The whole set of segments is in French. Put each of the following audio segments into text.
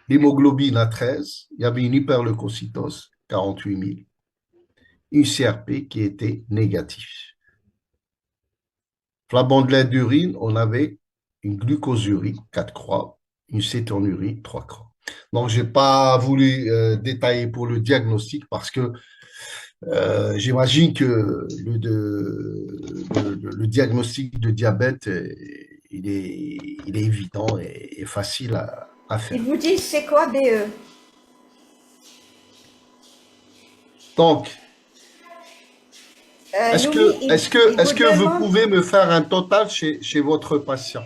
l'hémoglobine à 13, il y avait une hyperleucocytose, 48 000, une CRP qui était négative. Flabandelette d'urine, on avait une glucosurie, 4 croix, une cétonurie, 3 croix. Donc, je n'ai pas voulu détailler pour le diagnostic parce que j'imagine que le diagnostic de diabète, il est évident et facile à Ils faire. vous disent c'est quoi BE? Donc, est-ce Louis, que, est-ce que, il vous est-ce que vous demande, pouvez me faire un total chez votre patient?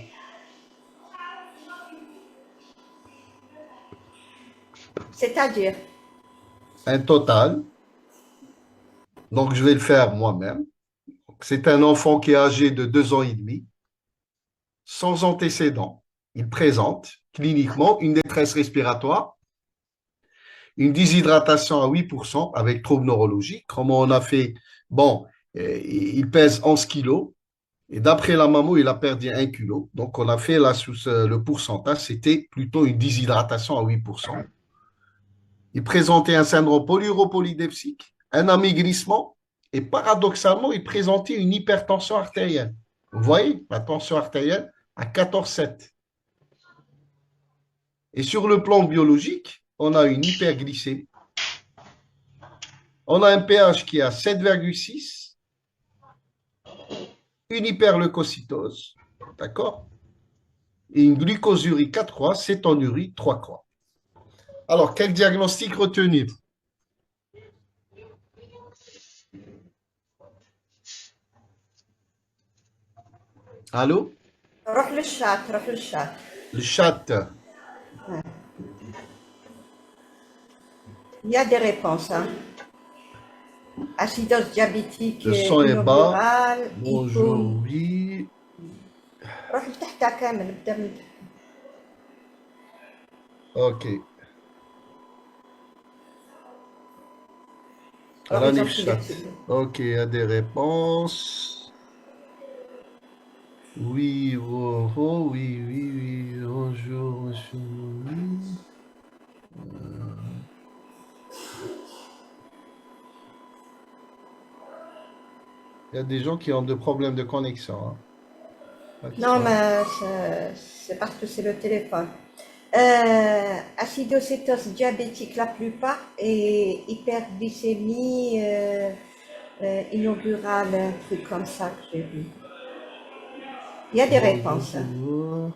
c'est-à-dire, Un total. Donc, je vais le faire moi-même. C'est un enfant qui est âgé de 2 ans et demi, sans antécédent. Il présente cliniquement une détresse respiratoire, une déshydratation à 8% avec troubles neurologiques. Comment on a fait? Bon, il pèse 11 kilos et d'après la mammo, il a perdu 1 kilo. Donc, on a fait le pourcentage, c'était plutôt une déshydratation à 8%. Il présentait un syndrome polyuropolydepsique, un amaigrissement et paradoxalement, il présentait une hypertension artérielle. Vous voyez, la tension artérielle à 14,7. Et sur le plan biologique, on a une hyperglycémie. On a un pH qui est à 7,6, une hyperleucocytose, d'accord? Et une glucosurie 4 croix, cétonurie 3 croix. Alors, quel diagnostic retenir? Allô? روح للشات روح للشات. Le chat, Il y a des réponses, hein. Acidose diabétique le son est bas. inaugurale, Bonjour, oui. روح لتحتها كامل، ابدأ من تحت. Ok. Alors ils ont Alanif pris les chat. tubes. Ok, il y a des réponses. Oui, oh, oh, oui, oui, oui. Bonjour, monsieur. Oui. Il y a des gens qui ont des problèmes de connexion, hein. Pas que Non, ça. mais c'est parce que c'est le téléphone. Acidocétose diabétique la plupart et hyperglycémie inaugurale, un truc comme ça que j'ai vu. Il y a des Bonjour, réponses. bonjour.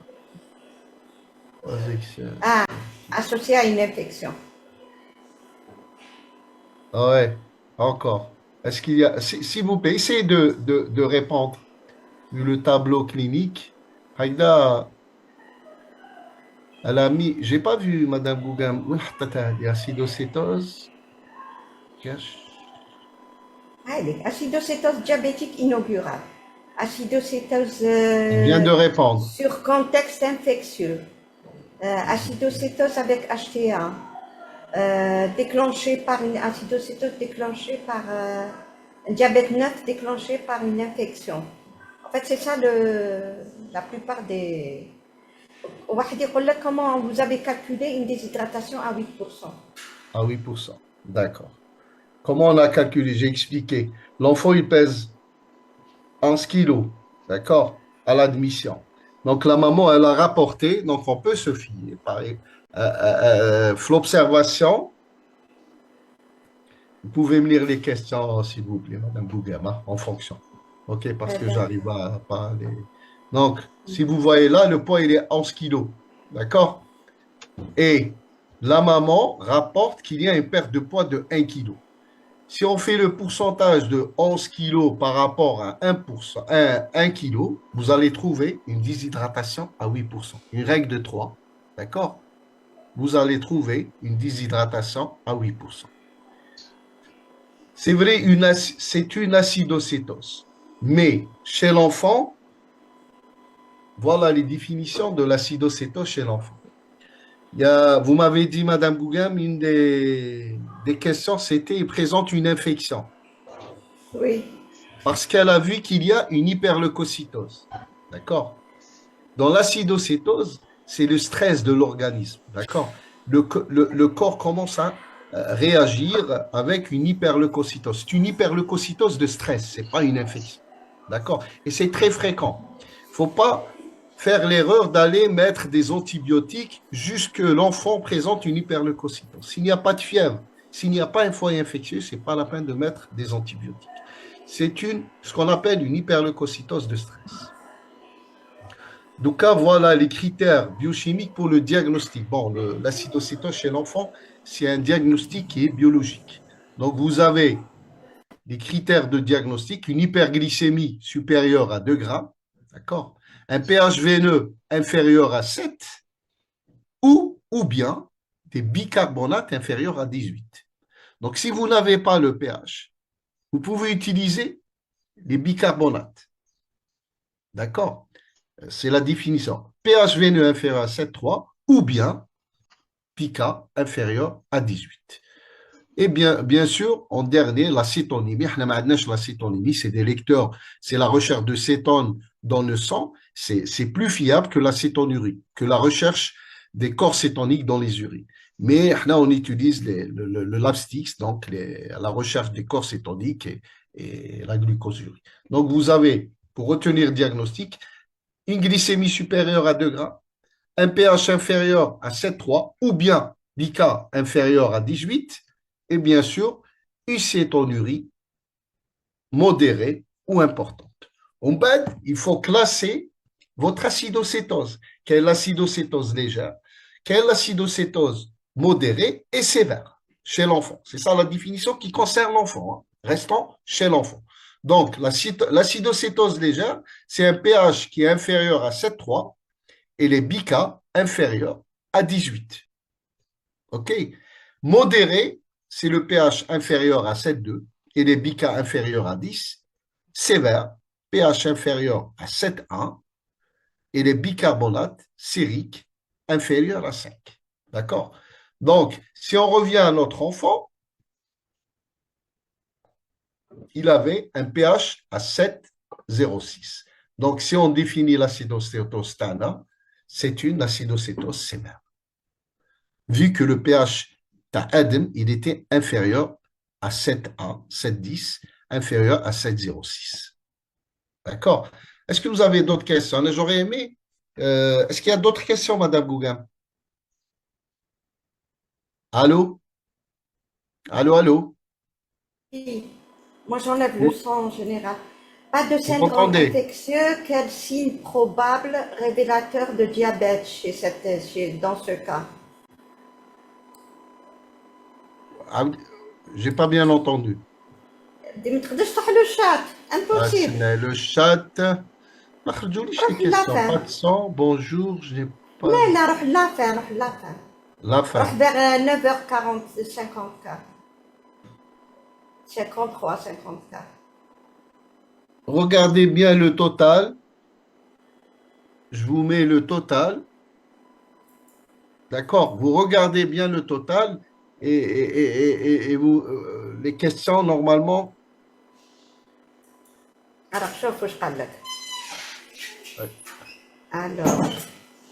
Projection. Ah, associé à une infection. Ah ouais, encore. Est-ce qu'il y a. S'il vous plaît, essayez de répondre le tableau clinique. Haïda, elle a mis. J'ai pas vu Madame Gougam. Oui, tata, il y a acidocétose. Allez, acidocétose diabétique inaugurale. Acidocétose Elle vient de répondre. sur contexte infectieux. Acidocétose avec HTA. Déclenchée par une acidocétose déclenchée par un diabète neuf déclenché par une infection. En fait, c'est ça la plupart des. واحد يقول لك comment vous avez calculé une déshydratation à 8%. À 8%. D'accord. Comment on a calculé? J'ai expliqué. L'enfant, il pèse 11 kilos. D'accord? À l'admission. Donc, la maman, elle a rapporté. Donc, on peut se fier. Pareil. L'observation. Vous pouvez me lire les questions, s'il vous plaît, Madame Bougama, en fonction. OK? Parce que j'arrive à pas les. Donc, si vous voyez là, le poids, il est 11 kilos. D'accord? Et la maman rapporte qu'il y a une perte de poids de 1 kilo. Si on fait le pourcentage de 11 kilos par rapport à 1%, 1 kilo, vous allez trouver une déshydratation à 8%. Une règle de 3. D'accord? Vous allez trouver une déshydratation à 8%. C'est vrai, c'est une acidocétose. Mais chez l'enfant, voilà les définitions de l'acidocétose chez l'enfant. Vous m'avez dit, Madame Gougam, une des questions, c'était, il présente une infection. Oui. Parce qu'elle a vu qu'il y a une hyperleucocytose. D'accord? Dans l'acidocétose, c'est le stress de l'organisme. D'accord? le corps commence à réagir avec une hyperleucocytose. C'est une hyperleucocytose de stress, ce n'est pas une infection. D'accord? Et c'est très fréquent. Il ne faut pas faire l'erreur d'aller mettre des antibiotiques jusque l'enfant présente une hyperleucocytose. S'il n'y a pas de fièvre, s'il n'y a pas un foyer infectieux, ce n'est pas la peine de mettre des antibiotiques. C'est ce qu'on appelle une hyperleucocytose de stress. Donc, là, voilà les critères biochimiques pour le diagnostic. Bon, l'acidocétose chez l'enfant, c'est un diagnostic qui est biologique. Donc, vous avez les critères de diagnostic, une hyperglycémie supérieure à 2 grammes, d'accord? Un pH veineux inférieur à 7 ou bien des bicarbonates inférieurs à 18. Donc, si vous n'avez pas le pH, vous pouvez utiliser les bicarbonates, d'accord? C'est la définition. pH veineux inférieur à 7,3 ou bien pica inférieur à 18. Et bien sûr, en dernier, la cétonémie. La cétonémie, c'est des lecteurs, c'est la recherche de cétone dans le sang. C'est plus fiable que la cétonurie, que la recherche des corps cétoniques dans les urines. Mais là, on utilise le LabStix, donc la recherche des corps cétoniques et la glucosurie. Donc, vous avez, pour retenir le diagnostic, une glycémie supérieure à 2 grammes, un pH inférieur à 7,3 ou bien l'IK inférieur à 18 et bien sûr une cétonurie modérée ou importante. En bas, il faut classer votre acidocétose. Quelle est l'acidocétose légère? Quelle est l'acidocétose modérée et sévère chez l'enfant? C'est ça la définition qui concerne l'enfant. Hein. Restons chez l'enfant. Donc, l'acidocétose légère, c'est un pH qui est inférieur à 7,3 et les BICA inférieurs à 18. OK? Modéré, c'est le pH inférieur à 7,2 et les BICA inférieurs à 10. Sévère, pH inférieur à 7,1 et les bicarbonates sériques inférieurs à 5. D'accord? Donc, si on revient à notre enfant, il avait un pH à 7,06. Donc, si on définit l'acidocétose standard, c'est une acidocétose sévère. Vu que le pH Adam, il était inférieur à 7,1, 7,10, inférieur à 7,06. D'accord? Est-ce que vous avez d'autres questions? J'aurais aimé. Est-ce qu'il y a d'autres questions, Madame Gouga? Allô? Allô, allô? Oui. Moi, j'enlève le Vous, sang en général. Pas de vous syndrome m'entendez? infectieux, quel signe probable révélateur de diabète dans ce cas? Ah, j'ai pas bien entendu. ما تقدرش تروح لو شات امبوسيبل. Le chat. ما خرجوليش les روح questions. لافان. Pas de sang. Bonjour. Je n'ai pas لا لا روح لافان روح لافان. la روح fin. vers 9h40 54. 53 54. Regardez bien le total. Je vous mets le total. D'accord? Vous regardez bien le total et vous, les questions, normalement, Alors شوف واش قال لك. ouais. Alors,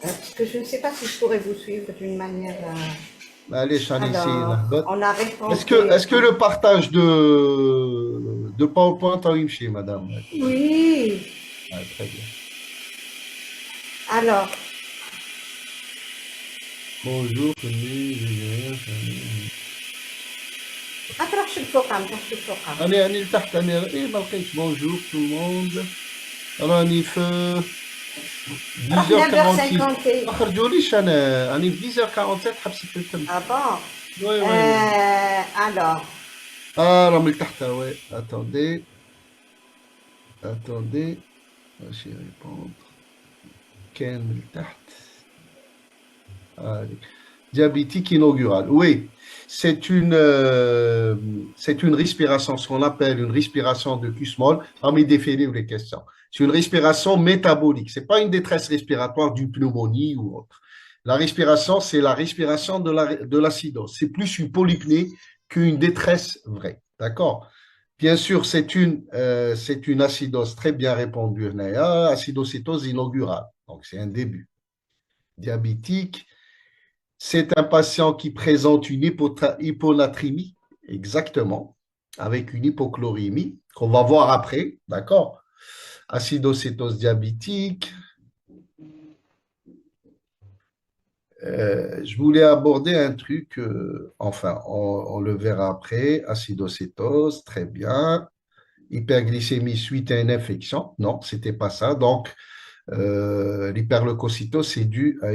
parce que je ne sais pas si je pourrais vous suivre d'une manière. Allez, Shanici, Alors, Lahbot. on a Est-ce répondu. que, est-ce que le partage de PowerPoint a réussi, madame? Oui. Ouais, très bien. Alors, Bonjour, اطرح شو الفوق عم تروح شو الفوق عم. أنا لتحت أنا إيه ما لقيتش بونجور تو الموند راني في روح 10h46 ما 9h58. خرجوليش أنا راني في 10h47 حبست التم Ah bon? وي وي وي Alors, راه من تحت وي اتوندي ماشي ريبوندر كان من تحت allez. Diabétique inaugurale. Oui, c'est une respiration, ce qu'on appelle une respiration de Kussmaul, parmi défilés ou les questions. C'est une respiration métabolique. Ce n'est pas une détresse respiratoire d'une pneumonie ou autre. La respiration, c'est la respiration de l'acidose. C'est plus une polypnée qu'une détresse vraie. D'accord? Bien sûr, c'est une acidose très bien répandue. Acidocétose inaugurale. Donc, c'est un début. Diabétique, C'est un patient qui présente une hyponatrémie, exactement, avec une hypochlorémie, qu'on va voir après, d'accord? Acidocétose diabétique. Je voulais aborder un truc, enfin, on le verra après. Acidocétose, très bien. Hyperglycémie suite à une infection. Non, c'était pas ça. Donc, l'hyperleucocytose, c'est dû à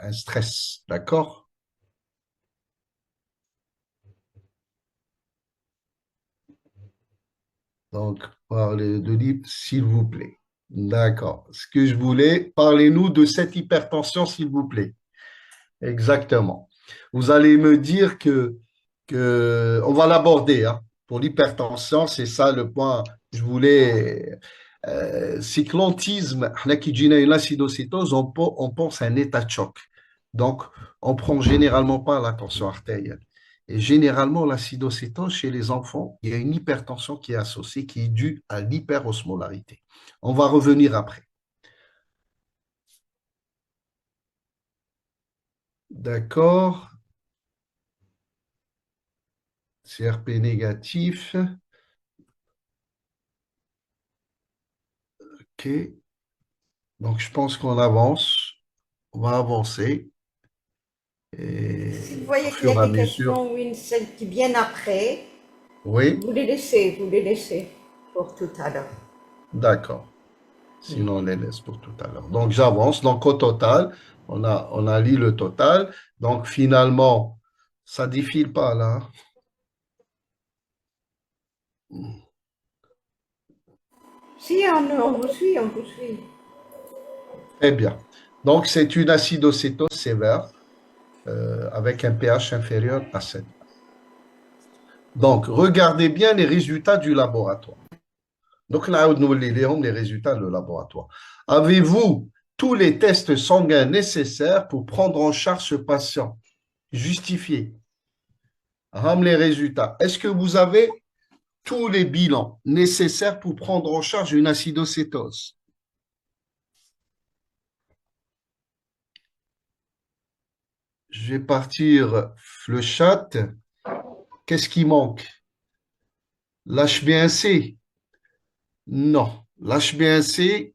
un stress. D'accord? Donc, parlez de s'il vous plaît. D'accord. Ce que je voulais, parlez-nous de cette hypertension, s'il vous plaît. Exactement. Vous allez me dire que on va l'aborder, hein. Pour l'hypertension, c'est ça le point. Je voulais. Cyclantisme, احنا كي تجينا une acidocétose, on pense à un état de choc. Donc, on prend généralement pas la tension artérielle. Et généralement, l'acidocétose chez les enfants, il y a une hypertension qui est associée, qui est due à l'hyperosmolarité. On va revenir après. D'accord. CRP négatif. OK. Donc, je pense qu'on avance. On va avancer. Si vous Et au voyez qu'il y fur a et à des mesure. questions ou une celles qui viennent après, Oui, vous les laissez pour tout à l'heure. d'accord. Sinon, on les laisse pour tout à l'heure. Donc, j'avance. Donc, au total, on a lu le total. Donc, finalement, ça défile pas là. Si, on vous suit, on vous suit. Très bien. Donc, c'est une acidocétose sévère avec un pH inférieur à 7. Donc, regardez bien les résultats du laboratoire. Donc, là, nous lisons les résultats du laboratoire. Avez-vous tous les tests sanguins nécessaires pour prendre en charge ce patient? Justifié. Ram les résultats. Est-ce que vous avez tous les bilans nécessaires pour prendre en charge une acidocétose? Je vais partir le chat. Qu'est-ce qui manque? L'HbA1c? Non. L'HbA1c,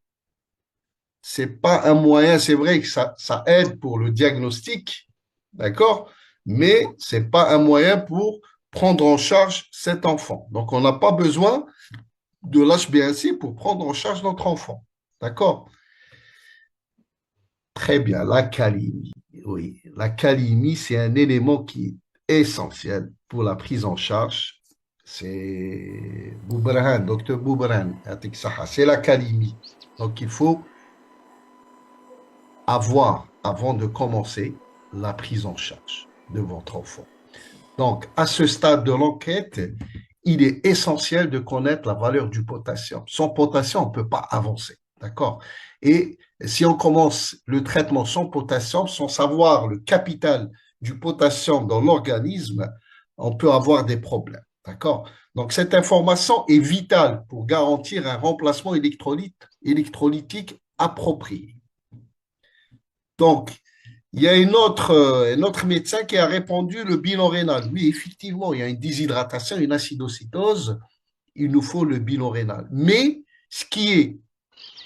c'est pas un moyen, c'est vrai que ça aide pour le diagnostic, d'accord? Mais c'est pas un moyen pour prendre en charge cet enfant. Donc, on n'a pas besoin de l'HbA1c pour prendre en charge notre enfant. D'accord? Très bien, la calémie. Oui, la calémie, c'est un élément qui est essentiel pour la prise en charge. C'est Boubrahan, docteur Boubrahan, c'est la calémie. Donc, il faut avoir, avant de commencer, la prise en charge de votre enfant. Donc, à ce stade de l'enquête, il est essentiel de connaître la valeur du potassium. Sans potassium, on ne peut pas avancer. D'accord? Et si on commence le traitement sans potassium, sans savoir le capital du potassium dans l'organisme, on peut avoir des problèmes. D'accord? Donc, cette information est vitale pour garantir un remplacement électrolytique approprié. Donc, il y a un autre médecin qui a répondu le bilan rénal. Oui, effectivement, il y a une déshydratation, une acidocétose. Il nous faut le bilan rénal. Mais ce qui est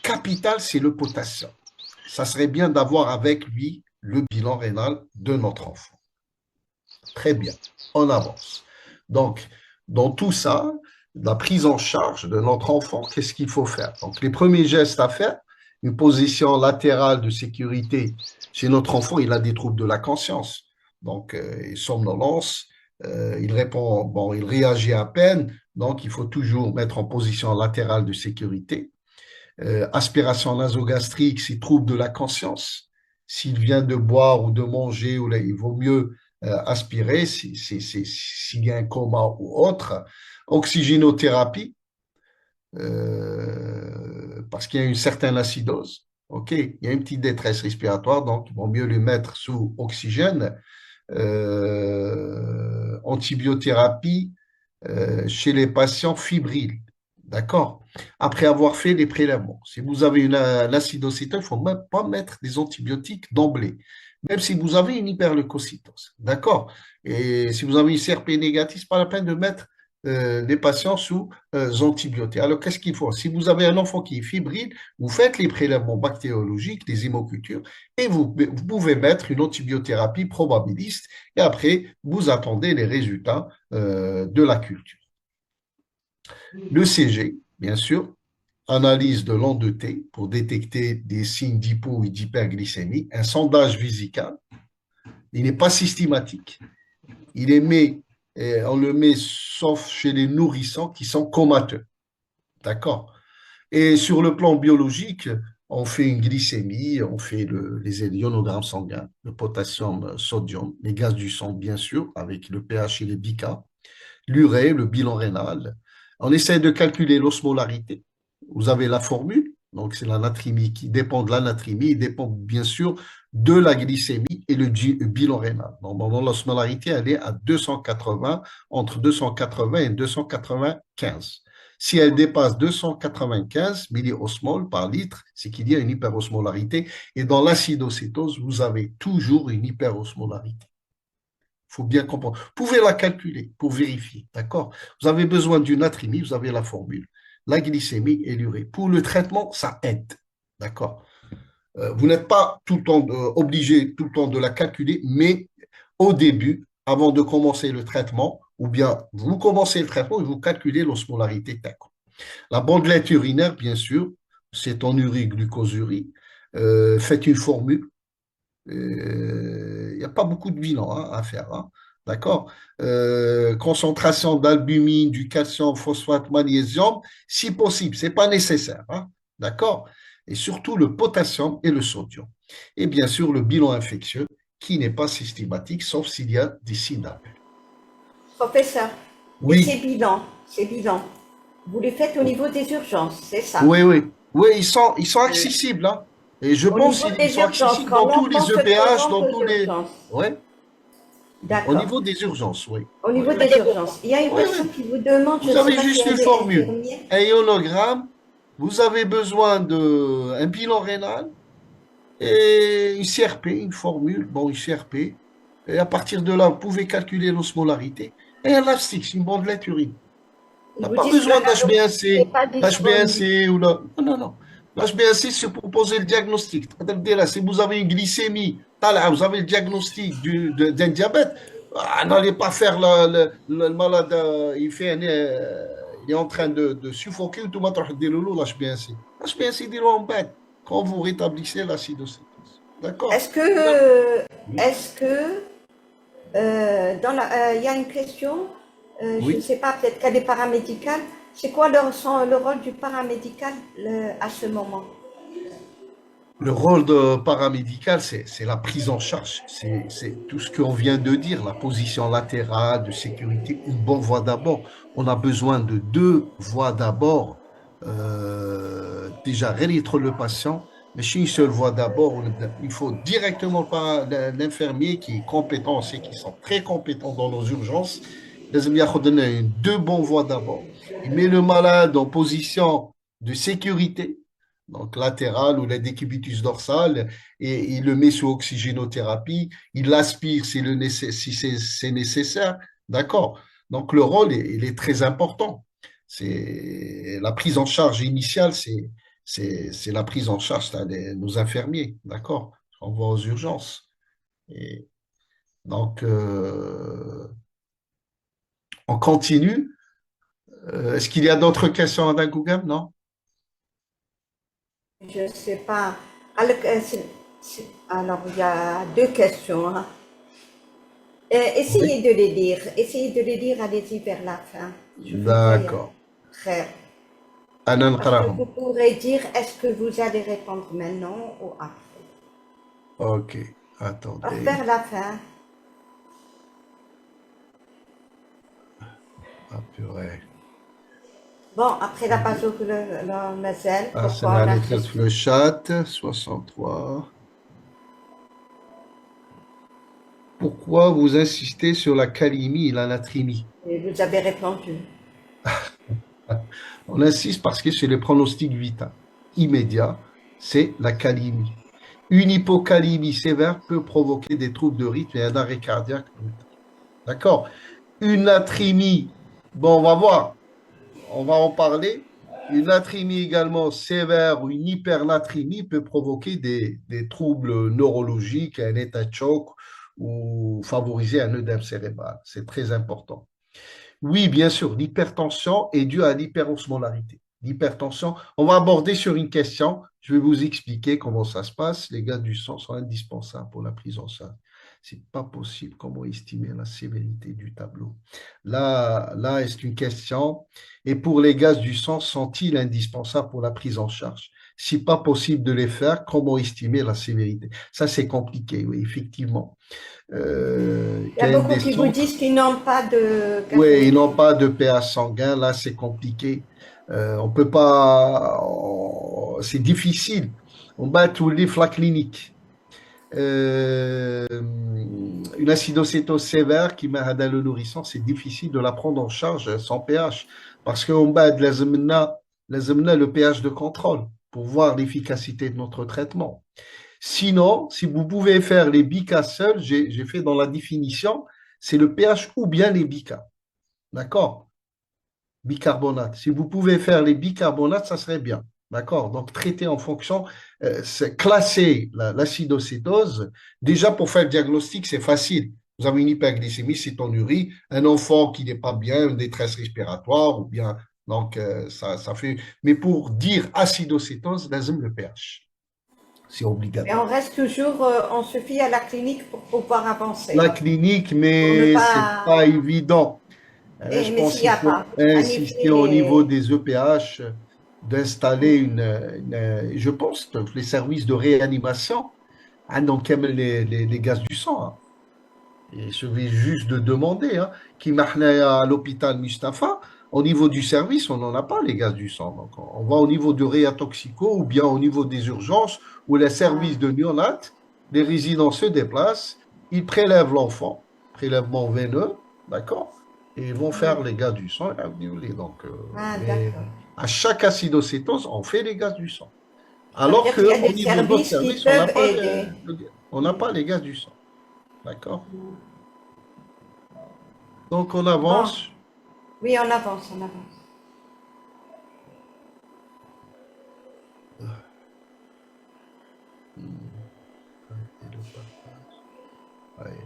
capital, c'est le potassium. Ça serait bien d'avoir avec lui le bilan rénal de notre enfant. Très bien, on avance. Donc, dans tout ça, la prise en charge de notre enfant, qu'est-ce qu'il faut faire? Donc, les premiers gestes à faire, une position latérale de sécurité chez notre enfant, il a des troubles de la conscience. Donc, somnolence, il répond, bon, il réagit à peine, donc il faut toujours mettre en position latérale de sécurité. Aspiration nasogastrique, c'est trouble de la conscience. S'il vient de boire ou de manger, il vaut mieux aspirer s'il y a un coma ou autre. Oxygénothérapie, parce qu'il y a une certaine acidose. OK, il y a une petite détresse respiratoire, donc il vaut mieux le mettre sous oxygène. Antibiothérapie chez les patients fibriles. D'accord? Après avoir fait les prélèvements. Si vous avez une acidocétose, il ne faut même pas mettre des antibiotiques d'emblée, même si vous avez une hyperleucocytose. D'accord? Et si vous avez une CRP négative, ce n'est pas la peine de mettre les patients sous antibiotiques. Alors, qu'est-ce qu'il faut? Si vous avez un enfant qui est fébrile, vous faites les prélèvements bactériologiques, les hémocultures, et vous pouvez mettre une antibiothérapie probabiliste, et après, vous attendez les résultats de la culture. Le CG, bien sûr, analyse de l'endetté pour détecter des signes d'hypo et d'hyperglycémie, un sondage vésical. Il n'est pas systématique. On le met sauf chez les nourrissons qui sont comateux. D'accord? Et sur le plan biologique, on fait une glycémie, on fait les ionogrammes sanguins, le potassium, sodium, les gaz du sang, bien sûr, avec le pH et les BICA, l'urée, le bilan rénal. On essaie de calculer l'osmolarité. Vous avez la formule, donc c'est la natrémie qui dépend de la natrémie, il dépend bien sûr de la glycémie et le bilan rénal. Normalement, l'osmolarité, elle est à 280, entre 280 et 295. Si elle dépasse 295 milliosmoles par litre, c'est qu'il y a une hyperosmolarité. Et dans l'acidocétose, vous avez toujours une hyperosmolarité. Il faut bien comprendre. Vous pouvez la calculer pour vérifier, d'accord? Vous avez besoin d'une natrémie, vous avez la formule, la glycémie et l'urée. Pour le traitement, ça aide, d'accord? Vous n'êtes pas tout le temps obligé tout le temps de la calculer, mais au début, avant de commencer le traitement, ou bien vous commencez le traitement et vous calculez l'osmolarité. La bandelette urinaire, bien sûr, c'est en urie, glucosurie. Faites une formule. Il n'y a pas beaucoup de bilan à faire. Hein. D'accord? Concentration d'albumine, du calcium, phosphate, magnésium, si possible, ce n'est pas nécessaire. Hein. D'accord? Et surtout le potassium et le sodium. Et bien sûr, le bilan infectieux qui n'est pas systématique, sauf s'il y a des signes d'appel. Professeur, et Oui, ces bilans, vous les faites au niveau des urgences, c'est ça? oui, oui. Oui, ils sont accessibles. Hein. Et je Au pense niveau qu'ils des sont urgences, accessibles quand dans tous l'on les se EPH, présente dans aux tous les. urgences. Oui, au D'accord. niveau des urgences, oui. Au Oui, niveau oui. des urgences, il y a une Oui, personne oui. qui vous demande, je Vous ne sais avez pas si juste une elle est formule. infirmière. Un ionogramme, vous avez besoin d'un bilan rénal et une CRP, une formule, bon, une CRP. Et à partir de là, vous pouvez calculer l'osmolarité. Et un Lasix, une bandelette urine. Ils On n'a vous pas disent que besoin l'analogie n'est d'HbA1c, pas disponible. l'HbA1c ou la. Non, non, non. L'HbA1c, c'est pour poser le diagnostic. C'est-à-dire là, si vous avez une glycémie, vous avez le diagnostic d'un diabète, n'allez pas faire le malade, il est en train de suffoquer, tout le monde dit l'HbA1c. L'HbA1c, dit en bête quand vous rétablissez l'acidocétose. D'accord? Est-ce que, est-ce que il y a une question, je ne Oui. sais pas, peut-être qu'elle est paramédicale. C'est quoi le rôle du paramédical à ce moment? Le rôle de paramédical, c'est la prise en charge. C'est tout ce qu'on vient de dire, la position latérale, de sécurité, une bonne voie d'abord. On a besoin de deux voies d'abord. Déjà, réunir le patient, mais chez une seule voie d'abord, il faut directement par l'infirmier qui est compétent, on sait qu'ils sont très compétents dans nos urgences. لازم ياخد لنا deux bonnes voies d'abord. Il met le malade en position de sécurité, donc latérale ou la décubitus dorsale, et il le met sous oxygénothérapie, il l'aspire si c'est nécessaire, d'accord? Donc le rôle, il est très important. C'est la prise en charge initiale, c'est la prise en charge de nos infirmiers, d'accord? On va aux urgences. Et donc, on continue. Est-ce qu'il y a d'autres questions à Google? Non? Je ne sais pas. Alors, alors, il y a deux questions. Hein. Oui. Essayez de les lire. Essayez de les lire, allez-y vers la fin. Je veux pas y D'accord. très. أنا Parce que vous نقراهم. pourrez dire, est-ce que vous allez répondre maintenant ou après? Ok, Vers attendez. la fin. Ah, purée. Bon, après la page le mazel, Ah, c'est pourquoi on la a lettre fait le chat, 63. Pourquoi vous insistez sur la calémie et la natrémie? et vous avez répondu. On insiste parce que c'est le pronostic vital immédiat, c'est la calémie. Une hypocalémie sévère peut provoquer des troubles de rythme et un arrêt cardiaque brutal. D'accord? Une natrémie, bon, on va voir, on va en parler. Une natrémie également sévère ou une hypernatrémie peut provoquer des troubles neurologiques, un état de choc ou favoriser un œdème cérébral. C'est très important. Oui, bien sûr, l'hypertension est due à l'hyperosmolarité. L'hypertension, on va aborder sur une question, je vais vous expliquer comment ça se passe. Les gaz du sang sont indispensables pour la prise en charge. C'est pas possible comment estimer la sévérité du tableau. Là, c'est une question. Et pour les gaz du sang, sont-ils indispensables pour la prise en charge? Si pas possible de les faire, comment estimer la sévérité? Ça, c'est compliqué, oui, effectivement. Il y a Quel beaucoup des qui vous centres disent qu'ils n'ont pas de oui, ils gazométrie. n'ont pas de pH sanguin. Là, c'est compliqué. On peut pas. C'est difficile. On bat tous les flaques cliniques. Une acidocétose sévère qui met à le nourrisson, c'est difficile de la prendre en charge sans pH. Parce qu'on bat de le pH de contrôle pour voir l'efficacité de notre traitement. Sinon, si vous pouvez faire les bicas seuls, j'ai fait dans la définition, c'est le pH ou bien les bicas. D'accord? Bicarbonate. Si vous pouvez faire les bicarbonates, ça serait bien. D'accord? Donc, traiter en fonction, c'est classer l'acidocétose. Déjà, pour faire le diagnostic, c'est facile. Vous avez une hyperglycémie, cétonurie, un enfant qui n'est pas bien, une détresse respiratoire, ou bien. Donc, ça fait. Mais pour dire acidocétose, lazim le pH. C'est Et on obligatoire. reste toujours, on se fie à la clinique pour pouvoir avancer, La clinique, pour ne mais c'est pas. pas évident. Je Mais pense s'il n'y qu'il a faut pas, insister planifier au niveau les. des EPH d'installer je pense, les services de réanimation hein, donc, comme les gaz du sang. Hein. Il suffit juste de demander. Hein, qui marche à l'hôpital Mustapha, au niveau du service, on n'en a pas les gaz du sang. Donc, on va au niveau du réatoxico ou bien au niveau des urgences où les services Ah, de néonat, les résidents se déplacent, ils prélèvent l'enfant, prélèvement veineux, d'accord, et ils vont faire les gaz du sang et alvéoler. Donc, ah, mais d'accord. à chaque acidocétose, on fait les gaz du sang. Ça veut Alors dire qu'il y a qu'au des niveau d'autres services qui services, on n'a peuvent pas, aider. on n'a pas les gaz du sang. D'accord? Donc, on avance. Bon, oui, on avance, on avance. Hmm. Et le partage. Ouais.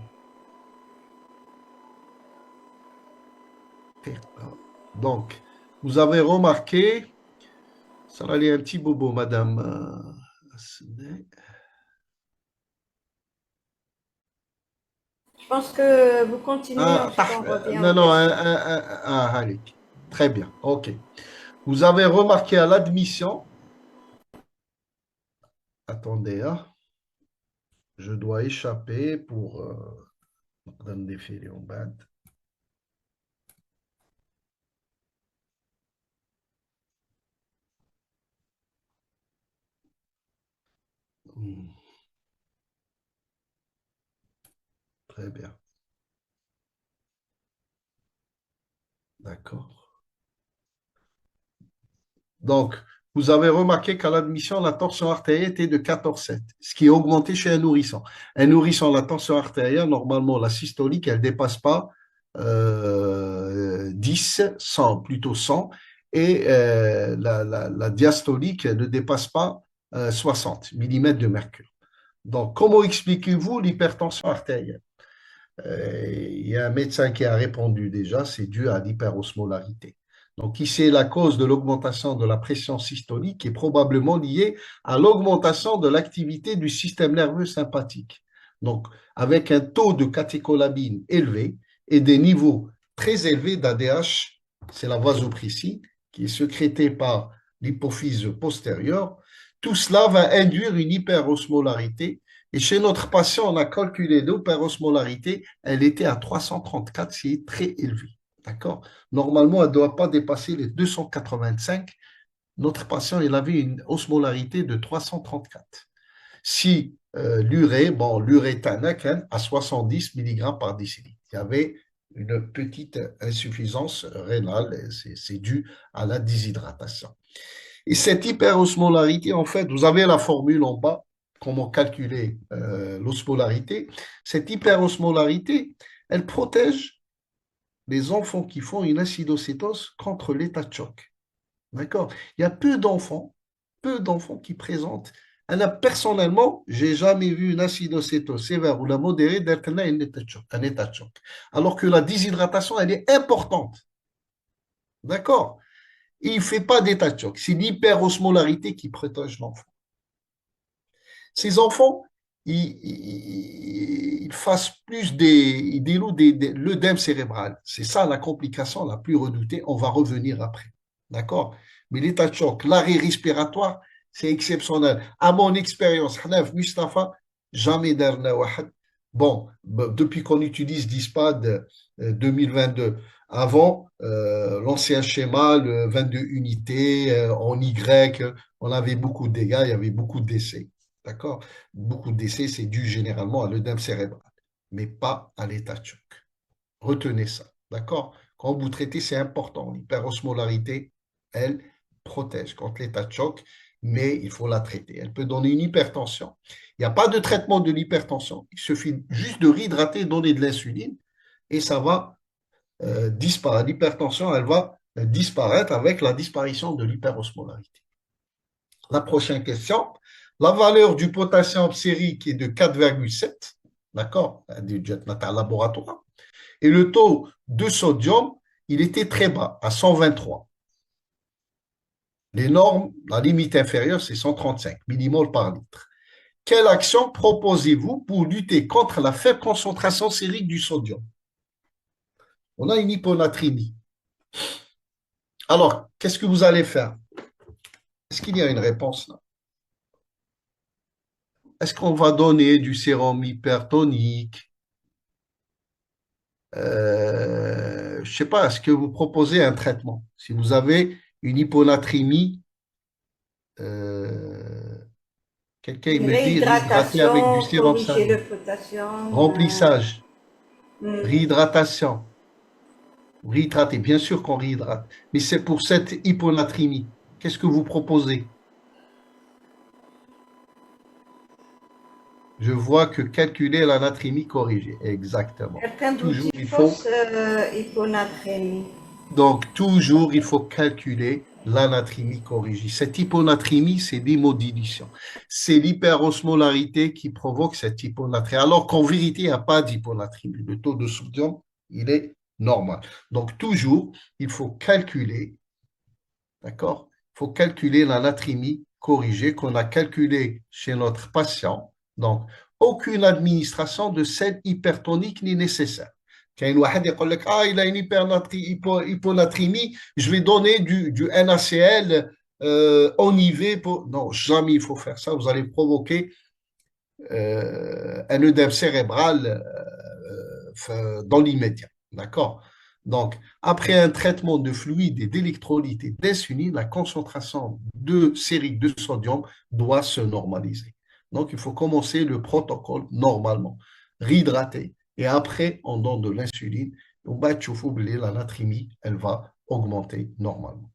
Donc, vous avez remarqué, ça va aller un petit bobo, madame. Assenet. Je pense que vous continuez, Ah, ensuite on revient non, aux non, questions. allez. Très bien, ok. Vous avez remarqué à l'admission, attendez, hein, je dois échapper pour Madame Défilé en bas. Hmm, très bien, d'accord. Donc, vous avez remarqué qu'à l'admission, la tension artérielle était de 14,7, ce qui est augmenté chez un nourrisson. Un nourrisson, la tension artérielle, normalement, la systolique, elle ne dépasse pas 10, 100, plutôt 100, et la diastolique elle ne dépasse pas 60 millimètres de mercure. Donc, comment expliquez-vous l'hypertension artérielle? Il y a un médecin qui a répondu déjà, c'est dû à l'hyperosmolarité. Donc, ici, la cause de l'augmentation de la pression systolique est probablement liée à l'augmentation de l'activité du système nerveux sympathique. Donc, avec un taux de catécholamine élevé et des niveaux très élevés d'ADH, c'est la vasopressie, qui est sécrétée par l'hypophyse postérieure, tout cela va induire une hyperosmolarité et chez notre patient, on a calculé l'hyperosmolarité, elle était à 334, c'est très élevé. D'accord? Normalement, elle ne doit pas dépasser les 285. Notre patient, il avait une osmolarité de 334. Si l'urée, bon, l'urétanac hein, à 70 mg par décilitre. Il y avait une petite insuffisance rénale, et c'est dû à la déshydratation. Et cette hyperosmolarité, en fait, vous avez la formule en bas, comment calculer l'osmolarité. Cette hyperosmolarité, elle protège les enfants qui font une acidocétose contre l'état de choc. D'accord? Il y a peu d'enfants qui présentent. Personnellement, j'ai jamais vu une acidocétose sévère ou la modérée d'être un état de choc, un état de choc. Alors que la déshydratation, elle est importante. D'accord? Et il ne fait pas d'état de choc. C'est l'hyperosmolarité qui protège l'enfant. Ces enfants, ils fassent plus ils délouent l'œdème cérébral. C'est ça la complication la plus redoutée. On va revenir après. D'accord? Mais l'état de choc, l'arrêt respiratoire, c'est exceptionnel. À mon expérience, Hanaf Mustafa, jamais dernier واحد. Bon, depuis qu'on utilise l'ISPAD 2022, avant, l'ancien schéma, le 22 unités en Y, on avait beaucoup de dégâts, il y avait beaucoup de décès. D'accord? Beaucoup de décès, c'est dû généralement à l'œdème cérébral, mais pas à l'état de choc. Retenez ça. D'accord? Quand vous traitez, c'est important. L'hyperosmolarité, elle protège contre l'état de choc, mais il faut la traiter. Elle peut donner une hypertension. Il n'y a pas de traitement de l'hypertension. Il suffit juste de réhydrater, donner de l'insuline, et ça va disparaître. L'hypertension, elle va disparaître avec la disparition de l'hyperosmolarité. La prochaine question. La valeur du potassium sérique est de 4,7, d'accord, du jet natal laboratoire. Et le taux de sodium, il était très bas, à 123. Les normes, la limite inférieure, c'est 135 millimoles par litre. Quelle action proposez-vous pour lutter contre la faible concentration sérique du sodium? On a une hyponatrémie. Alors, qu'est-ce que vous allez faire? Est-ce qu'il y a une réponse là? Est-ce qu'on va donner du sérum hypertonique? Je ne sais pas, est-ce que vous proposez un traitement? Si vous avez une hyponatrémie, euh, quelqu'un il Une me dit réhydrater avec du réhydratation, sérum corriger salin, le potassium. remplissage, Hmm. réhydratation, réhydrater, bien sûr qu'on réhydrate, mais c'est pour cette hyponatrémie. Qu'est-ce que vous proposez? Je vois que calculer la natrémie corrigée. Exactement. Certains vous Toujours, disent il faut fausse hyponatrémie. Donc, toujours, il faut calculer l'anatrémie corrigée. Cette hyponatrémie, c'est l'hémodilution. C'est l'hyperosmolarité qui provoque cette hyponatrémie. Alors qu'en vérité, il n'y a pas d'hyponatrémie. Le taux de sodium, il est normal. Donc, toujours, il faut calculer, d'accord? Il faut calculer l'anatrémie corrigée qu'on a calculée chez notre patient. Donc, aucune administration de sel hypertonique n'est nécessaire. كاين واحد يقول لك il a une hyponatrémie, je vais donner du NaCl en IV pour... Non, jamais il faut faire ça. Vous allez provoquer un œdème cérébral dans l'immédiat. D'accord? Donc, après un traitement de fluide et d'électrolyte et d'insuline, la concentration de sérique de sodium doit se normaliser. Donc, il faut commencer le protocole normalement, réhydrater, et après, on donne de l'insuline. La natrémie, elle va augmenter normalement.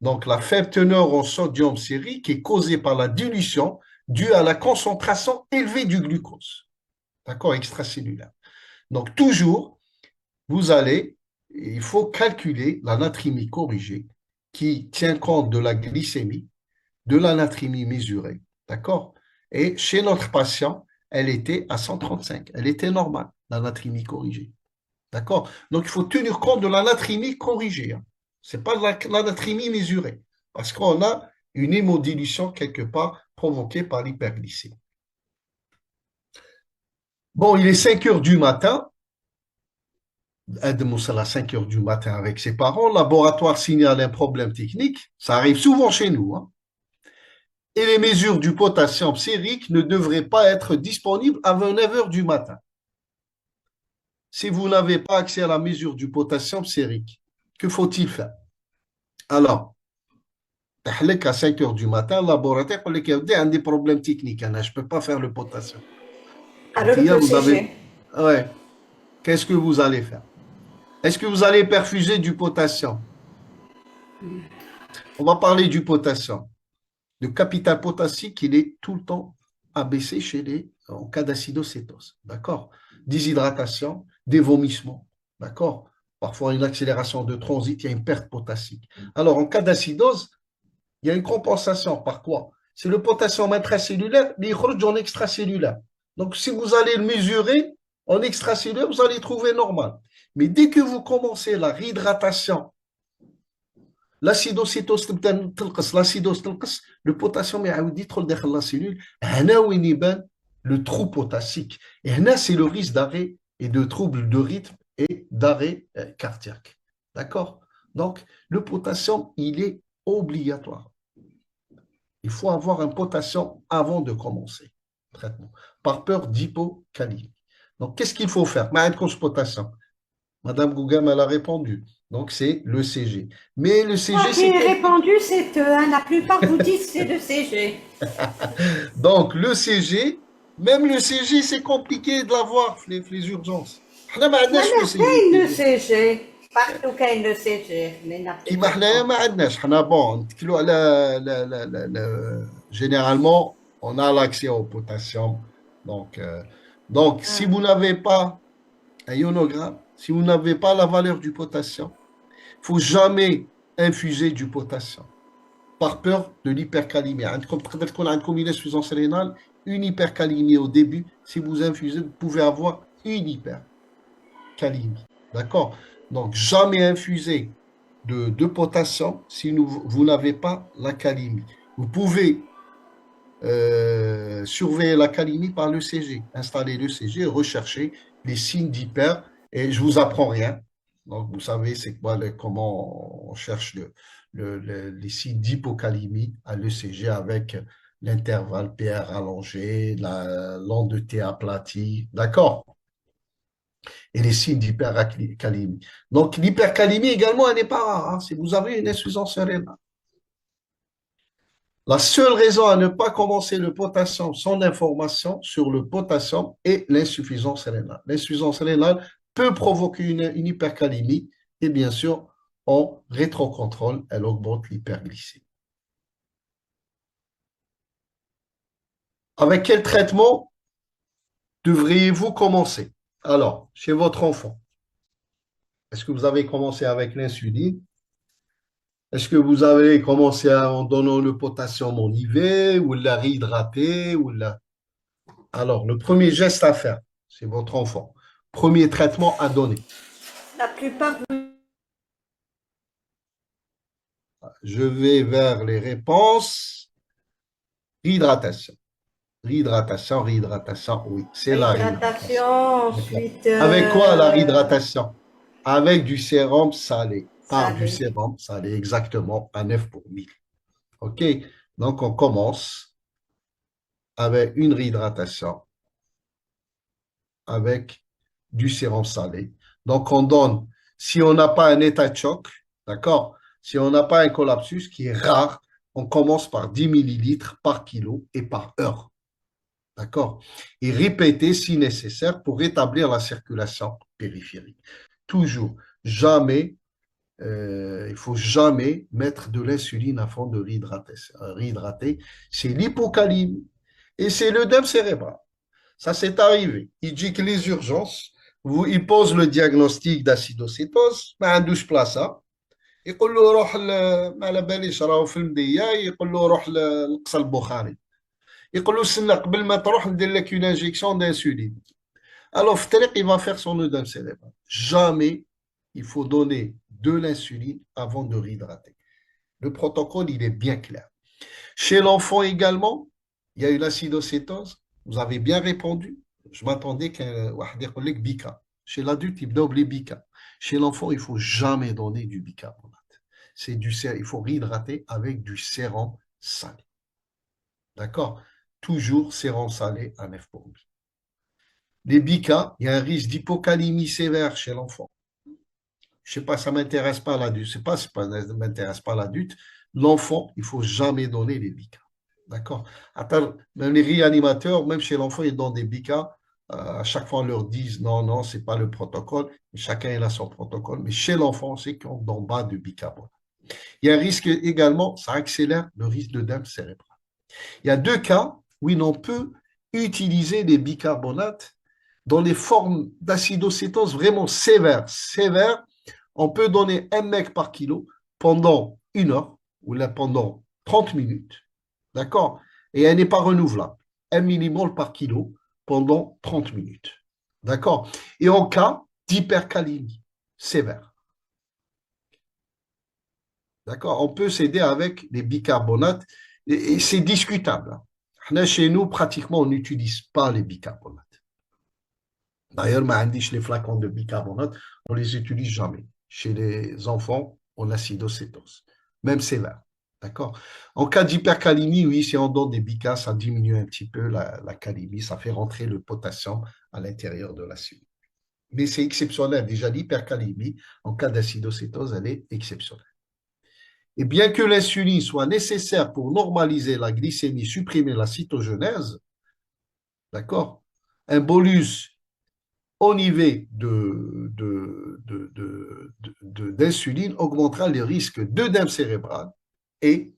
Donc, la faible teneur en sodium sérique est causée par la dilution due à la concentration élevée du glucose. D'accord? Extracellulaire. Donc, toujours, il faut calculer la natrémie corrigée qui tient compte de la glycémie, de la natrémie mesurée. D'accord? Et chez notre patient, elle était à 135. Elle était normale, la natrémie corrigée. D'accord? Donc, il faut tenir compte de la natrémie corrigée. Hein. Ce n'est pas la natrémie mesurée. Parce qu'on a une hémodilution quelque part provoquée par l'hyperglycémie. Bon, il est 5 heures du matin. Aide Moussa à 5 heures du matin avec ses parents. Le laboratoire signale un problème technique. Ça arrive souvent chez nous. Hein. Et les mesures du potassium sérique ne devraient pas être disponibles avant 9 heures du matin. Si vous n'avez pas accès à la mesure du potassium sérique, que faut-il faire? Alors, à 5 heures du matin, le laboratoire dit qu'il y a des problèmes techniques. Je ne peux pas faire le potassium. Alors, le Vous avez. CG. Ouais. Qu'est-ce que vous allez faire? Est-ce que vous allez perfuser du potassium? On va parler du potassium. Le capital potassique, il est tout le temps abaissé en cas d'acidocétose. D'accord? Déshydratation, des vomissements. D'accord? Parfois, une accélération de transit, il y a une perte potassique. Alors, en cas d'acidose, il y a une compensation. Par quoi? C'est le potassium intracellulaire, mais il rentre en extracellulaire. Donc, si vous allez le mesurer en extracellulaire, vous allez trouver normal. Mais dès que vous commencez la réhydratation, l'acidocétose تبدا تنقص l'acidose تنقص le potassium يعاود يدخل داخل la cellule هنا وين يبان le trou potassique et هنا c'est le risque d'arrêt et de troubles de rythme et d'arrêt cardiaque. D'accord? Donc le potassium il est obligatoire. Il faut avoir un potassium avant de commencer le traitement par peur d'hypocalémie. Donc qu'est-ce qu'il faut faire? ما عندكمش potassium. Madame Gougam, elle a répondu. Donc, c'est le CG. Mais le Moi CG, qui c'est ai compliqué. répondu, c'est hein, la plupart vous disent c'est le CG. Donc, le CG, même le CG, c'est compliqué de l'avoir, les urgences. احنا ما عندناش le CG. كاين le CG partout كاين le CG mais la كيما plupart حنايا ما عندناش حنا بون نتكلوا على généralement on a l'accès au potassium donc si vous n'avez pas un ionogramme, si vous n'avez pas la valeur du potassium, il faut jamais infuser du potassium par peur de l'hypercalémie. عندكم تقدر تكون عندكم une insuffisance rénale, une hypercalémie au début. Si vous infusez, vous pouvez avoir une hypercalémie. D'accord? Donc, jamais infuser de potassium si vous n'avez pas la calémie. Vous pouvez surveiller la calémie par le CG. Installer le CG, rechercher les signes d'hyper. Et je vous apprends rien. Donc, vous savez, c'est quoi, comment on cherche les signes d'hypocalémie à l'ECG avec l'intervalle PR allongé, l'onde de T aplatie. D'accord? Et les signes d'hypercalémie. Donc, l'hypercalémie également, elle n'est pas rare, hein, si vous avez une insuffisance rénale. La seule raison à ne pas commencer le potassium sans information sur le potassium est l'insuffisance rénale. L'insuffisance rénale peut provoquer une hypercalémie et bien sûr, en rétrocontrôle, elle augmente l'hyperglycémie. Avec quel traitement devriez-vous commencer? Alors, chez votre enfant, est-ce que vous avez commencé avec l'insuline? Est-ce que vous avez commencé en donnant le potassium en IV ou la réhydrater ou la... Alors, le premier geste à faire, c'est votre enfant. Premier traitement à donner. la plupart Je vais vers les réponses. Réhydratation. Réhydratation, réhydratation, oui, c'est la réhydratation. réhydratation D'accord. ensuite Avec quoi la réhydratation? Avec du sérum salé. Par du salé. sérum salé, exactement, à 9 pour 1000. OK? Donc, on commence avec une réhydratation avec du sérum salé. Donc, on donne, si on n'a pas un état de choc, d'accord? Si on n'a pas un collapsus, qui est rare, on commence par 10 millilitres par kilo et par heure. D'accord? Et répéter si nécessaire pour rétablir la circulation périphérique. Toujours, jamais, il faut jamais mettre de l'insuline avant de réhydrater. C'est l'hypocalémie et c'est l'œdème cérébral. Ça, c'est arrivé. Il dit que les urgences, il pose le diagnostic d'acidocétose, ما عندوش بلاصة. يقول له روح ما على باليش راهو في المدية يقول له روح للقصر البخاري يقول له استنى قبل ما تروح ندير لك une injection d'insuline. Alors, في الطريق, il va faire son œdème cérébral. Jamais il faut donner de l'insuline avant de réhydrater. Le protocole, il est bien clair. Chez l'enfant également, il y a eu l'acidocétose. Vous avez bien répondu. Je m'attendais qu'un واحد يقول لك Bika. Chez l'adulte, il donne les Bika. Chez l'enfant, il ne faut jamais donner du bicarbonate. Il faut réhydrater avec du sérum salé. D'accord? Toujours sérum salé à 9 pour 1000. Les Bika, il y a un risque d'hypocalémie sévère chez l'enfant. Je ne sais pas, ça ne m'intéresse pas l'adulte. Je ne sais pas, ça ne m'intéresse pas l'adulte. L'enfant, il ne faut jamais donner les Bika. D'accord? Attends, même les réanimateurs, même chez l'enfant, ils donnent des Bika À chaque fois, on leur dit non, non, ce n'est pas le protocole. Chacun il a son protocole. Mais chez l'enfant, c'est qu'on est en bas de bicarbonate. Il y a un risque également, ça accélère le risque d'œdème cérébral. Il y a deux cas où on peut utiliser des bicarbonates dans les formes d'acidocétose vraiment sévères. Sévères, on peut donner 1 mg par kilo pendant 1 heure ou là pendant 30 minutes. D'accord? Et elle n'est pas renouvelable. 1 millimol par kilo pendant 30 minutes. D'accord? Et en cas d'hypercalémie sévère. D'accord? On peut s'aider avec les bicarbonates et c'est discutable. Là, chez nous, pratiquement, on n'utilise pas les bicarbonates. D'ailleurs, les flacons de bicarbonate, on ne les utilise jamais. Chez les enfants, en acidocétose, même sévère. D'accord? En cas d'hypercalémie, oui, si on donne des bicas, ça diminue un petit peu la calémie, ça fait rentrer le potassium à l'intérieur de l'acide. Mais c'est exceptionnel. Déjà, l'hypercalémie, en cas d'acidocétose, elle est exceptionnelle. Et bien que l'insuline soit nécessaire pour normaliser la glycémie, supprimer la cytogenèse, d'accord, un bolus onivé d'insuline augmentera le risque d'œdème cérébral et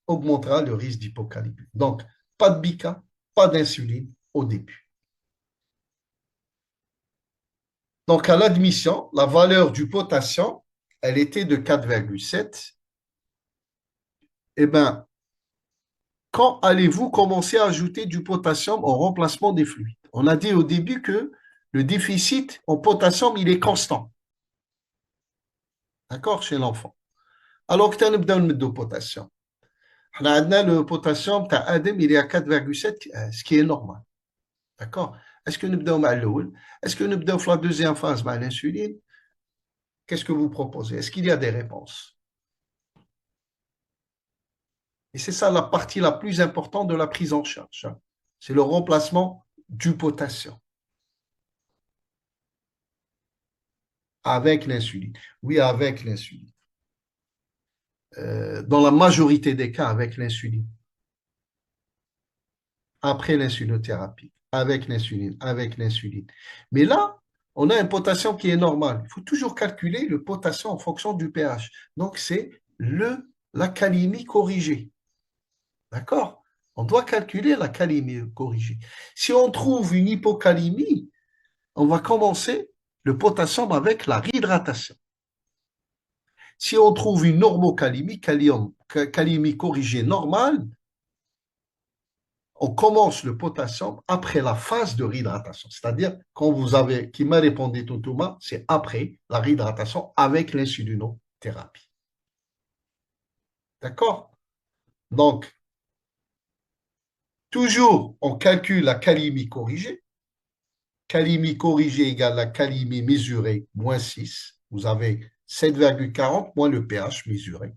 augmentera le risque d'hypocalémie. Donc, pas de bica, pas d'insuline au début. Donc, à l'admission, la valeur du potassium, elle était de 4,7. Eh bien, quand allez-vous commencer à ajouter du potassium en remplacement des fluides? On a dit au début que le déficit en potassium, il est constant. D'accord, chez l'enfant. Alors que tu as le potassium. Le potassium, tu as Adam, il est à 4,7, ce qui est normal. D'accord? Est-ce que nous avons Est-ce que nous avons la deuxième phase de l'insuline? Qu'est-ce que vous proposez? Est-ce qu'il y a des réponses? Et c'est ça la partie la plus importante de la prise en charge. C'est le remplacement du potassium avec l'insuline. Oui, avec l'insuline. Dans la majorité des cas, avec l'insuline. Après l'insulinothérapie, avec l'insuline, avec l'insuline. Mais là, on a un potassium qui est normal. Il faut toujours calculer le potassium en fonction du pH. Donc, c'est la calémie corrigée. D'accord? On doit calculer la calémie corrigée. Si on trouve une hypocalémie, on va commencer le potassium avec la réhydratation. Si on trouve une normocalémie, calémie corrigée normale, on commence le potassium après la phase de réhydratation. C'est-à-dire, quand vous avez, qui m'a répondu Thomas, c'est après la réhydratation avec l'insulinothérapie. D'accord? Donc, toujours, on calcule la calémie corrigée. Calémie corrigée égale la calémie mesurée moins 6. Vous avez 7,40 moins le pH mesuré.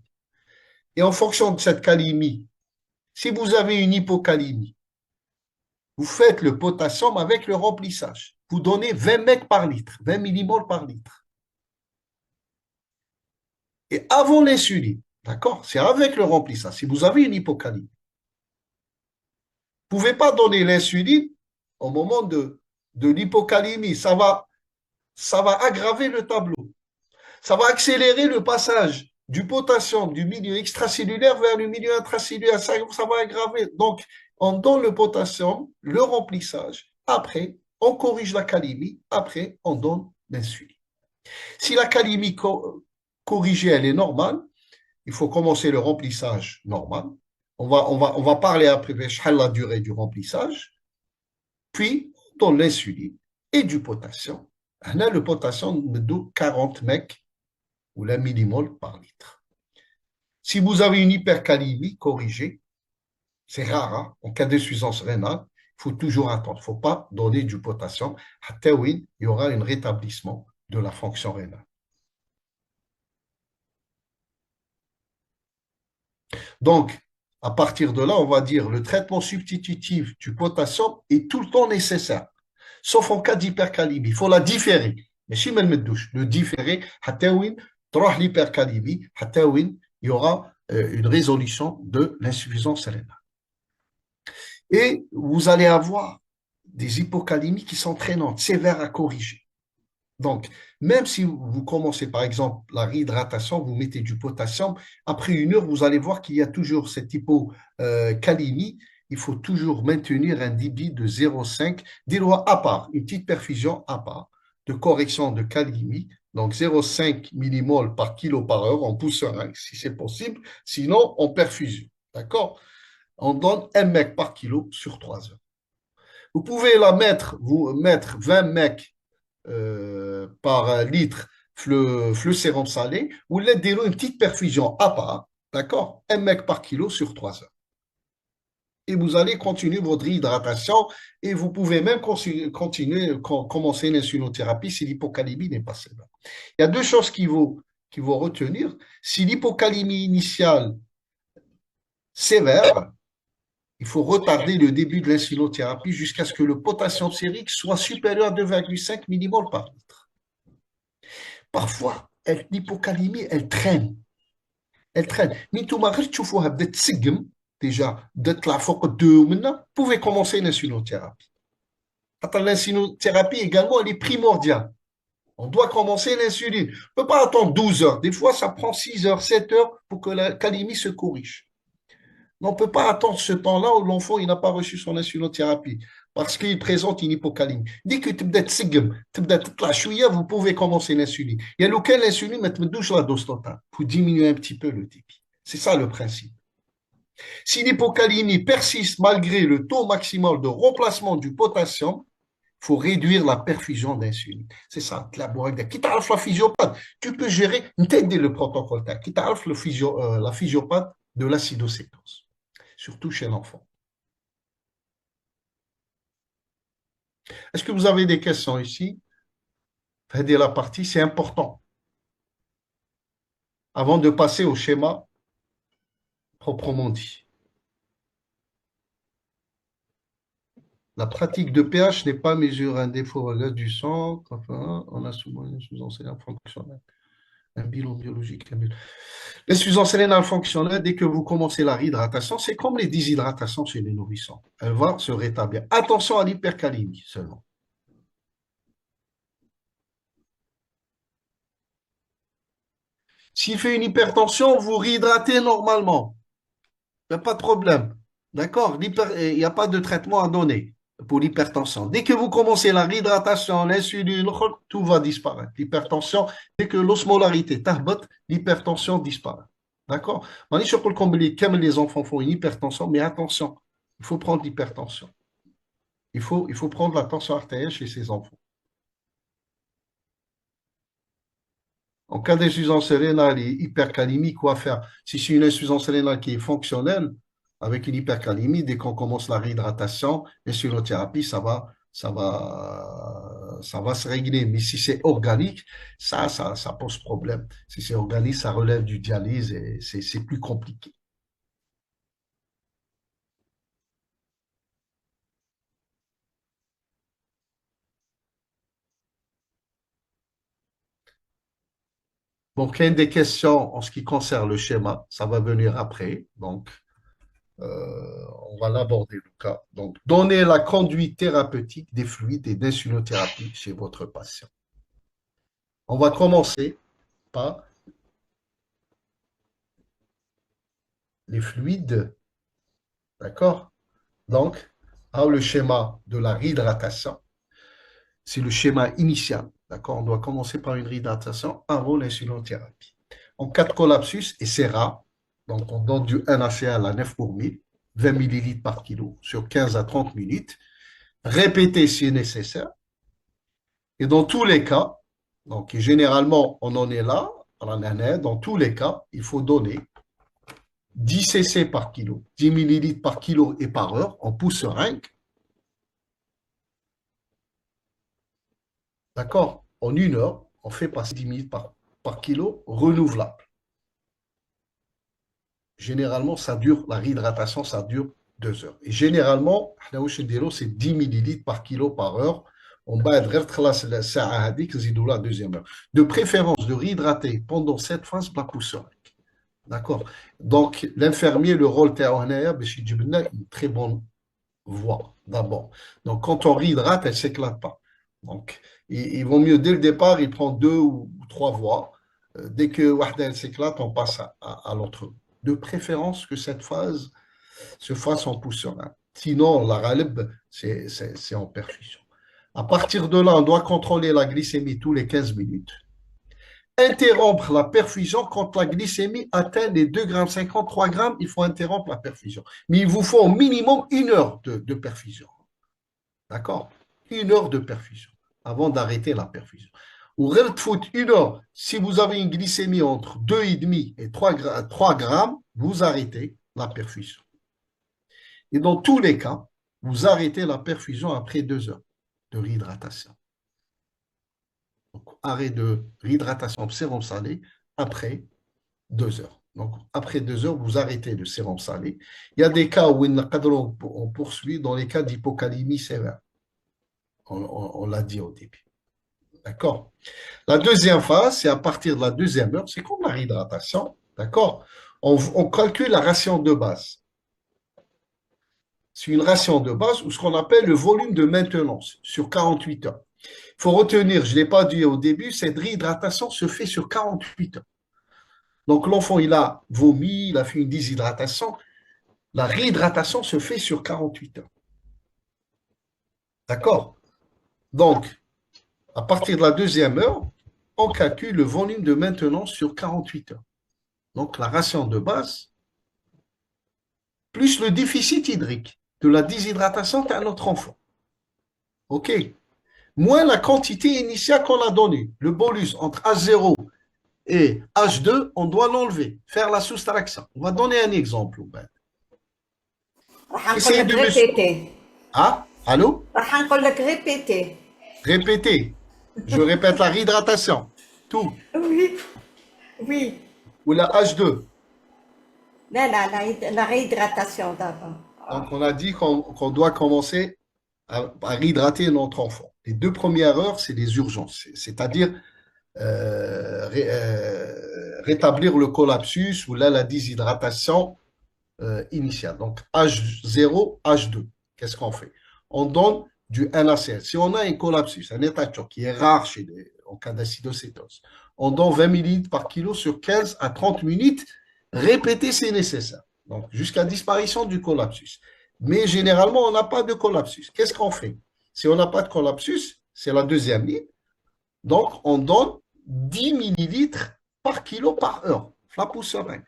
Et en fonction de cette calémie, si vous avez une hypocalémie, vous faites le potassium avec le remplissage. Vous donnez 20 mètres par litre, 20 millimoles par litre. Et avant l'insuline, d'accord, c'est avec le remplissage. Si vous avez une hypocalémie, vous ne pouvez pas donner l'insuline au moment de l'hypocalémie. Ça va aggraver le tableau. Ça va accélérer le passage du potassium du milieu extracellulaire vers le milieu intracellulaire. Ça va aggraver. Donc, on donne le potassium, le remplissage. Après, on corrige la calémie. Après, on donne l'insuline. Si la calémie corrigée, elle est normale, il faut commencer le remplissage normal. On va parler après de la durée du remplissage. Puis, on donne l'insuline et du potassium. Là, le potassium me donne 40 mecs ou la millimole par litre. Si vous avez une hypercalémie corrigée, c'est rare, hein, en cas d'insuffisance rénale, il faut toujours attendre. Il ne faut pas donner du potassium. À il y aura un rétablissement de la fonction rénale. Donc, à partir de là, on va dire le traitement substitutif du potassium est tout le temps nécessaire, sauf en cas d'hypercalémie. Il faut la différer. Mais si on le différer, l'hypercalémie, il y aura une résolution de l'insuffisance rénale. Et vous allez avoir des hypocalémies qui sont traînantes, sévères à corriger. Donc, même si vous commencez par exemple la réhydratation, vous mettez du potassium, après 1 heure, vous allez voir qu'il y a toujours cette hypocalémie. Il faut toujours maintenir un débit de 0,5, des lois à part, une petite perfusion à part de correction de calémie, donc 0,5 millimoles par kilo par heure en pousseur, si c'est possible, sinon en perfusion. D'accord? On donne 1 mec par kilo sur 3 heures. Vous pouvez vous mettre 20 mecs par litre le sérum salé, ou l'aidez une petite perfusion à part, d'accord? 1 mec par kilo sur 3 heures. Et vous allez continuer votre hydratation et vous pouvez même commencer l'insulinothérapie si l'hypocalémie n'est pas sévère. Il y a 2 choses qu'il faut retenir. Si l'hypocalémie initiale sévère, il faut retarder le début de l'insulinothérapie jusqu'à ce que le potassium sérique soit supérieur à 2,5 millimoles par litre. Parfois, l'hypocalémie, elle traîne. Elle traîne. Mais tout le tu vois, déjà, d'être là, faut que vous pouvez commencer l'insulinothérapie. L'insulinothérapie également, elle est primordiale. On doit commencer l'insuline. On ne peut pas attendre 12 heures. Des fois, ça prend 6 heures, 7 heures pour que la calémie se corrige. On ne peut pas attendre ce temps-là où l'enfant n'a pas reçu son insulinothérapie parce qu'il présente une hypocalémie. Dès que tu es vous pouvez commencer l'insuline. Il y a lequel l'insuline, mais tu douche la dose totale pour diminuer un petit peu le débit. C'est ça le principe. Si l'hypocalémie persiste malgré le taux maximal de remplacement du potassium, il faut réduire la perfusion d'insuline. C'est ça, quitte à la physiopathe, tu peux gérer, t'aider le protocole, quitte à la physiopathe de l'acidoséquence, surtout chez l'enfant. Est-ce que vous avez des questions ici? Aider la partie, c'est important. Avant de passer au schéma proprement dit. La pratique de pH n'est pas mesurée un défaut à gaz du sang. Enfin, on a souvent une insuffisance rénale fonctionnelle. Un bilan biologique. L'insuffisance rénale fonctionnelle, dès que vous commencez la réhydratation, c'est comme les déshydratations chez les nourrissons. Elle va se rétablir. Attention à l'hypercalémie seulement. S'il fait une hypertension, vous réhydratez normalement. Il n'y a pas de problème. D'accord? Il n'y a pas de traitement à donner pour l'hypertension. Dès que vous commencez la réhydratation, l'insuline, tout va disparaître. L'hypertension, dès que l'osmolarité tahbot, l'hypertension disparaît. D'accord? Comme les enfants font une hypertension, mais attention, il faut prendre l'hypertension. Il faut prendre la tension artérielle chez ces enfants. En cas d'insuffisance rénale et hypercalémie, quoi faire? Si c'est une insuffisance rénale qui est fonctionnelle, avec une hypercalémie, dès qu'on commence la réhydratation, l'insulinothérapie, ça va se régler. Mais si c'est organique, ça pose problème. Si c'est organique, ça relève du dialyse et c'est plus compliqué. Donc, il y a des questions en ce qui concerne le schéma, ça va venir après. Donc, on va l'aborder, Lucas. Donc, donnez la conduite thérapeutique des fluides et d'insulinothérapie chez votre patient. On va commencer par les fluides, d'accord? Donc, le schéma de la réhydratation, c'est le schéma initial, d'accord? On doit commencer par une réhydratation avant l'insulinothérapie. En cas de collapsus, et c'est rare, donc on donne du NaCl à 9 pour 1000, 20 millilitres par kilo sur 15 à 30 minutes. Répétez si nécessaire. Et dans tous les cas, donc généralement on en est là, dans tous les cas, il faut donner 10 cc par kilo, 10 millilitres par kilo et par heure en pouce seringue. D'accord? En 1 heure, on fait passer 10 millilitres par kilo renouvelable. Généralement, la réhydratation, ça dure 2 heures. Et généralement, c'est 10 millilitres par kilo par heure. On va être la deuxième heure. De préférence de réhydrater pendant cette phase la pousseur. D'accord? Donc, l'infirmier, le rôle théorique, c'est une très bonne voies d'abord. Donc, quand on réhydrate, elle ne s'éclate pas. Donc, il vaut mieux, dès le départ, il prend deux ou trois voies. Dès que Wahda, elle s'éclate, on passe à l'autre. De préférence que cette phase se fasse en pouce serein. Sinon, la ralib, c'est en perfusion. À partir de là, on doit contrôler la glycémie tous les 15 minutes. Interrompre la perfusion quand la glycémie atteint les 2,50 g, 3 grammes, il faut interrompre la perfusion. Mais il vous faut au minimum 1 heure de perfusion. D'accord? 1 heure de perfusion avant d'arrêter la perfusion. Ou foot 1 heure, si vous avez une glycémie entre 2,5 et 3 grammes, vous arrêtez la perfusion. Et dans tous les cas, vous arrêtez la perfusion après 2 heures de réhydratation. Donc, arrêt de réhydratation de sérum salé après 2 heures. Donc, après 2 heures, vous arrêtez le sérum salé. Il y a des cas où on poursuit dans les cas d'hypocalémie sévère. On l'a dit au début. D'accord? La deuxième phase, c'est à partir de la deuxième heure, c'est comme la réhydratation. D'accord? On calcule la ration de base. C'est une ration de base ou ce qu'on appelle le volume de maintenance sur 48 heures. Il faut retenir, je ne l'ai pas dit au début, cette réhydratation se fait sur 48 heures. Donc l'enfant, il a vomi, il a fait une déshydratation. La réhydratation se fait sur 48 heures. D'accord? Donc, à partir de la deuxième heure, on calcule le volume de maintenance sur 48 heures. Donc la ration de base, plus le déficit hydrique de la déshydratation qu'a notre enfant. OK? Moins la quantité initiale qu'on a donnée. Le bolus entre H0 et H2, on doit l'enlever, faire la soustraction. On va donner un exemple. راح نقول Essayez لك de me... répéter. Ah, allô? راح نقول لك répéter. Répétez. Je répète la réhydratation. Tout. Oui, oui. Ou la H2. لا لا la réhydratation d'abord. Donc, on a dit qu'on doit commencer à réhydrater notre enfant. Les 2 premières heures, c'est des urgences. C'est-à-dire rétablir le collapsus ou là, la déshydratation initiale. Donc, H0, H2. Qu'est-ce qu'on fait? On donne du NaCl. Si on a un collapsus, un état de choc qui est rare en cas d'acidocétose, on donne 20 ml par kilo sur 15 à 30 minutes. Répéter, c'est nécessaire. Donc, jusqu'à disparition du collapsus. Mais généralement, on n'a pas de collapsus. Qu'est-ce qu'on fait? Si on n'a pas de collapsus, c'est la deuxième ligne. Donc, on donne 10 millilitres par kilo par heure. La pousse seringue.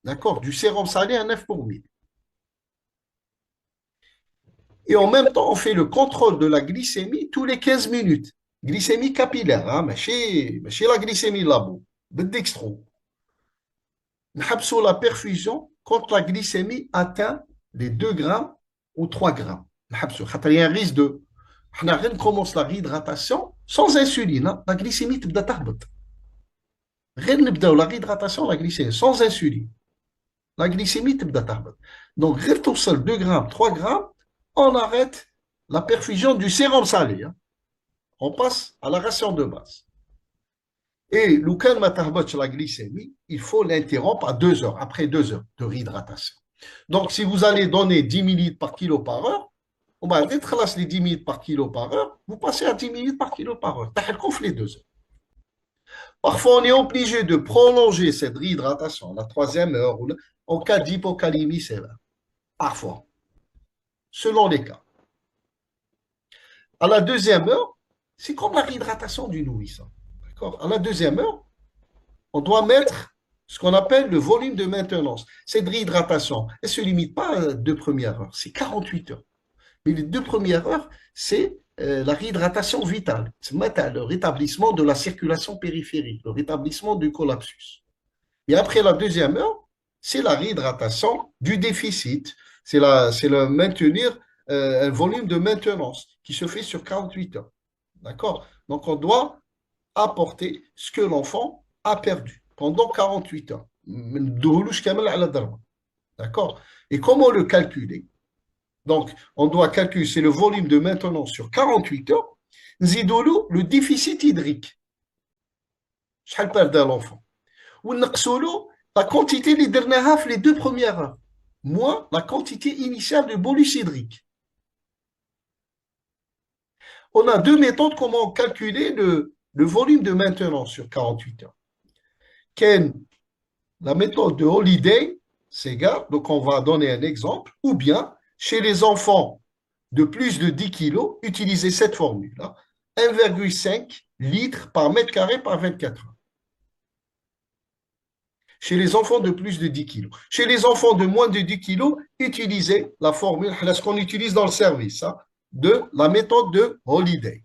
D'accord? Du sérum salé à 9 pour 1000. Et en même temps, on fait le contrôle de la glycémie tous les 15 minutes. Glycémie capillaire, hein, mais chez la glycémie labo, dextro. Nous la perfusion quand la glycémie atteint les 2 grammes ou 3 grammes. Il y a un risque de. On commence la réhydratation sans insuline. Hein. La glycémie تبدا تهبط. غير نبداو la réhydratation, la glycémie sans insuline. La glycémie تبدا تهبط. Donc, غير توصل 2 grammes, 3 grammes, on arrête la perfusion du sérum salé. Hein. On passe à la ration de base. Et l'oukan matahbach la glycémie, il faut l'interrompre à 2 heures, après 2 heures de réhydratation. Donc, si vous allez donner 10 millilitres par kilo par heure, on va être les 10 millilitres par kilo par heure, vous passez à 10 millilitres par kilo par heure. Les 2 heures. Parfois, on est obligé de prolonger cette réhydratation, la troisième heure, en cas d'hypocalémie sévère. Parfois, selon les cas. À la deuxième heure, c'est comme la réhydratation du nourrisson. D'accord? À la deuxième heure, on doit mettre ce qu'on appelle le volume de maintenance. Cette réhydratation, elle ne se limite pas à 2 premières heures, c'est 48 heures. Mais les 2 premières heures, c'est la réhydratation vitale. C'est le rétablissement de la circulation périphérique, le rétablissement du collapsus. Et après la deuxième heure, c'est la réhydratation du déficit. C'est le maintenir un volume de maintenance qui se fait sur 48 heures. D'accord? Donc, on doit apporter ce que l'enfant a perdu pendant 48 heures. D'accord? Et comment le calculer? Donc, on doit calculer, c'est le volume de maintenance sur 48 heures. Nzidolo, le déficit hydrique. شحال perd l'enfant. Ou la quantité les dernières les 2 premières heures. moins la quantité initiale de bolus hydrique. On a deux méthodes comment calculer le volume de maintenance sur 48 heures. Ken, la méthode de Holiday, c'est gars, donc on va donner un exemple, ou bien chez les enfants de plus de 10 kilos, utilisez cette formule-là, 1,5 litres par mètre carré par 24 heures. Chez les enfants de plus de 10 kilos. Chez les enfants de moins de 10 kilos, utilisez la formule, ce qu'on utilise dans le service, hein, de la méthode de Holiday.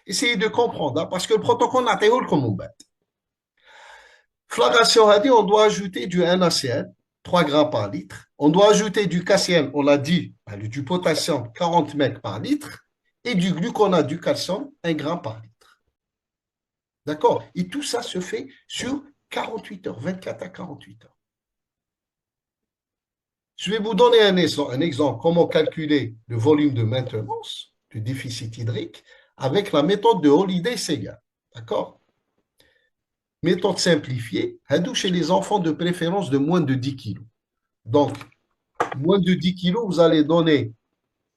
Essayez de comprendre, hein, parce que le protocole n'a pas été comme Flagration a dit on doit ajouter du NaCl, 3 grammes par litre. On doit ajouter du KCl, on l'a dit, du potassium, 40 mètres par litre, et du gluconate du calcium, 1 gramme par litre. D'accord? Et tout ça se fait sur 48 heures, 24 à 48 heures. Je vais vous donner un exemple, comment calculer le volume de maintenance du déficit hydrique avec la méthode de Holiday-Segal. D'accord? Méthode simplifiée, chez les enfants de préférence de moins de 10 kg. Donc, moins de 10 kg, vous allez donner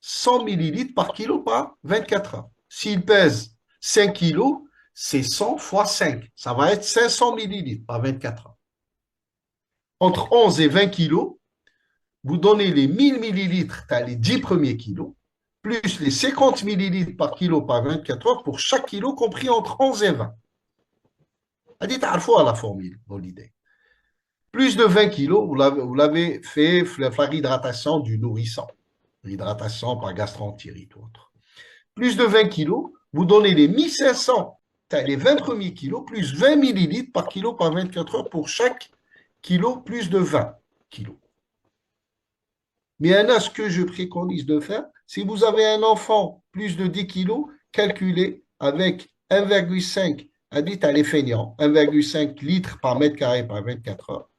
100 millilitres par kilo par 24 heures. S'il pèse 5 kg, c'est 100 fois 5. Ça va être 500 millilitres par 24 heures. Entre 11 et 20 kg, vous donnez les 1000 millilitres, les 10 premiers kilos, plus les 50 millilitres par kilo par 24 heures pour chaque kilo compris entre 11 et 20. Dites à la fois la formule, l'idée. Plus de 20 kilos, vous l'avez fait la réhydratation du nourrisson, l'hydratation par gastroentérite ou autre. Plus de 20 kilos, vous donnez les 1500, les 20 premiers kilos, plus 20 millilitres par kilo par 24 heures pour chaque kilo, plus de 20 kilos. Mais ce que je préconise de faire, si vous avez un enfant plus de 10 kilos, calculez avec 1,5, dites à les feignants, 1,5 litres par mètre carré par 24 heures.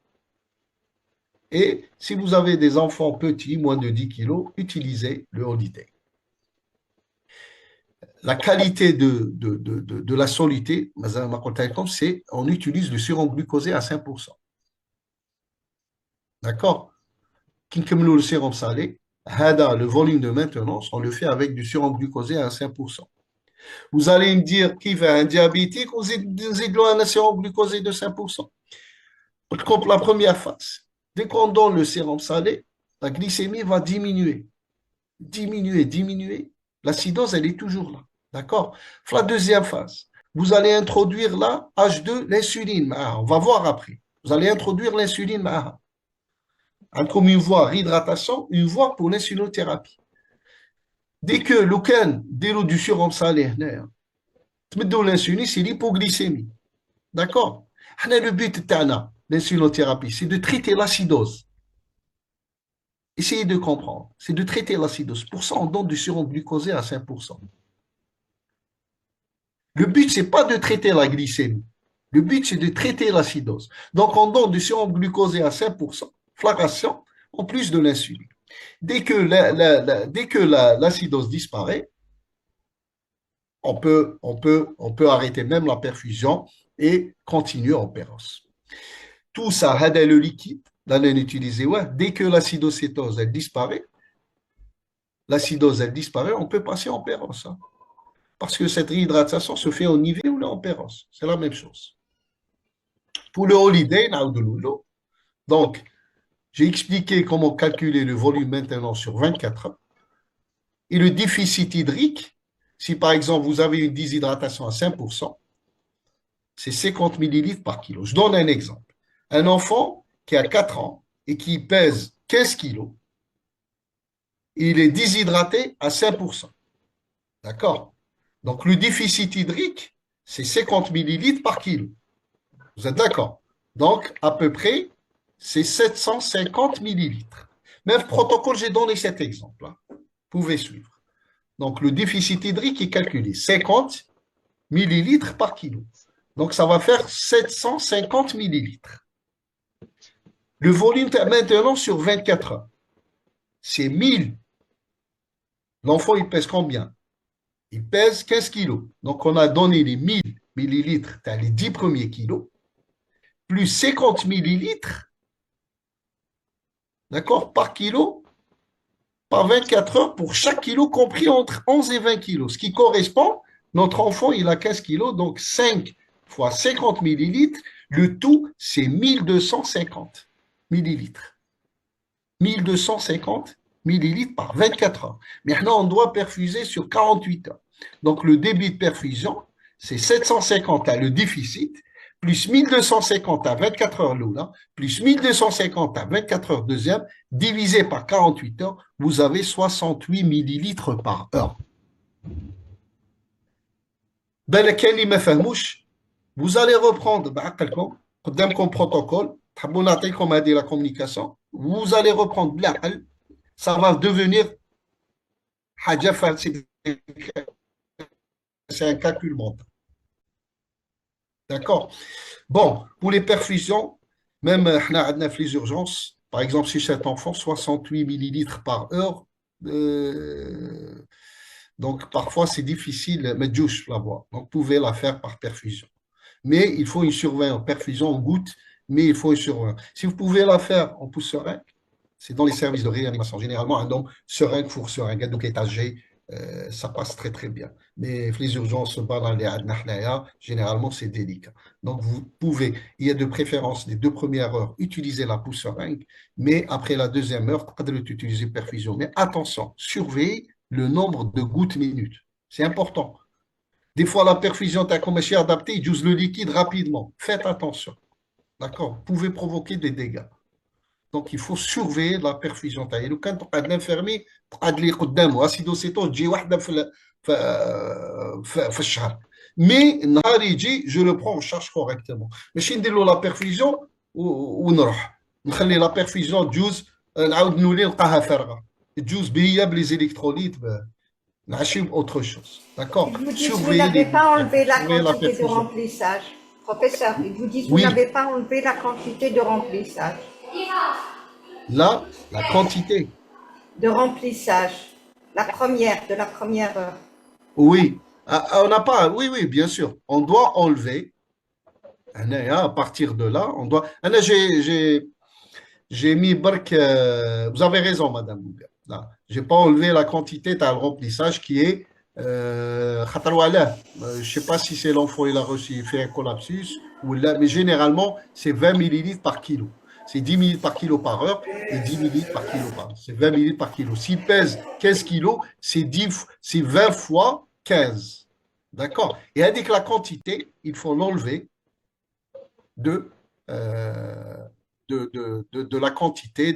Et si vous avez des enfants petits, moins de 10 kilos, utilisez le Holiday. La qualité de la soluté, c'est on utilise le sérum glucosé à 5%. D'accord? Le sérum salé, le volume de maintenance, on le fait avec du sérum glucosé à 5%. Vous allez me dire qu'il va un diabétique, vous êtes un sérum glucosé de 5%. Comme la première phase. Dès qu'on donne le sérum salé, la glycémie va diminuer. Diminuer. L'acidose, elle est toujours là. D'accord? La deuxième phase, vous allez introduire là, H2, l'insuline. On va voir après. Vous allez introduire l'insuline. Comme une voie réhydratation, une voie pour l'insulinothérapie. Dès que l'aucun dès l'eau du sérum salé, l'insuline, c'est l'hypoglycémie. D'accord? Le but de l'insulinothérapie, c'est de traiter l'acidose. Essayez de comprendre. C'est de traiter l'acidose. Pour ça, on donne du sérum glucosé à 5%. Le but, ce n'est pas de traiter la glycémie. Le but, c'est de traiter l'acidose. Donc, on donne du sérum glucosé à 5%, flagration, en plus de l'insuline. Dès que l'acidose disparaît, on peut arrêter même la perfusion et continuer en péros. Tout ça, le liquide, là, on utilise, dès que l'acidocétose, elle disparaît, on peut passer en péros. Hein. Parce que cette réhydratation se fait au niveau ou en péros. C'est la même chose. Pour le Holiday, donc, j'ai expliqué comment calculer le volume maintenant sur 24 heures. Et le déficit hydrique, si par exemple vous avez une déshydratation à 5%, c'est 50 millilitres par kilo. Je donne un exemple. Un enfant qui a 4 ans et qui pèse 15 kilos, il est déshydraté à 5%. D'accord? Donc le déficit hydrique, c'est 50 millilitres par kilo. Vous êtes d'accord? Donc, à peu près, c'est 750 millilitres. Même protocole, j'ai donné cet exemple. Hein. Vous pouvez suivre. Donc, le déficit hydrique est calculé 50 millilitres par kilo. Donc, ça va faire 750 millilitres. Le volume maintenant sur 24 heures, c'est 1000. L'enfant, il pèse combien? Il pèse 15 kilos. Donc, on a donné les 1000 millilitres, les 10 premiers kilos, plus 50 millilitres d'accord, par kilo, par 24 heures pour chaque kilo compris entre 11 et 20 kilos, ce qui correspond, notre enfant, il a 15 kilos, donc 5 fois 50 millilitres, le tout, c'est 1250 millilitres. 1250 millilitres par 24 heures. Maintenant, on doit perfuser sur 48 heures. Donc, le débit de perfusion, c'est 750 à le déficit, plus 1250 à 24 heures l'oula, plus 1250 à 24 heures deuxième, divisé par 48 heures, vous avez 68 millilitres par heure. Vous allez reprendre comme protocole, la communication, vous allez reprendre ça va devenir c'est un calcul mental. D'accord. Bon, pour les perfusions, même les urgences, par exemple, si cet enfant, 68 millilitres par heure, euh, donc parfois c'est difficile, mais douche la voix. Donc, vous pouvez la faire par perfusion. Mais il faut une surveillance, perfusion en goutte, mais il faut une surveillance. Si vous pouvez la faire en pouce seringue, c'est dans les services de réanimation. Généralement, un homme seringue, four seringue, donc étagé, ça passe très très bien. Mais les urgences, généralement, c'est délicat. Donc, vous pouvez, il y a de préférence les 2 premières heures, utiliser la pousse seringue, mais après la deuxième heure, pas de l'utiliser perfusion. Mais attention, surveillez le nombre de gouttes minutes. C'est important. Des fois, la perfusion est comme adaptée, il use le liquide rapidement. Faites attention. D'accord? Vous pouvez provoquer des dégâts. Donc, il faut surveiller la perfusion تاعي لو كان تقعد l'infirmier تقعد لي قدامه اسيدوسيتون تجي واحده في الشهر مي نهار يجي جو لو برون شارج كوريكتومون ماشي ندير له لا بيرفيزيون ونروح نخلي لا بيرفيزيون تجوز نعاود نولي نلقاها فارغه تجوز بهي بلي زيليكتروليت نعشي باوتر شوز داكور Ils vous disent, vous surveiller les n'avez pas gouttes enlevé la surveiller la quantité de perfusion remplissage. Professeur, ils vous disent, vous oui n'avez pas enlevé la quantité de remplissage. là la quantité De remplissage. De la première heure. oui on n'a pas oui oui bien sûr on doit enlever à partir de là, on doit. J'ai mis bark. Vous avez raison, Madame Bouga. Là, j'ai pas enlevé la quantité de remplissage qui est. Je ne sais pas si c'est l'enfant il a reçu, il fait un collapsus ou là, mais généralement c'est 20 millilitres par kilo. C'est 10 millilitres par kilo par heure et 10 millilitres par kilo par heure. C'est 20 millilitres par kilo. S'il pèse 15 kilos, c'est 20 fois 15. D'accord? Et avec la quantité, il faut l'enlever de, euh, de la quantité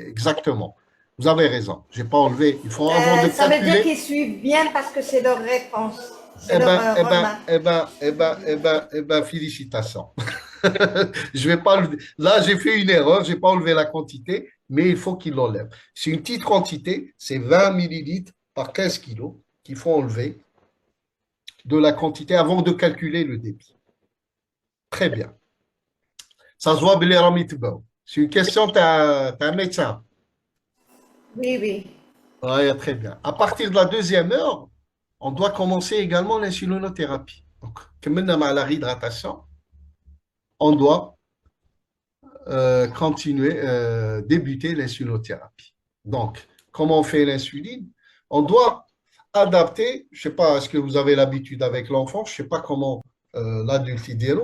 exactement. Vous avez raison. Je n'ai pas enlevé. Il faut avant de Ça veut dire calculer. qu'ils suivent bien parce que c'est leur réponse. C'est Eh leur ben, eh ben, remarque. eh ben, eh ben, eh ben, eh ben, félicitations. Je vais pas Là, j'ai fait une erreur. Je n'ai pas enlevé la quantité, mais il faut qu'il l'enlève. C'est une petite quantité. C'est 20 millilitres par 15 kilos qu'il faut enlever de la quantité avant de calculer le débit. Très bien. Ça se voit, c'est une question, tu as un médecin. Oui, oui. Ouais, très bien. À partir de la deuxième heure, on doit commencer également l'insulinothérapie. Donc, comme maintenant à la réhydratation, on doit continuer, débuter l'insulinothérapie. Donc, comment on fait l'insuline? On doit adapter, je ne sais pas, est-ce que vous avez l'habitude avec l'enfant, je ne sais pas comment l'adulte idéal.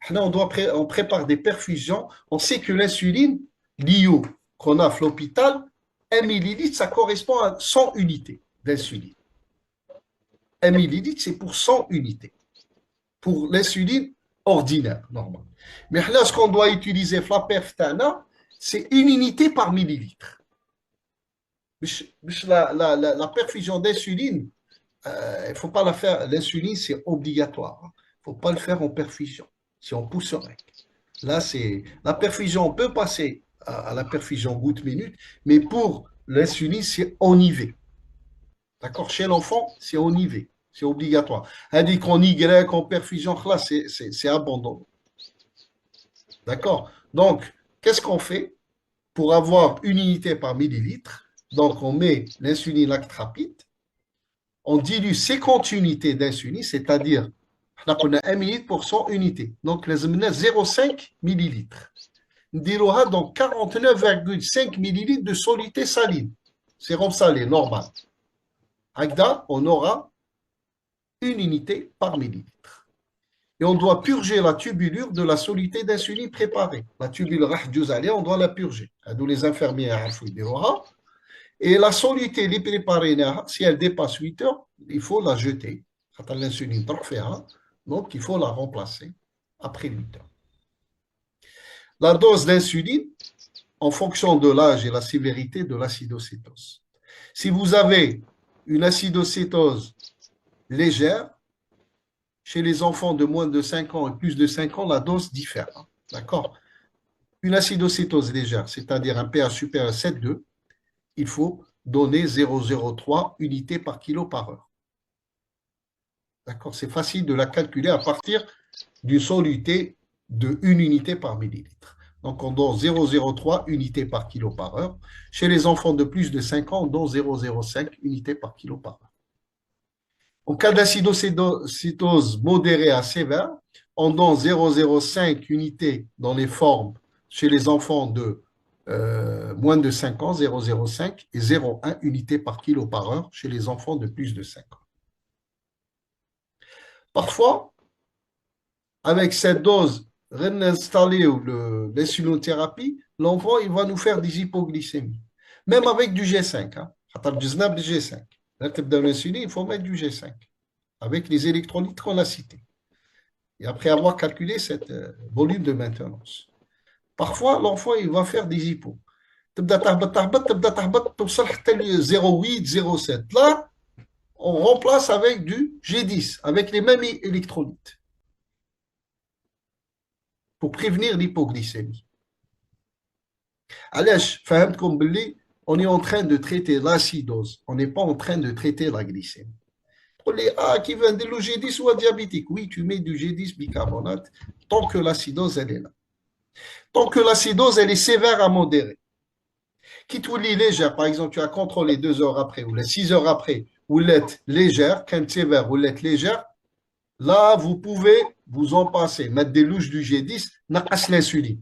Là, on prépare des perfusions. On sait que l'insuline, l'IO qu'on a à l'hôpital, 1 millilitre, ça correspond à 100 unités d'insuline. 1 millilitre, c'est pour 100 unités. Pour l'insuline ordinaire, normale. Mais là, ce qu'on doit utiliser, Flaperftana, c'est 1 unité par millilitre. La perfusion d'insuline, il ne faut pas la faire. L'insuline, c'est obligatoire. Il ne faut pas le faire en perfusion. Si on pousse avec. Là, c'est la perfusion, on peut passer à la perfusion goutte minute, mais pour l'insuline, c'est en IV. D'accord? Chez l'enfant, c'est en IV. C'est obligatoire. Elle dit qu'en Y, en perfusion, là, c'est abandon. D'accord? Donc, qu'est-ce qu'on fait pour avoir 1 unité par millilitre? Donc, on met l'insuline lactrapide, on dilue 50 unités d'insuline, c'est-à-dire, on a 1 millilitre pour 100 unités. Donc, les 0,5 millilitres. نديروها dans 49,5 millilitres de soluté saline. Sérum salé, normal. Agda, on aura une unité par millilitre. Et on doit purger la tubulure de la soluté d'insuline préparée. La tubulure, on doit la purger. D'où les infirmiers et la soluté les préparée, si elle dépasse 8 heures, il faut la jeter. L'insuline, donc il faut la remplacer après 8 heures. La dose d'insuline, en fonction de l'âge et la sévérité de l'acidocétose. Si vous avez une acidocétose légère, chez les enfants de moins de 5 ans et plus de 5 ans, la dose diffère. D'accord? Une acidocétose légère, c'est-à-dire un pH supérieur à 7,2, il faut donner 0,03 unités par kilo par heure. D'accord? C'est facile de la calculer à partir d'une soluté de 1 unité par millilitre. Donc, on donne 0,03 unités par kilo par heure. Chez les enfants de plus de 5 ans, on donne 0,05 unités par kilo par heure. En cas d'acidocétose modérée à sévère, on donne 0,05 unités dans les formes chez les enfants de moins de 5 ans, 0,05 et 0,1 unités par kilo par heure chez les enfants de plus de 5 ans. Parfois, avec cette dose réinstallée ou l'insulinothérapie, l'enfant il va nous faire des hypoglycémies. Même avec du G5. Hein. G5. Là, l'insuline, il faut mettre du G5 avec les électrolytes qu'on a cités. Et après avoir calculé ce volume de maintenance. Parfois, l'enfant il va faire des hypos. 0,8, 0,7. Là, on remplace avec du G10, avec les mêmes électrolytes, pour prévenir l'hypoglycémie. Allez, on est en train de traiter l'acidose, on n'est pas en train de traiter la glycémie. Qui veut du G10 ou un diabétique? Oui, tu mets du G10 bicarbonate tant que l'acidose elle est là. Tant que l'acidose elle est sévère à modérée. Quitte ou légère, par exemple, tu as contrôlé 2 heures après ou les 6 heures après, ou l'être légère, quand sévère ou l'être légère, là, vous pouvez vous en passer, mettre des louches du G10, n'acasse l'insuline.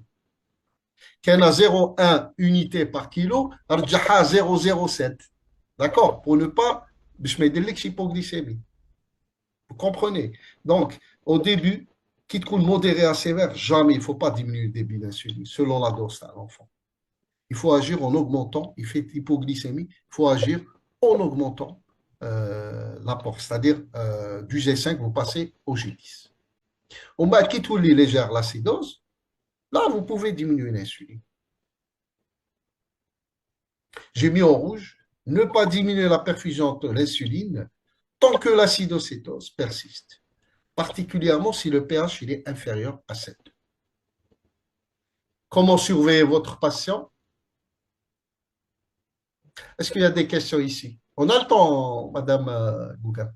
Quand a 0,1 unité par kilo, arjaha 0,07. D'accord? Pour ne pas, je mets de l'hypoglycémie. Vous comprenez? Donc, au début, quitte qu'on modéré à sévère, jamais, il ne faut pas diminuer le débit d'insuline, selon la dose à l'enfant. Il faut agir en augmentant, il fait hypoglycémie, il faut agir en augmentant l'apport, c'est-à-dire du G5, vous passez au G10. On va quitter les légères l'acidose, là, vous pouvez diminuer l'insuline. J'ai mis en rouge, ne pas diminuer la perfusion de l'insuline tant que l'acidocétose persiste, particulièrement si le pH il est inférieur à 7. Comment surveiller votre patient? Est-ce qu'il y a des questions ici? On a le temps, Madame Gouga.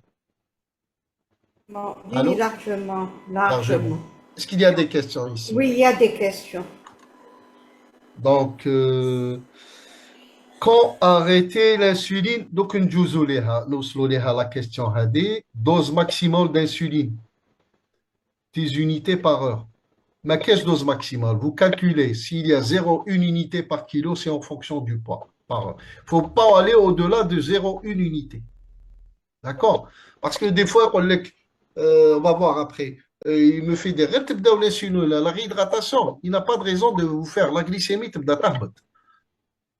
Oui, Allô? largement, Largement. largement. Est-ce qu'il y a des questions ici? Oui, il y a des questions. Donc, quand arrêter l'insuline, donc nous la question dose maximale d'insuline, 10 unités par heure. Mais quelle dose maximale? Vous calculez, s'il y a 0,1 unité par kilo, c'est en fonction du poids par heure. Il ne faut pas aller au-delà de 0,1 unité. D'accord? Parce que des fois, on va voir après, il me fait des la réhydratation. Il n'a pas de raison de vous faire la glycémie.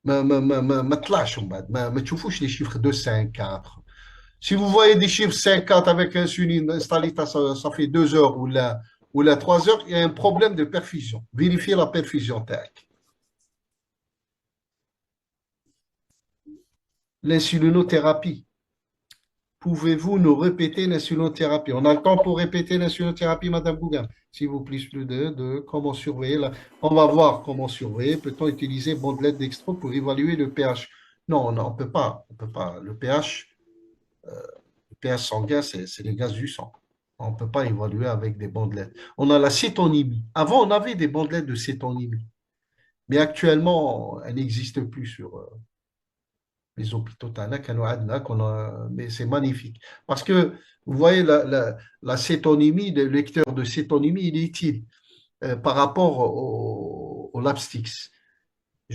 ما طلعش من بعد ما تشوفوش les chiffres de 5 4. Si vous voyez des chiffres 5 4 avec insuline installée, ça fait 2 heures ou la 3 heures, il y a un problème de perfusion. Vérifiez la perfusion TAC. L'insulinothérapie. Pouvez-vous nous répéter l'insulinothérapie? On a le temps pour répéter l'insulinothérapie, Madame Bougan. S'il vous plaît, plus de comment surveiller. On va voir comment surveiller. Peut-on utiliser bandelette dextro pour évaluer le pH? Non, non, on peut pas. On peut pas. Le pH sanguin, c'est les gaz du sang. On ne peut pas évaluer avec des bandelettes. On a la cétonymie. Avant, on avait des bandelettes de cétonymie. Mais actuellement, elles n'existent plus sur les hôpitaux. Mais c'est magnifique. Parce que, vous voyez, la cétonymie, le lecteur de cétonymie, il est utile par rapport au au Lapstix.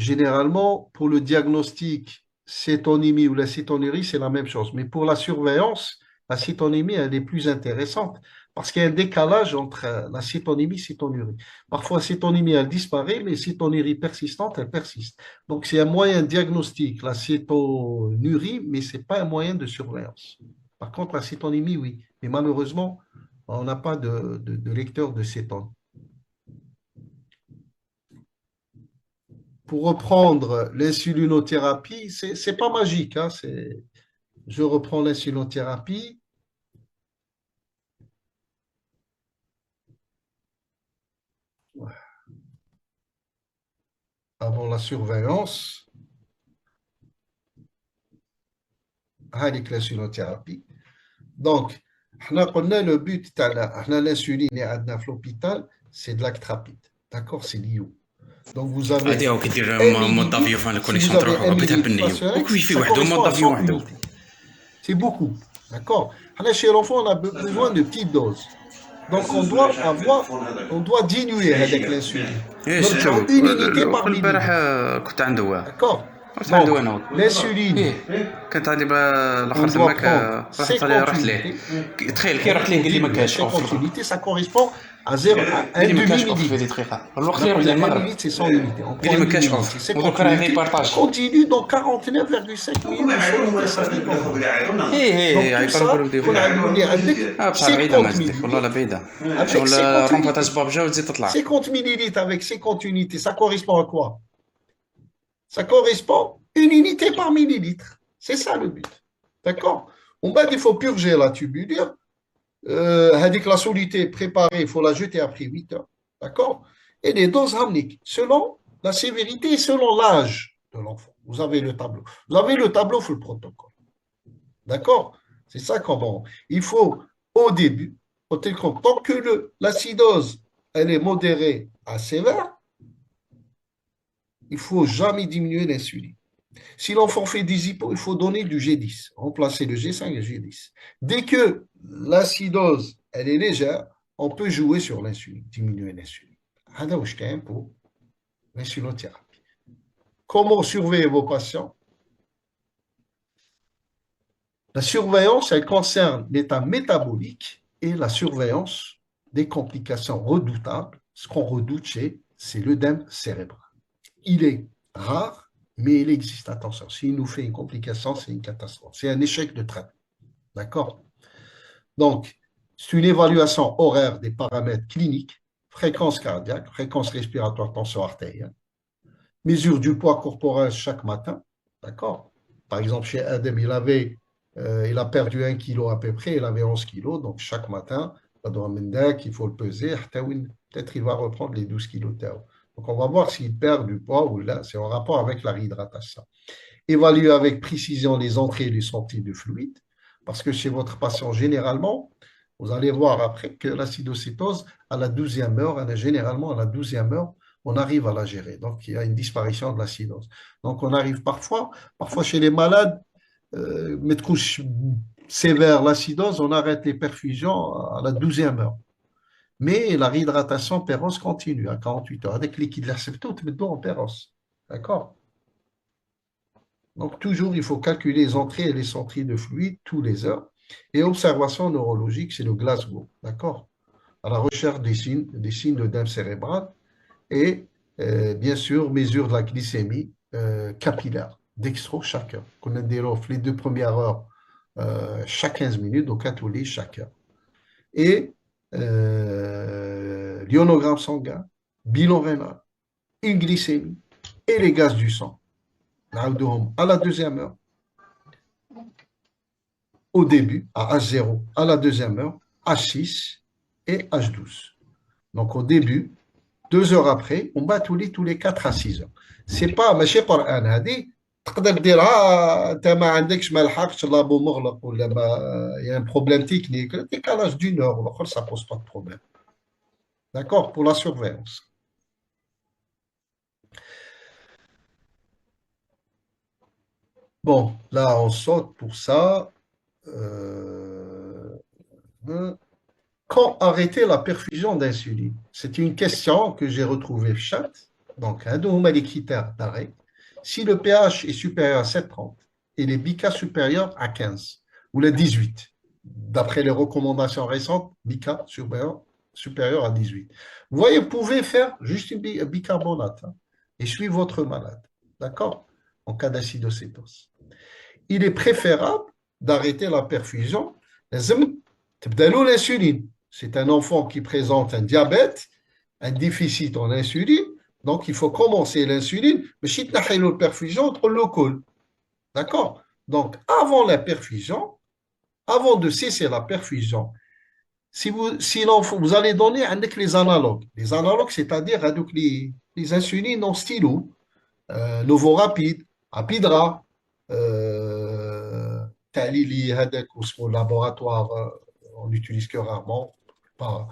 Généralement, pour le diagnostic cétonémie ou la cétonurie, c'est la même chose. Mais pour la surveillance, la cétonémie, elle est plus intéressante parce qu'il y a un décalage entre la cétonémie et la cétonurie. Parfois, la cétonémie, elle disparaît, mais la cétonurie persistante, elle persiste. Donc, c'est un moyen de diagnostic, la cétonurie, mais ce n'est pas un moyen de surveillance. Par contre, la cétonémie, oui. Mais malheureusement, on n'a pas de lecteur de cétone. Pour reprendre l'insulinothérapie, c'est pas magique, hein, je reprends l'insulinothérapie avant la surveillance avec l'insulinothérapie. Donc, le but de l'insuline à l'hôpital, c'est de lactrapide. D'accord, c'est l'IO. Donc, vous عادي avez هو كيدير 1 مود millilitre. دافيون في Si vous الكونيكسيون avez تروحو 1 بغيتها millilitre بالنيو Pasteur وكيفي ça وحده correspond مود à دافيون 100 وحده. unités. C'est beaucoup. D'accord. Chez l'enfant, on a besoin de petites doses. Donc, on doit diminuer avec l'insuline. ايه Notre شفتو une unité par وقبل البارح millilitre. كنت عنده واه D'accord? كنت عنده Donc, وانا l'insuline, ايه كانت عندي on الاخر doit تماك prendre رحت عليه 50 رحت ليه unités. تخيل كي رحت ليه On قال لي ما diminue. كاش اوف في 50 الوقت unités, ça correspond à, 0, à قال un لي ما كاش اوف في هذه demi-millilitre. دقيقه الوقت اللي D'accord? رحت ليه Un المغرب millilitre, c'est 100 unités. On قال prend لي un ما كاش demi-millilitre, اوف c'est ودروك 50 راه unités. On غيبارطاج continue dans 49,5 minutes de soluté sa vie normale. ايه Donc, tout عيطوا نقولوا ça, نديرو qu'on a annulé avec بصح بعيده ما 50 تديك والله لا millilitres. بعيده Avec شغل 50 الرومبا تاع unités. الصباب جا وتزيد تطلع 50 millilitres avec 50 unités, ça correspond à quoi? Ça correspond à une unité par millilitre. C'est ça le but. D'accord? On va il faut purger la tubulure. Avec la soluté préparée, il faut la jeter après 8 heures. D'accord? Et les doses hamniques, selon la sévérité et selon l'âge de l'enfant. Vous avez le tableau. Vous avez le tableau sur le protocole. D'accord? C'est ça qu'on va. Il faut, au début, tant que l'acidose, elle est modérée à sévère, il ne faut jamais diminuer l'insuline. Si l'enfant fait des hypos, il faut donner du G10, remplacer le G5 et le G10. Dès que l'acidose, elle est légère, on peut jouer sur l'insuline, diminuer l'insuline. C'est pour l'insulinothérapie. Comment surveiller vos patients? La surveillance, elle concerne l'état métabolique et la surveillance des complications redoutables. Ce qu'on redoute c'est l'œdème cérébral. Il est rare, mais il existe. Attention, s'il nous fait une complication, c'est une catastrophe. C'est un échec de traitement. D'accord? Donc, c'est une évaluation horaire des paramètres cliniques, fréquence cardiaque, fréquence respiratoire, tension artérielle, mesure du poids corporel chaque matin. D'accord? Par exemple, chez Adem, il a perdu 1 kilo à peu près, il avait 11 kilos, donc chaque matin, il faut le peser, peut-être il va reprendre les 12 kilos. Donc, on va voir s'il perd du poids ou là, c'est en rapport avec la réhydratation. Évaluer avec précision les entrées et les sorties de fluides, parce que chez votre patient, généralement, vous allez voir après que l'acidocétose, à la 12e heure, généralement à la 12e heure, on arrive à la gérer. Donc, il y a une disparition de l'acidose. Donc, on arrive parfois chez les malades, mais de couche sévère, l'acidose, on arrête les perfusions à la 12e heure. Mais la réhydratation péros continue à 48 heures. Avec liquide l'acceptote, mais en péros. D'accord? Donc, toujours, il faut calculer les entrées et les sorties de fluide tous les heures. Et observation neurologique, c'est le Glasgow. D'accord? À la recherche des signes d'œdème cérébral. Et, bien sûr, mesure de la glycémie capillaire, dextro chaque heure. Qu'on a les 2 premières heures chaque 15 minutes, donc catholique chaque heure. Et l'ionogramme sanguin, bilan rénal, une glycémie et les gaz du sang. À la 2e heure, au début, à H0, à la 2e heure, H6 et H12. Donc au début, 2 heures après, on bat tous les 4 à 6 heures. C'est pas ماشي قرآن هذه تقدر ديرها انت ما عندكش ما لحقتش لابو مغلق ولا ما il y a un problème technique, le décalage d'une heure ou ça pose pas de problème. D'accord? Pour la surveillance. Bon, là, on saute pour ça. Euh, Quand arrêter la perfusion d'insuline? C'est une question que j'ai retrouvée chat. Donc, هادو les critères d'arrêt. Si le pH est supérieur à 7,30 et les BICA supérieurs à 15 ou les 18, d'après les recommandations récentes, BICA supérieur à 18. Vous voyez, vous pouvez faire juste une bicarbonate hein, et suivre votre malade. D'accord? En cas d'acidocétose. Il est préférable d'arrêter la perfusion. L'insuline. C'est un enfant qui présente un diabète, un déficit en insuline. Donc, il faut commencer l'insuline. Mais si tu as une perfusion, tu le colle. D'accord? Donc, avant la perfusion, avant de cesser la perfusion, sinon, vous allez donner avec les analogues. Les analogues, c'est-à-dire avec les insulines en stylo, Novo Rapide, Apidra, Talili, Hadek, au laboratoire, on n'utilise que rarement. Pas,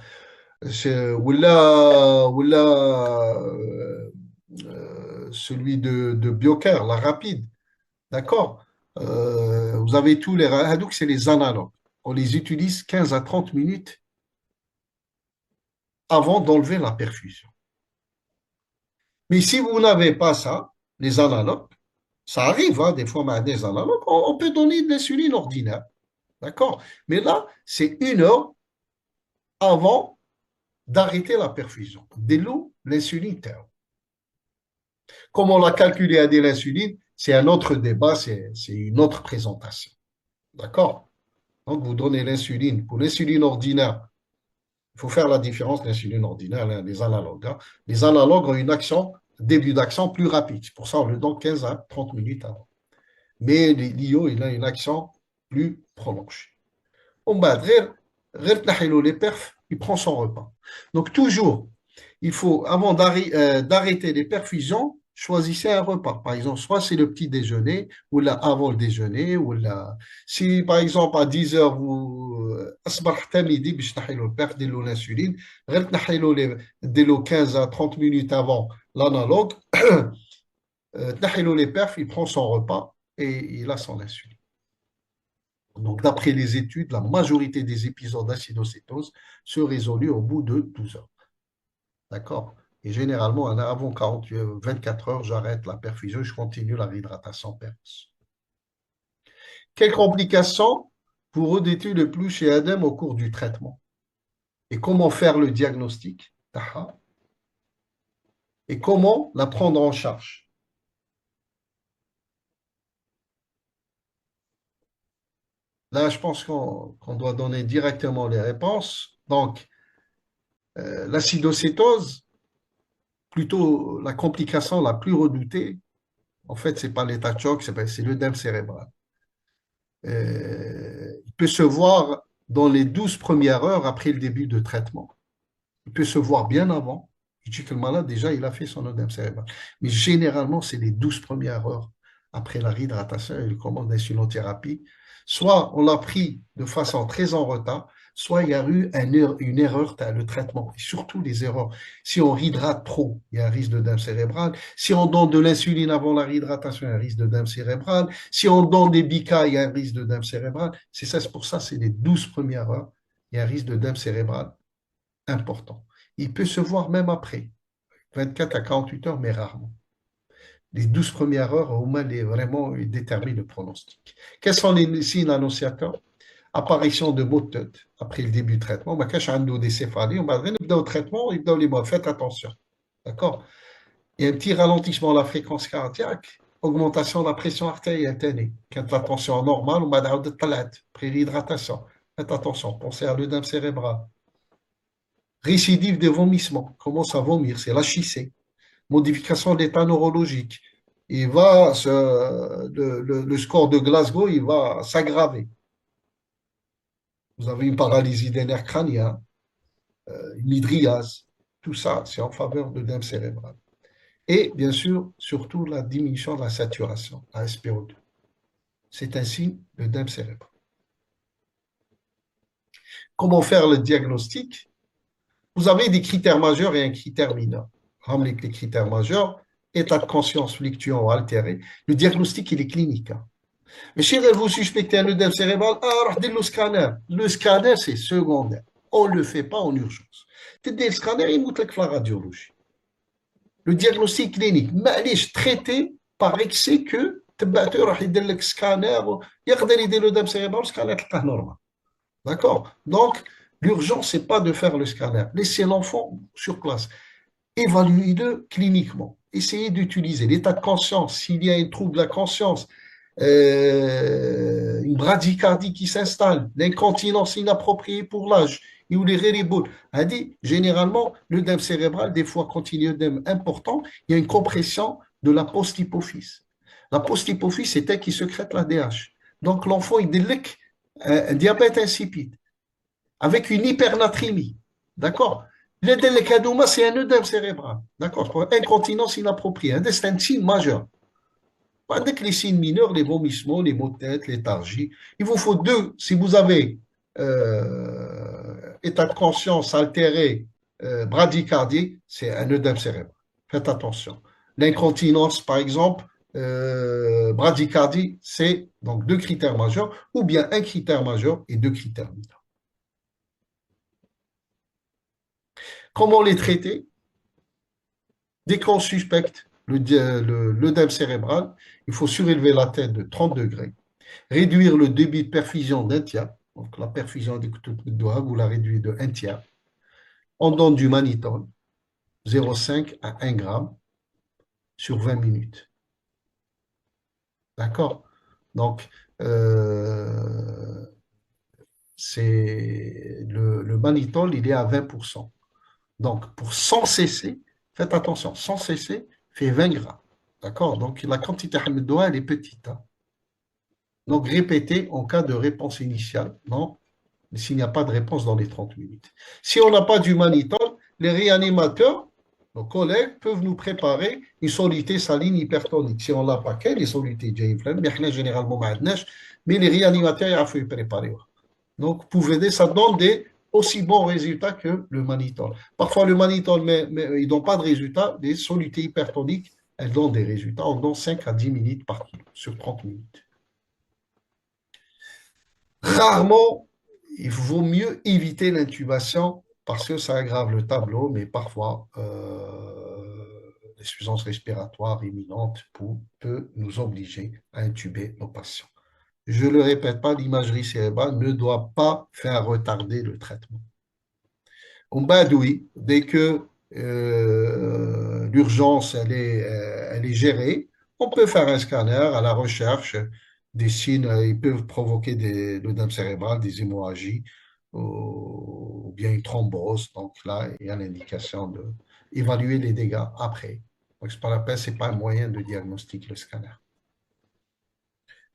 celui de Biocar, la rapide, d'accord. Vous avez tous les Hadouk, c'est les analogues. On les utilise 15 à 30 minutes avant d'enlever la perfusion. Mais si vous n'avez pas ça, les analogues, ça arrive, hein, des fois, mais des analogues, on peut donner de l'insuline ordinaire, d'accord. Mais là, c'est 1 heure avant d'arrêter la perfusion. Dès l'eau, l'insuline terme. Comment on l'a calculé à l'insuline, c'est un autre débat, c'est une autre présentation. D'accord? Donc, vous donnez l'insuline. Pour l'insuline ordinaire, il faut faire la différence de l'insuline ordinaire et des analogues. Hein. Les analogues ont une action, début d'action plus rapide. C'est pour ça qu'on le donne 15 à 30 minutes avant. Mais l'IO, il a une action plus prolongée. On va dire, les perfs, il prend son repas. Donc, toujours, il faut, avant d'arrêter les perfusions, choisissez un repas. Par exemple, soit c'est le petit déjeuner, ou là avant le déjeuner, ou là. Si, par exemple, à 10 heures, vous, asbar midi, باش تنحيلو البرف, ديروا l'insuline, غير تنحيلو ديروا 15 à 30 minutes avant l'analogue, تنحيلو les perfs, il prend son repas et il a son insuline. Donc, d'après les études, la majorité des épisodes d'acidocétose se résolent au bout de 12 heures. D'accord? Et généralement, avant 24 heures, j'arrête la perfusion et je continue la réhydratation perce. Quelles complications vous redétez le plus chez Adem au cours du traitement? Et comment faire le diagnostic? Et comment la prendre en charge? Là, je pense qu'on doit donner directement les réponses. Donc, l'acidocétose, plutôt la complication la plus redoutée, en fait, ce n'est pas l'état de choc, c'est l'œdème cérébral. Il peut se voir dans les 12 premières heures après le début de traitement. Il peut se voir bien avant. Il dit que le malade, déjà, il a fait son œdème cérébral. Mais généralement, c'est les 12 premières heures après la réhydratation et le commande d'insulinothérapie. Soit on l'a pris de façon très en retard, soit il y a eu une erreur dans le traitement. Et surtout les erreurs. Si on réhydrate trop, il y a un risque d'œdème cérébral. Si on donne de l'insuline avant la réhydratation, il y a un risque d'œdème cérébral. Si on donne des BICA, il y a un risque d'œdème cérébral. C'est pour ça, c'est les 12 premières heures. Il y a un risque d'œdème cérébral important. Il peut se voir même après, 24 à 48 heures, mais rarement. Les 12 premières heures, au moins, vraiment, il détermine le pronostic. Quels sont les signes annonciateurs? Apparition de maux de tête après le début du traitement. ما كانش عنده des céphalées, on va نبداو le traitement, يبداو les mots. Faites attention. D'accord? Il y a un petit ralentissement de la fréquence cardiaque, augmentation de la pression artérielle tannée. Quand la tension est normale, on va dire après l'hydratation. Faites attention, pensez à l'œdème cérébral. Récidive des vomissements, commence à vomir, c'est l'HIC. Modification de l'état neurologique. Le score de Glasgow, il va s'aggraver. Vous avez une paralysie des nerfs crâniens, une hydriase. Tout ça, c'est en faveur de l'œdème cérébral. Et bien sûr, surtout la diminution de la saturation, la SPO2. C'est un signe d'œdème cérébral. Comment faire le diagnostic? Vous avez des critères majeurs et un critère mineur. Ramenez les critères majeurs, état de conscience fluctuant ou altéré. Le diagnostic, il est clinique. Hein. Mais si vous suspectez un œdème cérébral, regardez le scanner. Le scanner, c'est secondaire. On ne le fait pas en urgence. Tu dis le scanner, il montre la radiologie. Le diagnostic clinique, معليش traité par excès que تبعته يروح يدير لك سكانر يقدر يدير له دم cérébral سكانر تلقاه normal. D'accord? Donc, l'urgence, c'est pas de faire le scanner. Laissez l'enfant sur place. Évaluez-le cliniquement. Essayez d'utiliser l'état de conscience. S'il y a un trouble de la conscience, une bradycardie qui s'installe, l'incontinence inappropriée pour l'âge, ou les rériboules. A dit, généralement, l'œdème cérébral, des fois, quand il y a un œdème important, il y a une compression de la post-hypophyse. La post-hypophyse, c'est elle qui sécrète la DH. Donc, l'enfant, il délique un diabète insipide avec une hypernatrémie. D'accord? L'œdème cadouma, c'est un œdème cérébral. D'accord? Pour incontinence inappropriée. C'est un signe majeur. Avec les signes mineurs, les vomissements, les maux de tête, léthargie, il vous faut deux. Si vous avez état de conscience altéré, bradycardie, c'est un œdème cérébral. Faites attention. L'incontinence, par exemple, bradycardie, c'est donc deux critères majeurs, ou bien un critère majeur et deux critères mineurs. Comment les traiter? Dès qu'on suspecte l'œdème cérébral, il faut surélever la tête de 30 degrés, réduire le débit de perfusion d'un tiers. Donc la perfusion du doigt, vous la réduisez de un tiers. On donne du mannitol, 0,5 à 1 gramme sur 20 minutes. D'accord? Donc, le mannitol, il est à 20%. Donc, pour 100 cc, faites attention, 100 cc fait 20 grammes. D'accord? Donc, la quantité de doigt, elle est petite. Hein. Donc, répétez en cas de réponse initiale. Non, s'il n'y a pas de réponse dans les 30 minutes. Si on n'a pas du mannitol, les réanimateurs, nos collègues, peuvent nous préparer une soluté saline hypertonique. Si on n'a pas qu'elle, les solutés J-Flem, mais généralement, mais les réanimateurs, il faut y préparer. Donc, vous pouvez aider, ça donne des aussi bons résultats que le mannitol. Parfois, le mannitol, mais ils n'ont pas de résultats. Les solutés hypertoniques, elles donnent des résultats. On donne 5 à 10 minutes par kilo sur 30 minutes. Rarement, il vaut mieux éviter l'intubation parce que ça aggrave le tableau, mais parfois, l'insuffisance respiratoire imminente peut nous obliger à intuber nos patients. Je ne le répète pas, l'imagerie cérébrale ne doit pas faire retarder le traitement. Oui, dès que l'urgence elle est gérée, on peut faire un scanner à la recherche des signes, ils peuvent provoquer l'œdème cérébral, des hémorragies ou bien une thrombose. Donc là, il y a l'indication d'évaluer les dégâts après. Donc, c'est pas la peine, ce n'est pas un moyen de diagnostic le scanner.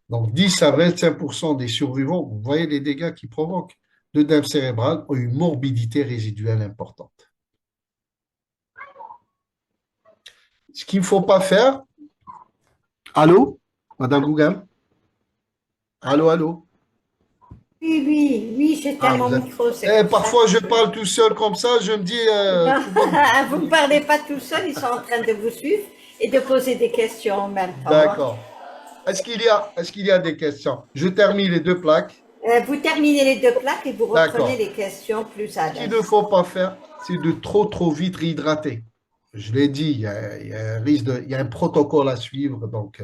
Donc 10 à 25% des survivants, vous voyez les dégâts qu'ils provoquent. L'œdème cérébral ont une morbidité résiduelle importante. Ce qu'il ne faut pas faire. Allô, Madame Gougam? Allô, allô? Oui, j'éteins mon micro. Parfois, je parle tout seul comme ça, je me dis. Vous ne parlez pas tout seul, ils sont en train de vous suivre et de poser des questions en même temps. D'accord. Est-ce qu'il y a des questions? Je termine les deux plaques. Vous terminez les deux plaques et vous reprenez les questions plus à l'aise. Ce qu'il ne faut pas faire, c'est de trop vite réhydrater. Je l'ai dit, il y a un protocole à suivre. Donc,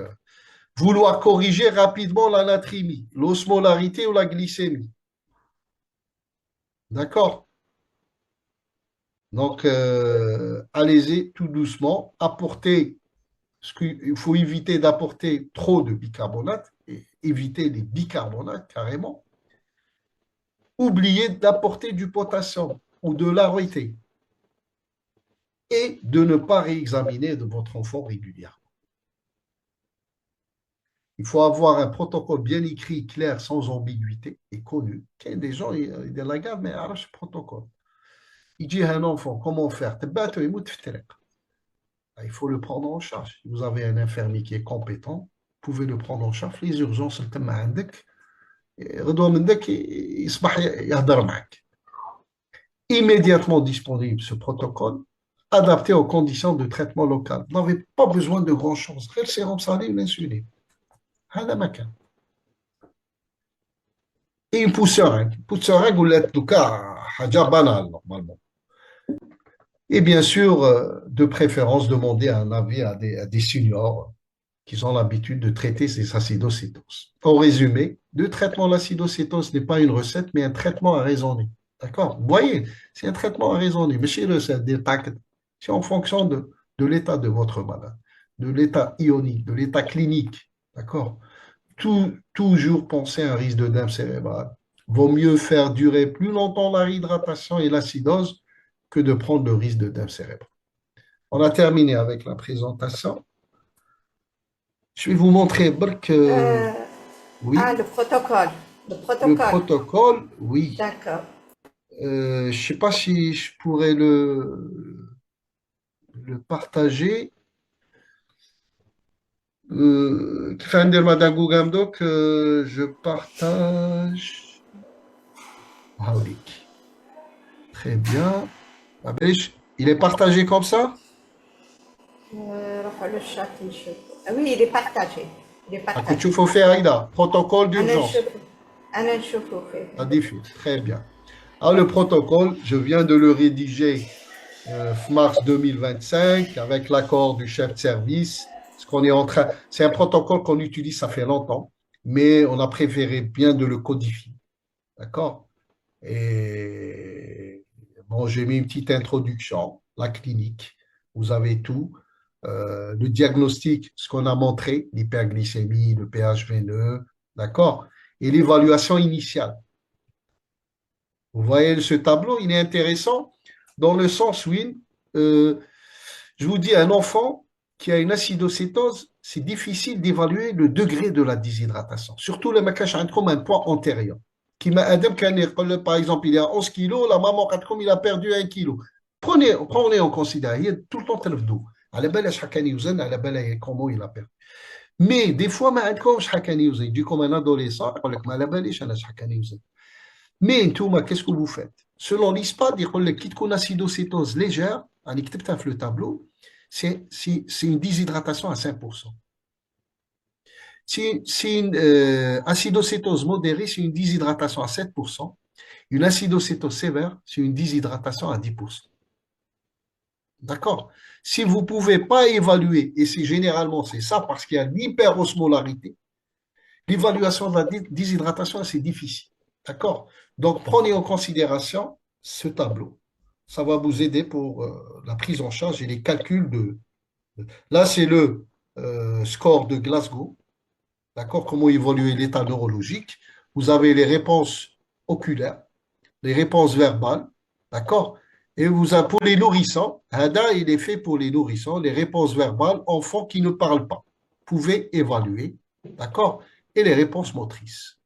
vouloir corriger rapidement la natrémie, l'osmolarité ou la glycémie. D'accord? Donc, allez-y tout doucement. Il faut éviter d'apporter trop de bicarbonate et éviter les bicarbonates carrément. Oubliez d'apporter du potassium ou de l'aroité et de ne pas réexaminer de votre enfant régulièrement. Il faut avoir un protocole bien écrit, clair, sans ambiguïté et connu. Il y a des gens, ils disent la garde, mais alors ce protocole. Il dit à un enfant, comment faire? Il faut le prendre en charge. Si vous avez un infirmier qui est compétent, vous pouvez le prendre en charge. Les urgences, immédiatement disponible ce protocole, adapté aux conditions de traitement local. Vous n'avez pas besoin de grand-chose. Le sérum salé ou l'insuline. Et une pousseur. Une pousseur, vous l'êtes, en tout cas, banal, normalement. Et bien sûr, de préférence, demander un avis à des seniors qui ont l'habitude de traiter ces acidocétoses. En résumé, le traitement de l'acidocétose n'est pas une recette, mais un traitement à raisonner. D'accord? Vous voyez, c'est un traitement à raisonner. Mais chez le c'est en fonction de l'état de votre malade, de l'état ionique, de l'état clinique. D'accord? Toujours penser à un risque d'œdème cérébral. Vaut mieux faire durer plus longtemps la réhydratation et l'acidose que de prendre le risque d'œdème cérébral. On a terminé avec la présentation. Je vais vous montrer que Euh, ah, oui, le protocole. Le le protocole. protocole, oui. D'accord. Je ne sais pas si je pourrais le partager. Kifan Madame Gougamdo, que je partage. Hawlik. Très bien. Il est partagé comme ça? روحوا للشات نشوفوا. Oui, il est partagé. Il est À quoi tu partagé. faut faire, Aïda? Protocole أنا d'urgence. نشوفه. أنا نشوفه Ça فيه. diffuse. Très bien. Alors, le protocole, je viens de le rédiger mars 2025 avec l'accord du chef de service. Ce qu'on est en train, c'est un protocole qu'on utilise, ça fait longtemps, mais on a préféré bien de le codifier. D'accord? Et bon, j'ai mis une petite introduction, la clinique, vous avez tout. Le diagnostic, ce qu'on a montré, l'hyperglycémie, le pH veineux, d'accord? Et l'évaluation initiale. Vous voyez ce tableau, il est intéressant dans le sens où je vous dis, un enfant qui a une acidocétose, c'est difficile d'évaluer le degré de la déshydratation. Surtout le mec comme un poids antérieur. Qui m'a par exemple, il y a 11 kilos, la maman comme il a perdu 1 kilo. Prenez en considération, il y a tout le temps tel d'eau. À la belle, à la belle, comment il a perdu. Mais des fois, ما عندكمش حكاني وزين. Du comme un adolescent, يقول لك ما على باليش انا حكاني وزين. Mais Touma, qu'est-ce que vous faites? Selon l'ISPAD, il y a une acidocétose légère, on écrit le tableau, c'est une déshydratation à 5%. Si une acidocétose modérée, c'est une déshydratation à 7%. Une acidocétose sévère, c'est une déshydratation à 10%. D'accord? Si vous ne pouvez pas évaluer, et c'est généralement c'est ça parce qu'il y a l'hyperosmolarité, l'évaluation de la déshydratation, c'est difficile. D'accord? Donc, prenez en considération ce tableau. Ça va vous aider pour la prise en charge et les calculs Là, c'est le score de Glasgow. D'accord? Comment évoluer l'état neurologique. Vous avez les réponses oculaires, les réponses verbales. D'accord? Et vous avez pour les nourrissons, Hada, il est fait pour les nourrissons, les réponses verbales, enfants qui ne parlent pas. Vous pouvez évaluer. D'accord? Et les réponses motrices.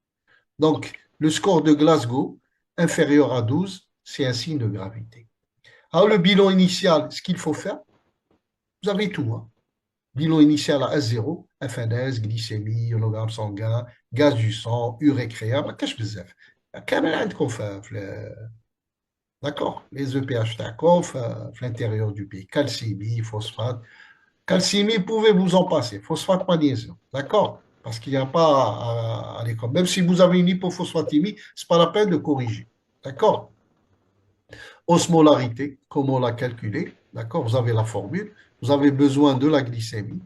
Donc, le score de Glasgow, inférieur à 12, c'est un signe de gravité. Alors, le bilan initial, ce qu'il faut faire, vous avez tout. Hein. Bilan initial à S0, FNS, glycémie, ionogramme sanguin, gaz du sang, urée créable, qu'est-ce que vous avez? D'accord? Les EPH TACOF, l'intérieur du pays, calcémie, phosphate. Calcémie, pouvez vous en passer. Phosphate, magnésium. D'accord? Parce qu'il n'y a pas à l'école. Même si vous avez une hypophosphatémie, ce n'est pas la peine de corriger. D'accord? Osmolarité, comment la calculer? D'accord? Vous avez la formule. Vous avez besoin de la glycémie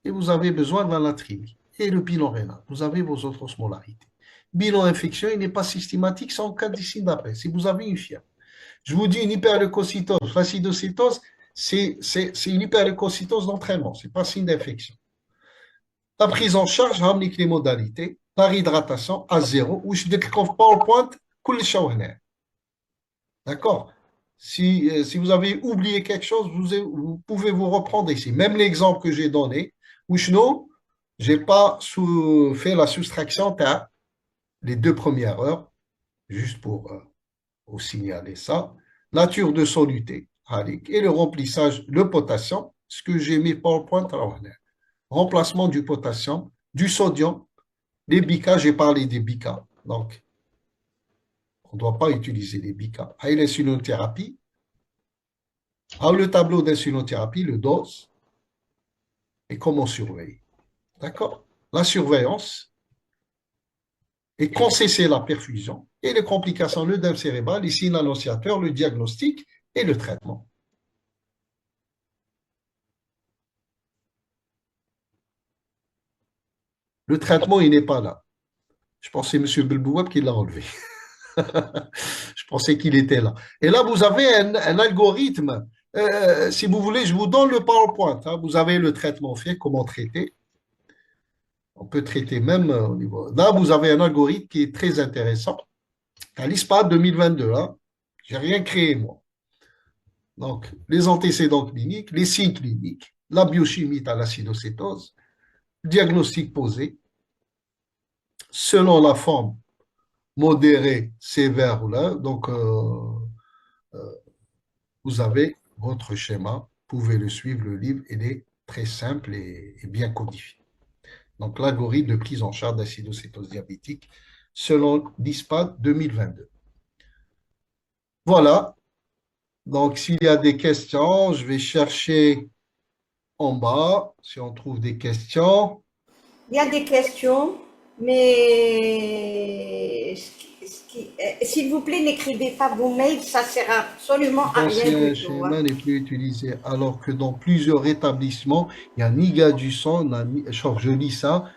et vous avez besoin de la natrémie. Et le bilan rénal. Vous avez vos autres osmolarités. Bilan infection, il n'est pas systématique, c'est en cas de signe d'appel. Si vous avez une fièvre. Je vous dis une hyperleucocytose, l'acidocétose, c'est une hyperleucocytose d'entraînement, ce n'est pas signe d'infection. La prise en charge, ramener les modalités, par hydratation à zéro, ou je déclenche PowerPoint, d'accord? Si vous avez oublié quelque chose, vous pouvez vous reprendre ici. Même l'exemple que j'ai donné, où je n'ai pas fait la soustraction à les 2 premières heures, juste pour vous signaler ça. Nature de soluté, et le remplissage, le potassium, ce que j'ai mis PowerPoint à l'honneur. Remplacement du potassium, du sodium, les bicas, j'ai parlé des bicas. Donc, on ne doit pas utiliser les bicas. Et l'insulinothérapie, le tableau d'insulinothérapie, le dose, et comment surveiller. D'accord? La surveillance, et quand cesser la perfusion, et les complications, le l'œdème cérébral, les signes annonciateurs, le diagnostic et le traitement. Le traitement, il n'est pas là. Je pensais M. Belbouab qui l'a enlevé. Je pensais qu'il était là. Et là, vous avez un algorithme. Si vous voulez, je vous donne le PowerPoint, hein. Vous avez le traitement fait, comment traiter. On peut traiter même au niveau. Là, vous avez un algorithme qui est très intéressant. À l'ISPA 2022, hein. Je n'ai rien créé, moi. Donc, les antécédents cliniques, les signes cliniques, la biochimie à l'acidocétose, diagnostic posé, selon la forme modérée, sévère ou là. Donc, vous avez votre schéma. Vous pouvez le suivre, le livre, il est très simple et bien codifié. Donc, l'algorithme de prise en charge d'acidocétose diabétique selon l'ISPAD 2022. Voilà. Donc, s'il y a des questions, je vais chercher en bas si on trouve des questions. Il y a des questions, mais s'il vous plaît, n'écrivez pas vos mails, ça sert absolument à rien L'ancien du tout, hein. schéma n'est plus utilisé, alors que dans plusieurs établissements, il n'y a ni gaz du sang, je lis ça,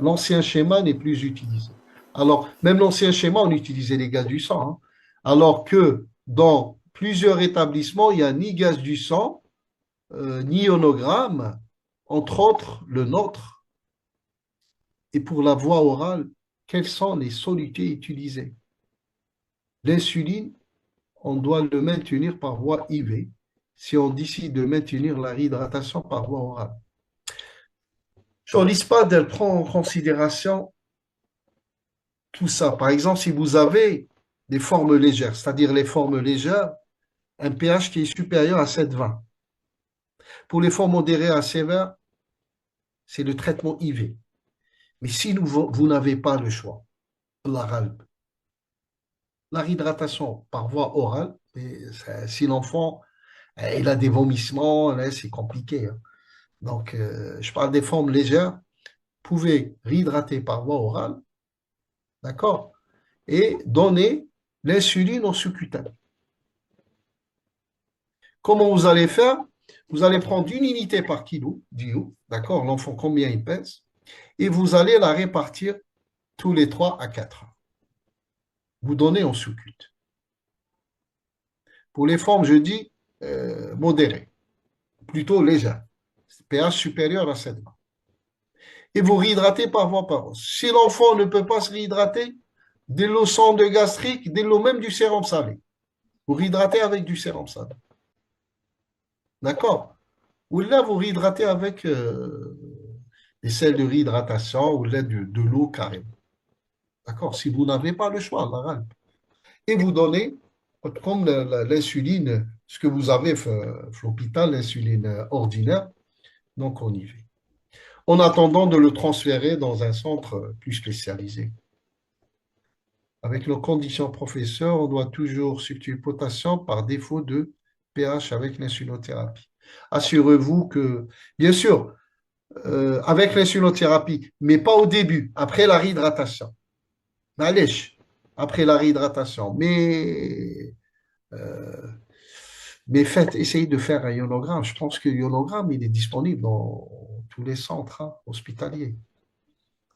l'ancien schéma n'est plus utilisé. Alors, même l'ancien schéma, on utilisait les gaz du sang, hein. Alors que dans plusieurs établissements, il n'y a ni gaz du sang, ni ionogramme, entre autres le nôtre. Et pour la voie orale, quelles sont les solutés utilisées? L'insuline, on doit le maintenir par voie IV si on décide de maintenir la réhydratation par voie orale. Sur l'ISPAD, elle prend en considération tout ça. Par exemple, si vous avez des formes légères, c'est-à-dire les formes légères, un pH qui est supérieur à 7,20. Pour les formes modérées à sévères, c'est le traitement IV. Mais si vous n'avez pas le choix, la réhydratation par voie orale, si l'enfant il a des vomissements, là, c'est compliqué, hein. Donc, je parle des formes légères. Vous pouvez réhydrater par voie orale, d'accord, et donner l'insuline au sous-cutané. Comment vous allez faire? Vous allez prendre une unité par kilo, d'accord, l'enfant combien il pèse, et vous allez la répartir tous les 3 à 4 heures. Vous donnez en sous-cut. Pour les formes, je dis modérées, plutôt légères, pH supérieur à 7. Et vous réhydratez par voie paroisse. Si l'enfant ne peut pas se réhydrater, de l'eau sonde gastrique, de l'eau même du sérum salé. Vous réhydratez avec du sérum salé. D'accord? Ou là, vous réhydratez avec des sels de réhydratation ou l'aide de l'eau carrément. D'accord? Si vous n'avez pas le choix, la râle. Et vous donnez, comme l'insuline, ce que vous avez à l'hôpital, l'insuline ordinaire, donc on y va. En attendant de le transférer dans un centre plus spécialisé. Avec nos conditions professeurs, on doit toujours substituer le potassium par défaut de pH avec l'insulothérapie. Assurez-vous que, bien sûr, avec l'insulothérapie, mais pas au début, après la réhydratation. Allez, après la réhydratation. Mais essayez de faire un ionogramme. Je pense que le ionogramme, il est disponible dans tous les centres, hein, hospitaliers.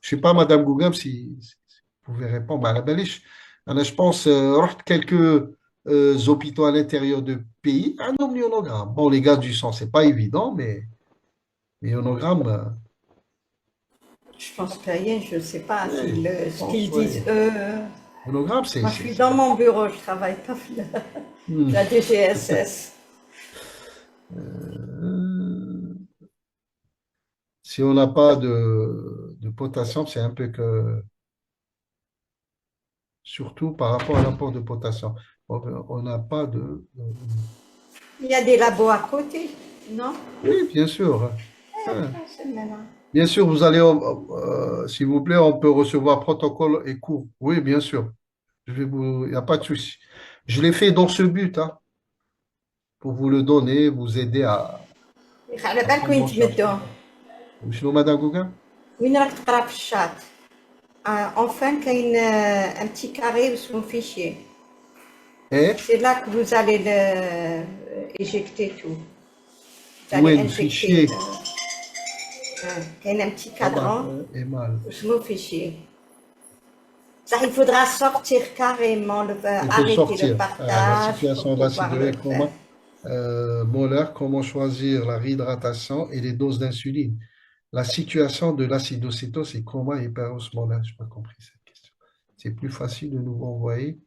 Je ne sais pas, Madame Gougam, si vous pouvez répondre. À la Beliche, je pense, quelques hôpitaux à l'intérieur du pays, un ionogramme. Bon, les gars du sang, c'est pas évident, mais ionogramme. Je pense que rien, je ne sais pas ce qu'ils Ouais. disent eux. Ionogramme, Moi, je suis dans mon bureau, je travaille pas la DGSS. Si on n'a pas de potassium, c'est un peu que. Surtout par rapport à l'apport de potassium. On n'a pas de. Il y a des labos à côté, non? Oui, bien sûr. Hein. C'est le même. Bien sûr, vous allez, s'il vous plaît, on peut recevoir protocole et cours. Oui, bien sûr. Il n'y a pas de souci. Je l'ai fait dans ce but, hein, pour vous le donner, vous aider على à بالك prendre وين en charge. تمدوه؟ Sinon, Madame Gauguin? وين راك تقرا في الشات؟ Enfin, كاين un petit carré sur mon fichier. Et C'est là que vous allez éjecter tout. Vous où allez est le injecter. fichier? كاين un petit Amal, cadran et mal. وشنو fichier. Ça, il faudra sortir carrément, Il faut arrêter le sortir. La partage pour situation pouvoir le d'acidose faire. molaire, comment choisir la réhydratation et les doses d'insuline. La situation de l'acidocétose et coma hyperosmolaire. Je n'ai pas compris cette question. C'est plus facile de nous envoyer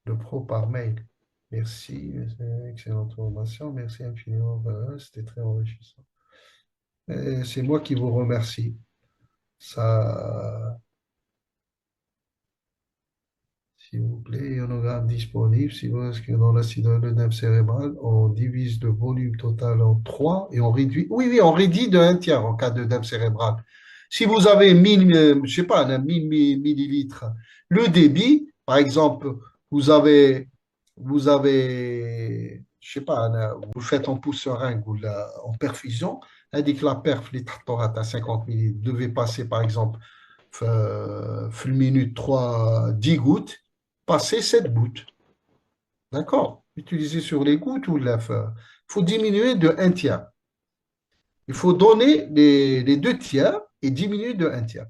le pro par mail. Merci, excellente information. Merci infiniment. Voilà, c'était très enrichissant. Et c'est moi qui vous remercie. Ça, s'il vous plaît, ionogramme disponible. Si vous inscrivez dans l'acidodème cérébral, on divise le volume total en 3 et on réduit. Oui, oui, on réduit de un tiers en cas d'œdème cérébral. Si vous avez 1000, je sais pas, 1000 millilitres, le débit, par exemple, vous avez, je sais pas, vous faites en pouce seringue ou en perfusion, indique la perf, les à 50 millilitres, devait passer, par exemple, une minute 3 10 gouttes, passer 7 gouttes. D'accord? Utiliser sur les gouttes ou il faut diminuer de un tiers. Il faut donner les deux tiers et diminuer de un tiers.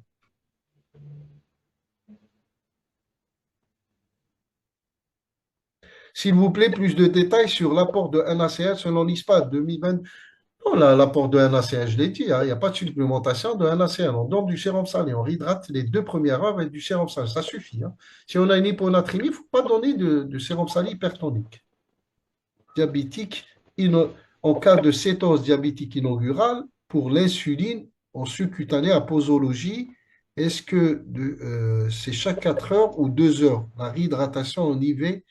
S'il vous plaît, plus de détails sur l'apport de NaCl selon l'ISPA 2020. Oh, l'apport de NaCl, je l'ai dit, hein, il n'y a pas de supplémentation de NaCl. On donne du sérum salé, on hydrate les 2 premières heures avec du sérum salé, ça suffit. Hein. Si on a une hyponatrémie, il ne faut pas donner de sérum salé hypertonique. Diabétique, en cas de cétose diabétique inaugurale, pour l'insuline en subcutané à posologie, est-ce que c'est chaque 4 heures ou 2 heures? La réhydratation en IV,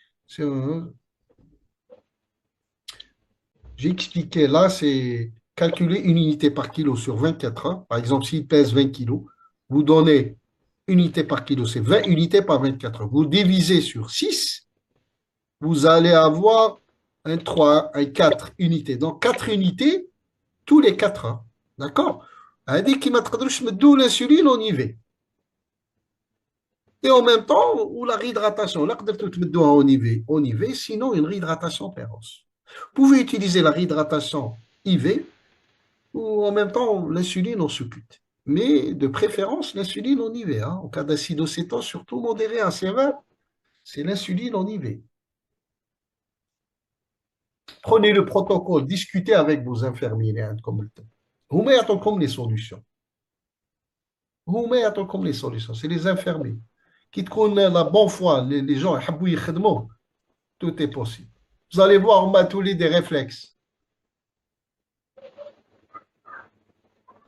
j'ai expliqué là, c'est calculer une unité par kilo sur 24 heures. Par exemple, s'il pèse 20 kilos, vous donnez unité par kilo, c'est 20 unités par 24 heures. Vous divisez sur 6, vous allez avoir un 3, un 4 unités. Donc 4 unités tous les 4 heures. D'accord? هذه كي ما تقدروش تمدوا l'insuline on y va. Et en même temps, ou la réhydratation, là, on y va, sinon une réhydratation péros. Vous pouvez utiliser la réhydratation IV ou en même temps l'insuline en suppute. Mais de préférence, l'insuline en IV. Hein. En cas d'acidocétose, surtout modéré à sévère, c'est l'insuline en IV. Prenez le protocole, discutez avec vos infirmiers. Hein, vous mettez comme les solutions. Vous mettez comme les solutions. C'est les infirmiers. Qui te connaissent la bonne foi, les gens, tout est possible. Vous allez voir, on m'a tous les des réflexes.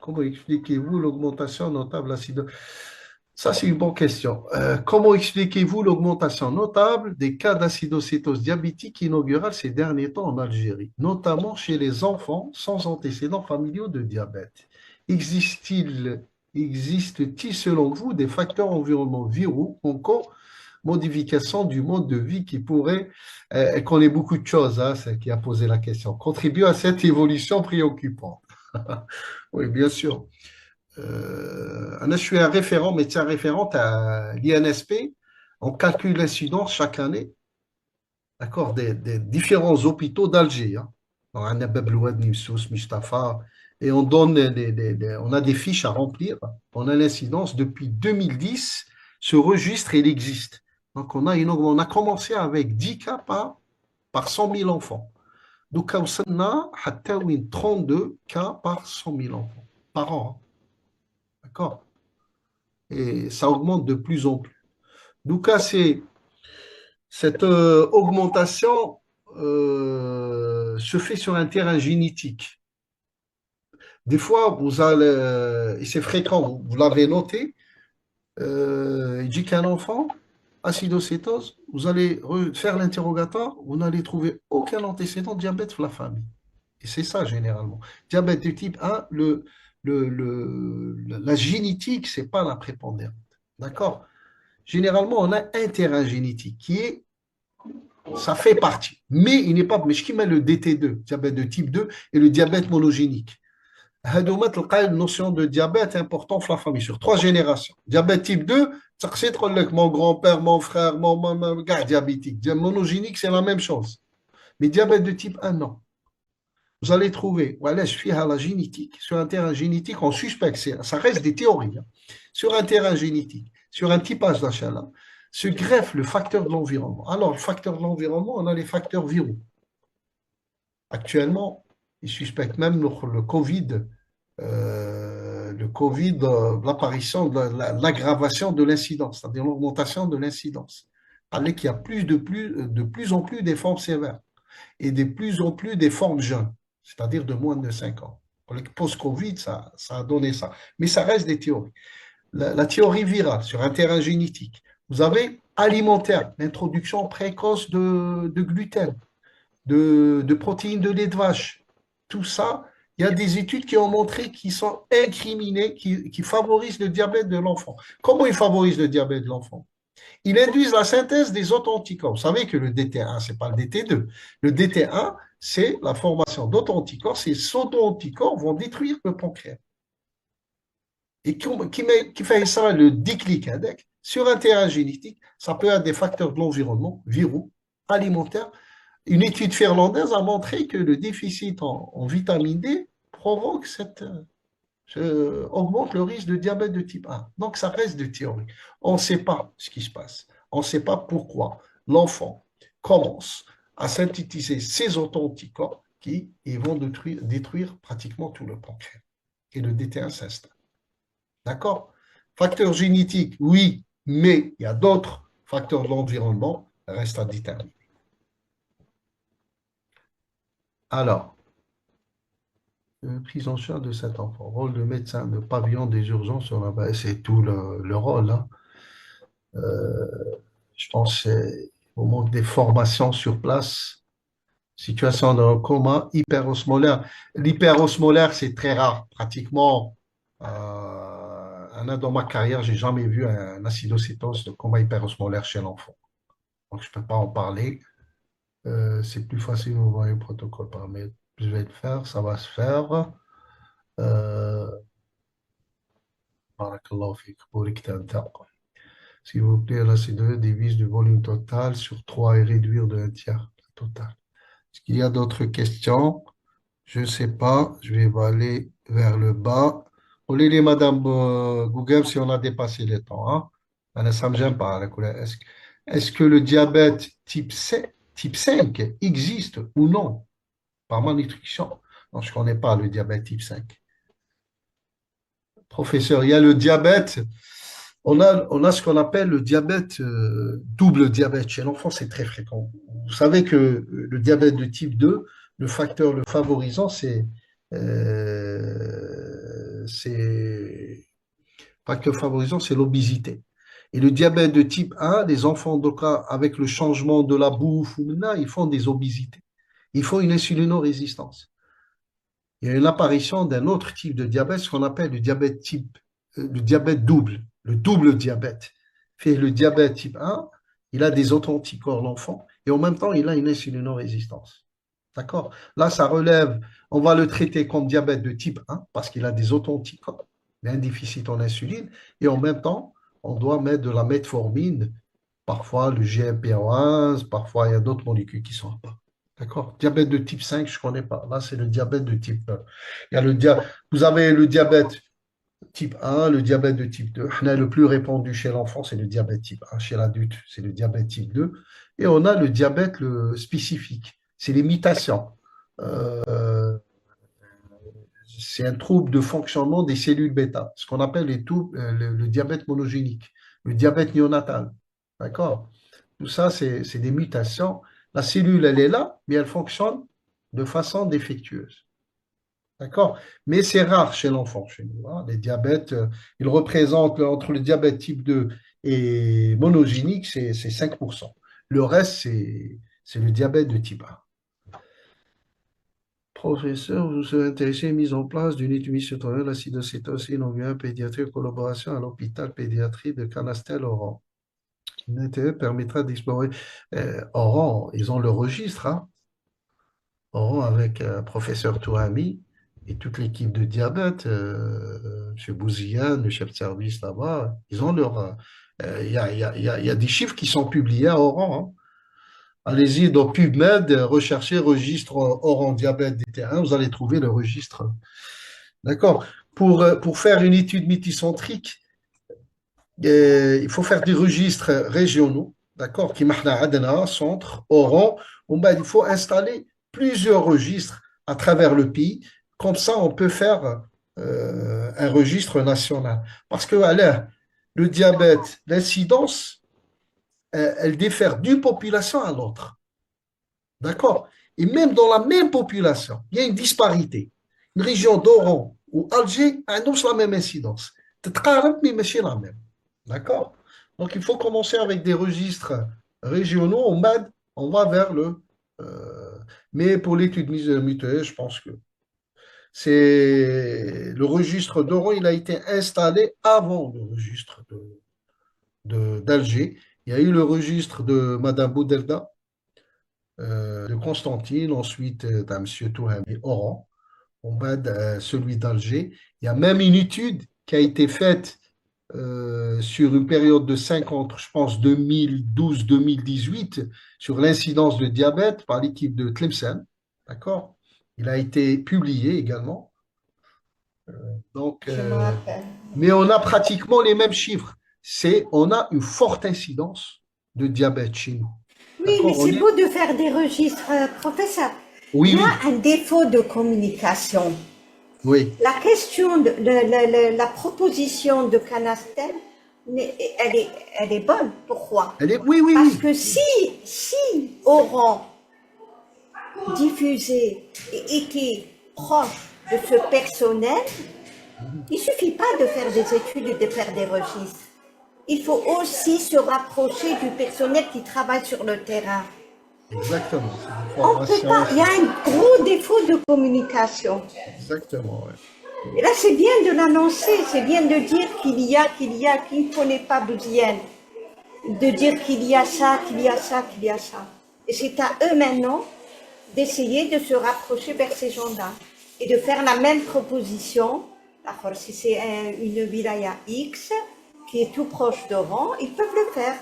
Comment expliquez-vous l'augmentation notable d'acide? Ça, c'est une bonne question. Comment expliquez-vous l'augmentation notable des cas d'acidocétose diabétique inaugurale ces derniers temps en Algérie, notamment chez les enfants sans antécédents familiaux de diabète? Existe-t-il selon vous des facteurs environnementaux ou encore modification du mode de vie qui pourrait, et qu'on ait beaucoup de choses, hein, c'est qui a posé la question, contribuer à cette évolution préoccupante? Oui, bien sûr. Je suis un référent, médecin référent à l'INSP. On calcule l'incidence chaque année, d'accord, des différents hôpitaux d'Alger. Hein. On a Bab Louad, Nimsous, Mustapha, et on donne on a des fiches à remplir. On a l'incidence depuis 2010. Ce registre, il existe. Donc, on a commencé avec 10 cas par 100 000 enfants. Donc, on a 32 cas par 100 000 enfants par an. Hein. D'accord? Et ça augmente de plus en plus. Donc, cette augmentation se fait sur un terrain génétique. Des fois, vous allez, et c'est fréquent, vous l'avez noté, il dit qu'un enfant, acidocétose, vous allez faire l'interrogatoire, vous n'allez trouver aucun antécédent de diabète dans la famille. Et c'est ça, généralement. Diabète de type 1, la génétique, ce n'est pas la prépondérante. D'accord? Généralement, on a un terrain génétique qui est, ça fait partie. Mais il n'est pas, mais je met le DT2, diabète de type 2, et le diabète monogénique. Une notion de diabète important dans la famille, sur 3 générations. Diabète type 2, c'est mon grand-père, mon frère, mon gars diabétique. Monogénique, c'est la même chose. Mais diabète de type 1, non. vous allez trouver, voilà, je suis à la génétique. Sur un terrain génétique, on suspecte, ça reste des théories. Hein. Sur un terrain génétique, sur un typage d'achala, se greffe le facteur de l'environnement. Alors, le facteur de l'environnement, on a les facteurs viraux. Actuellement, ils suspectent même le Covid, l'apparition, l'aggravation de l'incidence, c'est-à-dire l'augmentation de l'incidence. Allez qu'il y a de plus en plus des formes sévères et de plus en plus des formes jeunes, c'est-à-dire de moins de 5 ans. Le post-Covid, ça a donné ça. Mais ça reste des théories. La théorie virale sur un terrain génétique. Vous avez alimentaire, l'introduction précoce de gluten, de protéines de lait de vache. Tout ça, il y a des études qui ont montré qu'ils sont incriminés, qui favorisent le diabète de l'enfant. Comment ils favorisent le diabète de l'enfant? Ils induisent la synthèse des autoanticorps. Vous savez que le DT1, ce n'est pas le DT2. Le DT1, c'est la formation d'auto-anticorps. Ces auto-anticorps vont détruire le pancréas. Et qui fait ça le déclic avec, sur un terrain génétique, ça peut être des facteurs de l'environnement, viraux, alimentaires. Une étude finlandaise a montré que le déficit en vitamine D provoque augmente le risque de diabète de type 1. Donc, ça reste de théorie. On ne sait pas ce qui se passe. On ne sait pas pourquoi l'enfant commence à synthétiser ces auto-anticorps qui vont détruire pratiquement tout le pancréas. Et le DT1 s'installe. D'accord? Facteurs génétiques, oui, mais il y a d'autres facteurs de l'environnement, reste à déterminer. Alors, prise en charge de cet enfant, rôle de médecin de pavillon des urgences sur la base, c'est tout le rôle. Hein. Je pense au manque des formations sur place, situation de coma, hyperosmolaire. L'hyperosmolaire, c'est très rare. Pratiquement, dans ma carrière, j'ai jamais vu un acidocétose de coma hyperosmolaire chez l'enfant. Donc, je ne peux pas en parler. C'est plus facile d'envoyer le protocole par mail. Je vais le faire, ça va se faire. Barakallahu fik, bourik tanta. S'il vous plaît, la C2 divise du volume total sur 3 et réduire de un tiers total. Est-ce qu'il y a d'autres questions? Je ne sais pas. Je vais aller vers le bas. Olé, Madame Google, si on a dépassé le temps. Hein? Ça ne me gêne pas. Est-ce que le diabète type 5 existe ou non par malnutrition? Non, je ne connais pas le diabète type 5. Professeur, il y a le diabète. On a ce qu'on appelle le diabète, double diabète. Chez l'enfant, c'est très fréquent. Vous savez que le diabète de type 2, le facteur le favorisant, facteur favorisant, c'est l'obésité. Et le diabète de type 1, les enfants, donc, avec le changement de la bouffe, ils font des obésités. Ils font une insulinorésistance. Il y a une apparition d'un autre type de diabète, ce qu'on appelle le diabète double, le double diabète. Fait le diabète type 1, il a des auto-anticorps, l'enfant, et en même temps, il a une insulinorésistance. D'accord? Là, ça relève, on va le traiter comme diabète de type 1 parce qu'il a des auto-anticorps, il a un déficit en insuline, et en même temps, on doit mettre de la metformine, parfois le GLP-1, parfois il y a d'autres molécules qui sont à part. D'accord? Diabète de type 5, je ne connais pas. Là, c'est le diabète de type 1. Il y a vous avez le diabète type 1, le diabète de type 2. Le plus répandu chez l'enfant, c'est le diabète type 1. Chez l'adulte, c'est le diabète type 2. Et on a le diabète spécifique. C'est les mutations. C'est un trouble de fonctionnement des cellules bêta, ce qu'on appelle le diabète monogénique, le diabète néonatal. D'accord? Tout ça, c'est des mutations. La cellule, elle est là, mais elle fonctionne de façon défectueuse. D'accord? Mais c'est rare chez l'enfant, chez nous. Hein. Les diabètes, ils représentent entre le diabète type 2 et monogénique, c'est 5%. Le reste, c'est le diabète de type 1. Professeur, vous serez intéressé à la mise en place d'une étude citoyenne de l'acidocétose en pédiatrie en collaboration à l'hôpital pédiatrie de Canastel-Oran. Une intérêt permettra d'explorer. Oran, ils ont le registre, hein? Oran avec professeur Touami et toute l'équipe de diabète, M. Bouziane, le chef de service là-bas, ils ont leur. Il y a des chiffres qui sont publiés à Oran. Hein. Allez-y dans PubMed, recherchez registre Oran diabète DT1, vous allez trouver le registre. D'accord? Pour faire une étude multicentrique, il faut faire des registres régionaux, d'accord? Qui mahna adna, centre, Oran. Bon, ben, il faut installer plusieurs registres à travers le pays. Comme ça, on peut faire un registre national. Parce que là, le diabète, l'incidence, elle diffère d'une population à l'autre. D'accord? Et même dans la même population, il y a une disparité. Une région d'Oran ou Alger a la même incidence. Mais ماشي la même. D'accord? Donc il faut commencer avec des registres régionaux. On va vers le. Mais pour l'étude mutuelle, je pense que c'est le registre d'Oran, il a été installé avant le registre d'Alger. Il y a eu le registre de Madame Boudelda de Constantine, ensuite d'un monsieur Touhami Oran, on va celui d'Alger. Il y a même une étude qui a été faite sur une période de 50, je pense 2012-2018, sur l'incidence de diabète par l'équipe de Tlemcen. D'accord? Il a été publié également. Donc, Je me rappelle. mais on a pratiquement les mêmes chiffres. On a une forte incidence de diabète chez nous. Oui, mais D'accord? c'est beau de faire des registres, professeur. Oui, Il y oui, a un défaut de communication. oui. La question, la proposition de Canastel, elle est bonne. Pourquoi? Oui, oui, Parce oui. que si Oran diffusait et était proche de ce personnel, il ne suffit pas de faire des études et de faire des registres. Il faut aussi se rapprocher du personnel qui travaille sur le terrain. Exactement. C'est une On peut formation. pas, il y a un gros défaut de communication. Exactement, ouais. Et là, c'est bien de l'annoncer, c'est bien de dire qu'il ne faut pas besoin de dire qu'il y a ça, qu'il y a ça, qu'il y a ça. Et c'est à eux maintenant d'essayer de se rapprocher vers ces gens-là et de faire la même proposition. D'accord, si c'est une wilaya X qui est tout proche d'Oran, ils peuvent le faire.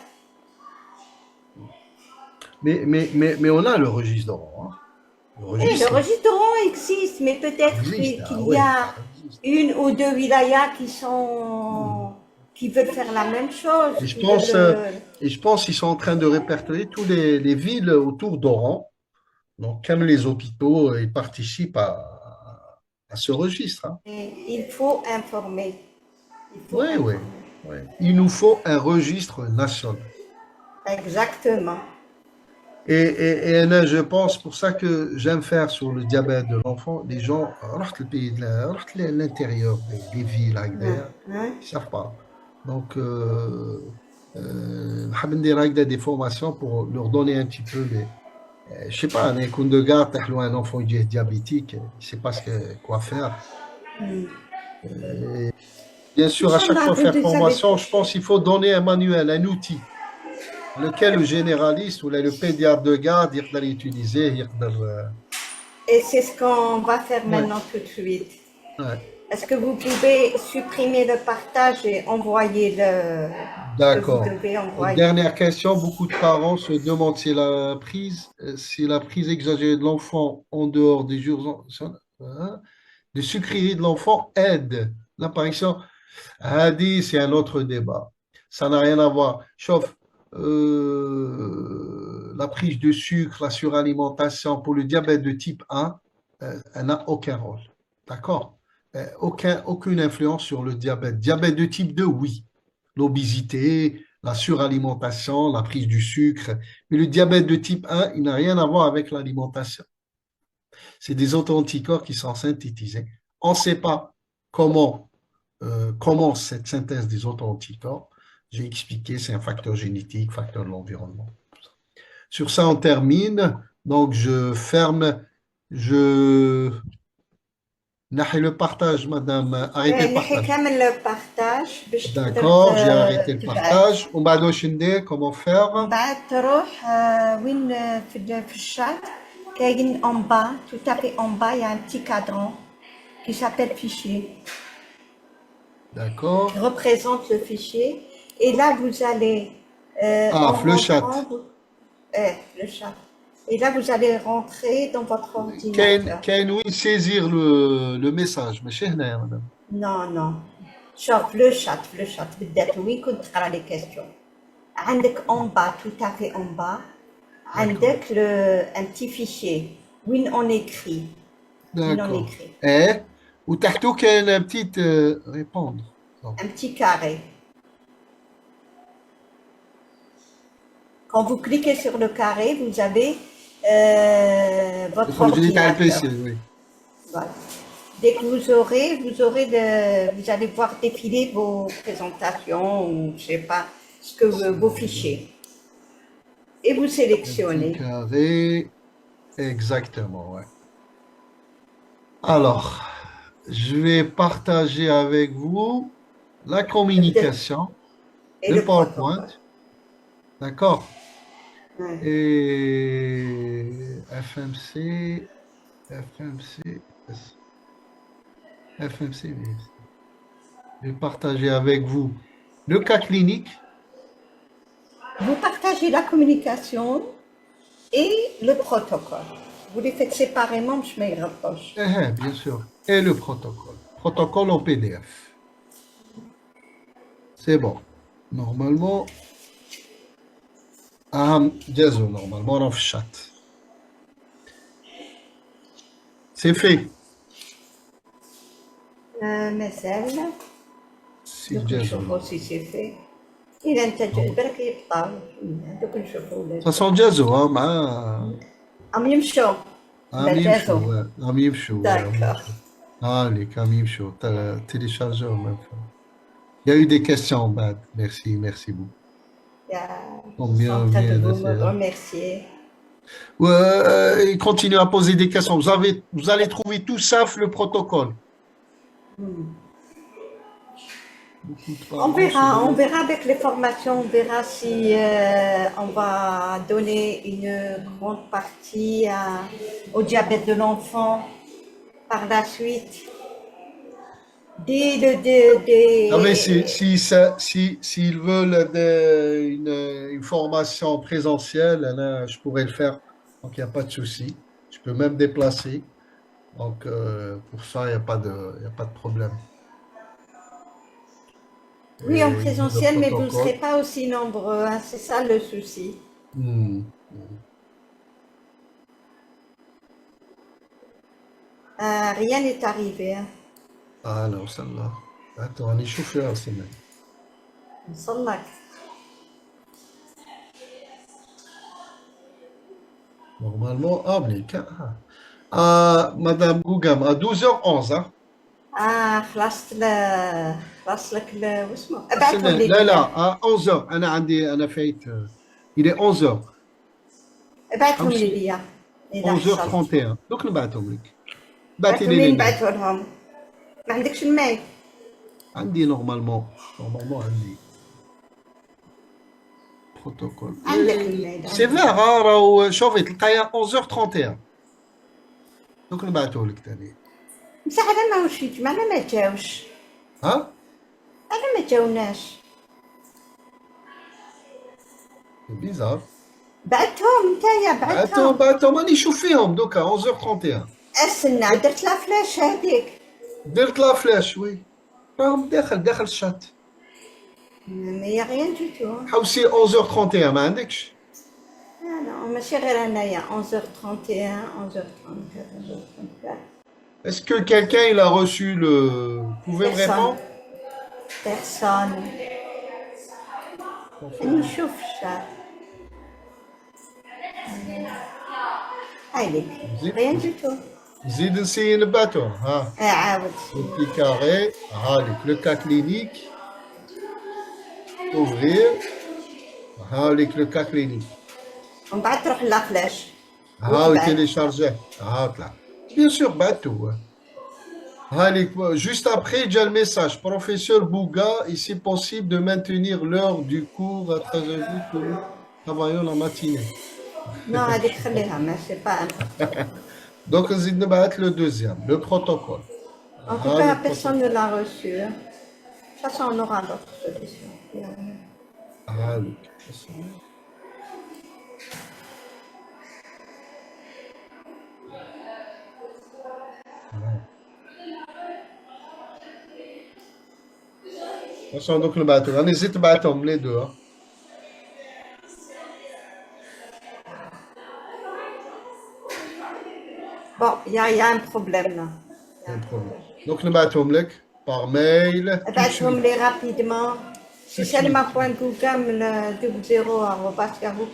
Mais on a le registre d'Oran, hein. Le Et le registre registre d'Oran existe, mais peut-être existe. Ah qu'il y ouais, a ça existe. une ou deux wilayas qui veulent faire la même chose, Et je qui pense, veulent. et je pense qu'ils sont en train de répertorier toutes les villes autour d'Oran. Donc, comme les hôpitaux, ils participent à ce registre, hein. Et il faut informer. Il faut Oui, oui, informer. oui. Il nous faut un registre national. Exactement. Et là, je pense, pour ça que j'aime faire sur le diabète de l'enfant, les gens, رحت البيت رحت l'intérieur des villes Hein, هكذايا، hein. ils ne savent pas. Donc, نحب ندير هكذا des formations pour leur donner un petit peu les. Je sais pas, un كون دو غار طيح له un enfant il est diabétique, il ne sait pas quoi faire. Bien sûr, à chaque Inch'Allah, fois vous faire allez formation, je pense qu'il faut donner un manuel, un outil, lequel le généraliste ou le pédiatre de garde يقدر utiliser, يقدر. Et c'est ce qu'on va faire Ouais, maintenant tout de suite. ouais. Est-ce que vous pouvez supprimer le partage et envoyer ce que vous D'accord. devez Et envoyer? dernière question, beaucoup de parents se demandent si la prise exagérée de l'enfant en dehors des jours hein, de sucreries de l'enfant aide l'apparition. Hadi, c'est un autre débat. Ça n'a rien à voir. Sauf la prise de sucre, la suralimentation pour le diabète de type 1, elle n'a aucun rôle. D'accord? Aucune influence sur le diabète. Diabète de type 2, oui. L'obésité, la suralimentation, la prise du sucre. Mais le diabète de type 1, il n'a rien à voir avec l'alimentation. C'est des auto-anticorps qui sont synthétisés. On ne sait pas comment commence cette synthèse des auto-anticorps. J'ai expliqué, c'est un facteur génétique, facteur de l'environnement. Sur ça, on termine. Donc, je ferme, je نحي le partage, madame. Arrêtez le نحي partage. كامل البارتاج باش تقدر D'accord, j'ai arrêté le تبعت. partage. On va nous comment من faire. بعد تروح وين في الشات كاين en bas, tout à fait en bas, il y a un petit cadran qui s'appelle fichier, D'accord. qui représente le fichier. Et là, vous allez Ah, en le chat. rentrant, le chat. Et là, vous allez rentrer dans votre ordinateur. كاين وين saisir le message ماشي هنا يا مدام. Non, non. شوف le chat بالذات وين كنت تقرا les questions. عندك en bas, tout à fait en bas, عندك un petit fichier. وين on écrit. وين on D'accord. écrit. وتحته كاين un petit répondre. Un petit carré. Quand vous cliquez sur le carré, vous avez votre ordinateur. PC, oui. Voilà. Dès que vous allez voir défiler vos présentations ou je sais pas, vos fichiers. Et vous sélectionnez. Carré, exactement, ouais. Alors, je vais partager avec vous la communication, Et le le PowerPoint, protocole. d'accord? Ouais. Et FMC, oui. Je vais partager avec vous le cas clinique. Vous partagez la communication et le protocole. Vous les faites séparément, je me rapproche. Bien sûr. Et le protocole. Protocole en PDF. C'est bon. Normalement, normalement, on fait chat. C'est fait. مازال Si دوك نشوفوا سي سي في إلا أنت بالك يبطل دوك نشوفوا Ça sent Jazo, hein, مع عم يمشوا يمشوا عم يمشوا D'accord. عليك عم يمشوا téléchargeur même. Il y a eu des questions, Bad. Merci beaucoup. Je Combien suis en train de vient vous de remercier. Ouais, il continue à poser des questions. Vous allez trouver tout sauf le protocole. On verra avec les formations, on verra si on va donner une grande partie au diabète de l'enfant par la suite. S'ils veulent une formation présentielle, là, je pourrais le faire. Donc, il n'y a pas de souci. Je peux même déplacer. Donc, pour ça, il n'y a pas de problème. Oui, en présentiel, mais vous ne serez pas aussi nombreux. Hein, c'est ça le souci. Rien n'est arrivé. Hein. Ah non, celle-là. Attends, on est chauffé en semaine. نصلك. Normalement, Madame Gougam, à 12h11, hein? خلصت لك واسمه ابعتهم لي. لا à 11h أنا فايت. Il est 11h. ابعتهم لي ليا. 11h31. دوك نبعتهم لك. بعتهم لي نبعثوا لهم. ما عندكش الماي؟ عندي نورمالمون عندي بروتوكول. عندك الماي. سي فير راهو شوفي تلقايها 11h31. دوك نبعثوا لك ثاني. بصح على ماهوش يجمع على ما جاوش. ها؟ على ما جاوناش. بيزار. بعتهم نتايا بعتهم راني نشوف فيهم دوكا 11h31. استنى درت لا فلاش هذيك. درت لا فلاش وي. راهم داخل الشات. ما يا غيان دو تو. حوسي 11h31 ما عندكش؟ لا ماشي غير انايا 11h31 11h34. Est-ce que quelqu'un il a reçu le... Vous pouvez me répondre? Personne. نشوف الشات. هايليك غيان دو تو. زيد نسي نبعتهم ها. عاود. Le petit carré, هاليك le cas clinique. Ouvrir. هاليك le cas clinique. ومن بعد تروح لا فلاش. télécharger. طلع. Bien sûr, بعتو. هاليك juste après j'ai le message. Professeur Bouga, ici possible de maintenir l'heure du cours à 13h que nous travaillons la matinée. Non, هذيك خليها ماشي pas. Donc نزيد نبعث le deuxième, le protocole. En tout cas, personne ne l'a reçu. De toute façon, on aura d'autres solutions. صندوق نبعتهم انا نسيت نبعتهم لي دو ها. Bon, il y a un problème là. Il y a un un problème. problème. Donc نبعتهم لك par mail tout de ابعتهم suite, لي rapidement. tout C'est de suite. salma.gougam double zéro arobase yahoo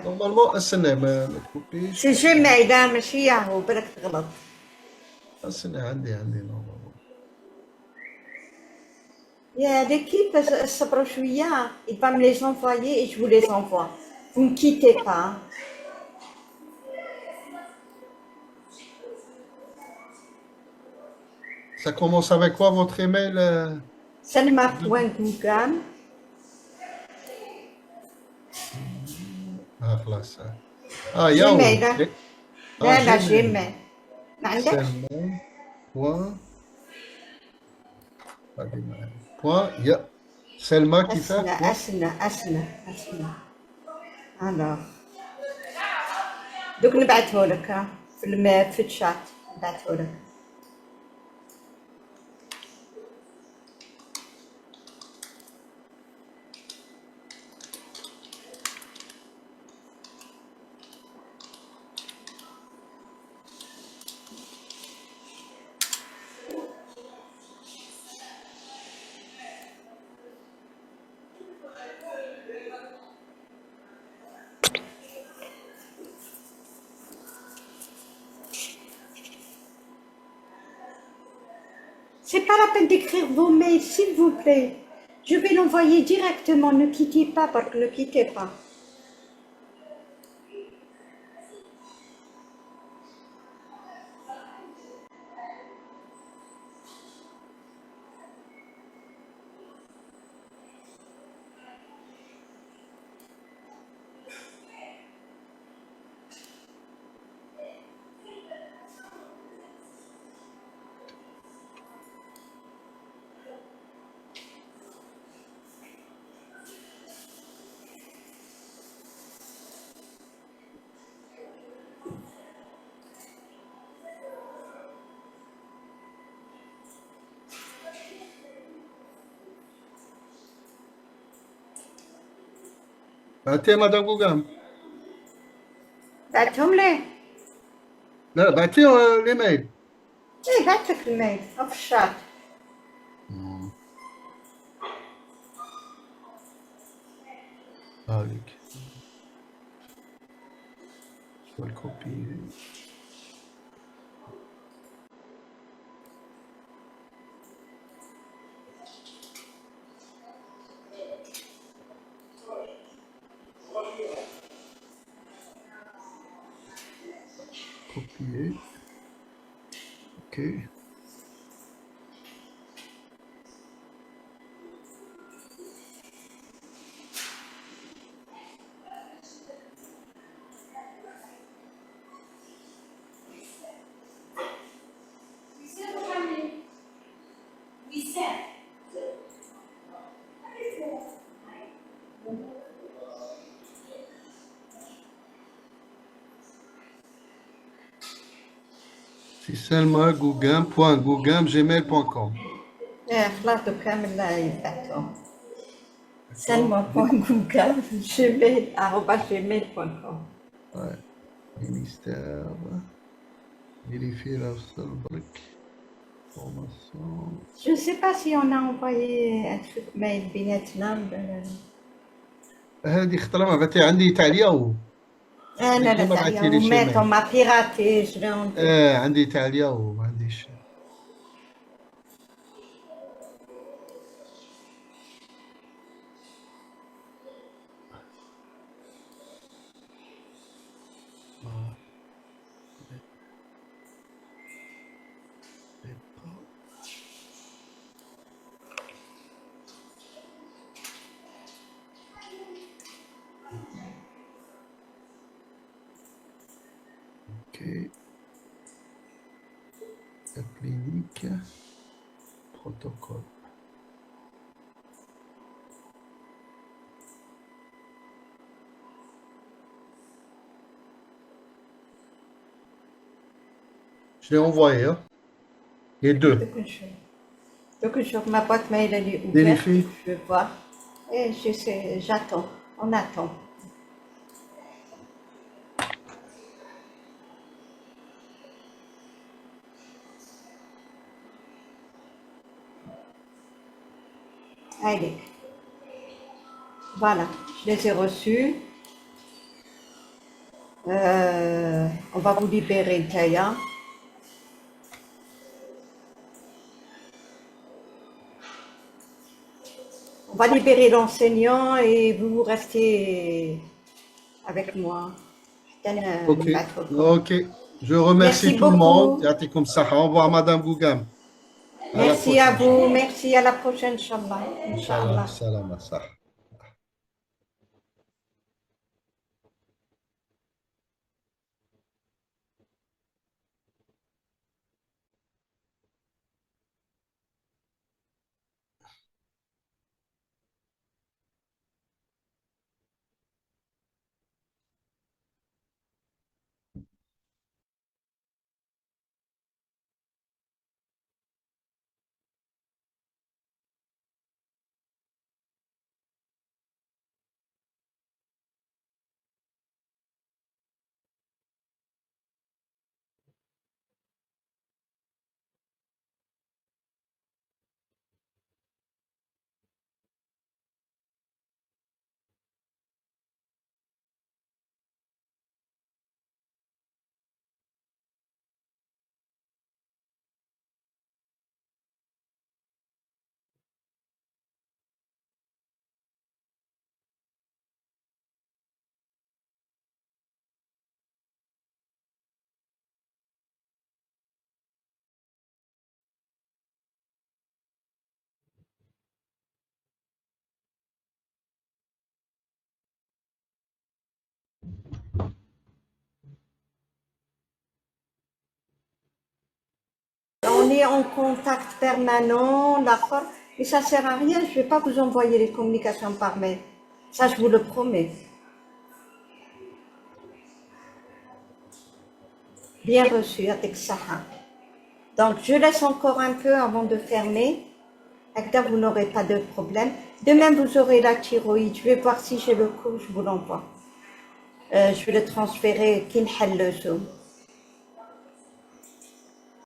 Normalement استنى ما تكوبيش. سي جيميل ماشي ياهو بالك تغلط. استنى عندي normalement. يا l'équipe صبروا شوية. Il va me les envoyer et je vous les envoie. Vous ne quittez pas. Ça commence avec quoi votre email salma.gougam خلاص ياهو. جيميل. اه لا جيميل. جيميل ما عندكش. سلمى بوان هذه معايا. بوان يا سلمى كيفاه بوان. أسنى alors دوك نبعثه لك في الشات نبعثه لك. C'est pas la peine d'écrire vos mails, s'il vous plaît. Je vais l'envoyer directement. Ne quittez pas, ne quittez pas. بعتيها مدام جوجام. بعتهم ليه؟ لا بعتيه الايميل. ايه بعتلك الميل في الشات. هذيك شو الكوبي. copier. Ok. C'est selma.gougam.gmail.com. ايه خلاص كامل يبعتهم. salma.gougam gmail@gmail.com. Ouais. Ministère. Vérifier la seule brique. Formation. Je ne sais pas si on a envoyé un truc mail بيناتنا. هذه اخترع ما بعتي عندي تعليق. انا لا تعليق ومات ما بيراتي شلون. عندي تعليق وما عنديش. Ok. La clinique. Protocole. Je l'ai envoyé. Hein. Les deux. Donc, sur ma boîte mail, elle est ouverte. Vérifie. Je vais voir. Et j'attends. On attend. Allez. Voilà, je les ai reçus. On va vous libérer, Taya. On va libérer l'enseignant et vous restez avec moi. Ok, ok. Je remercie Merci tout le beaucoup. monde. Yatikum saha. Au revoir, Madame Bougam. À la Merci à prochaine. vous. Merci à la prochaine, Inch'Allah. Inch'Allah, Inch'Allah. salam, saha. On est en contact permanent, d'accord? Et ça sert à rien, je ne vais pas vous envoyer les communications par mail. Ça, je vous le promets. Bien reçu, avec Saha. Donc, je laisse encore un peu avant de fermer. Agda, vous n'aurez pas de problème. De même, vous aurez la thyroïde. Je vais voir si j'ai le coup, je vous l'envoie. Je vais le transférer, Kinhal le Zoom.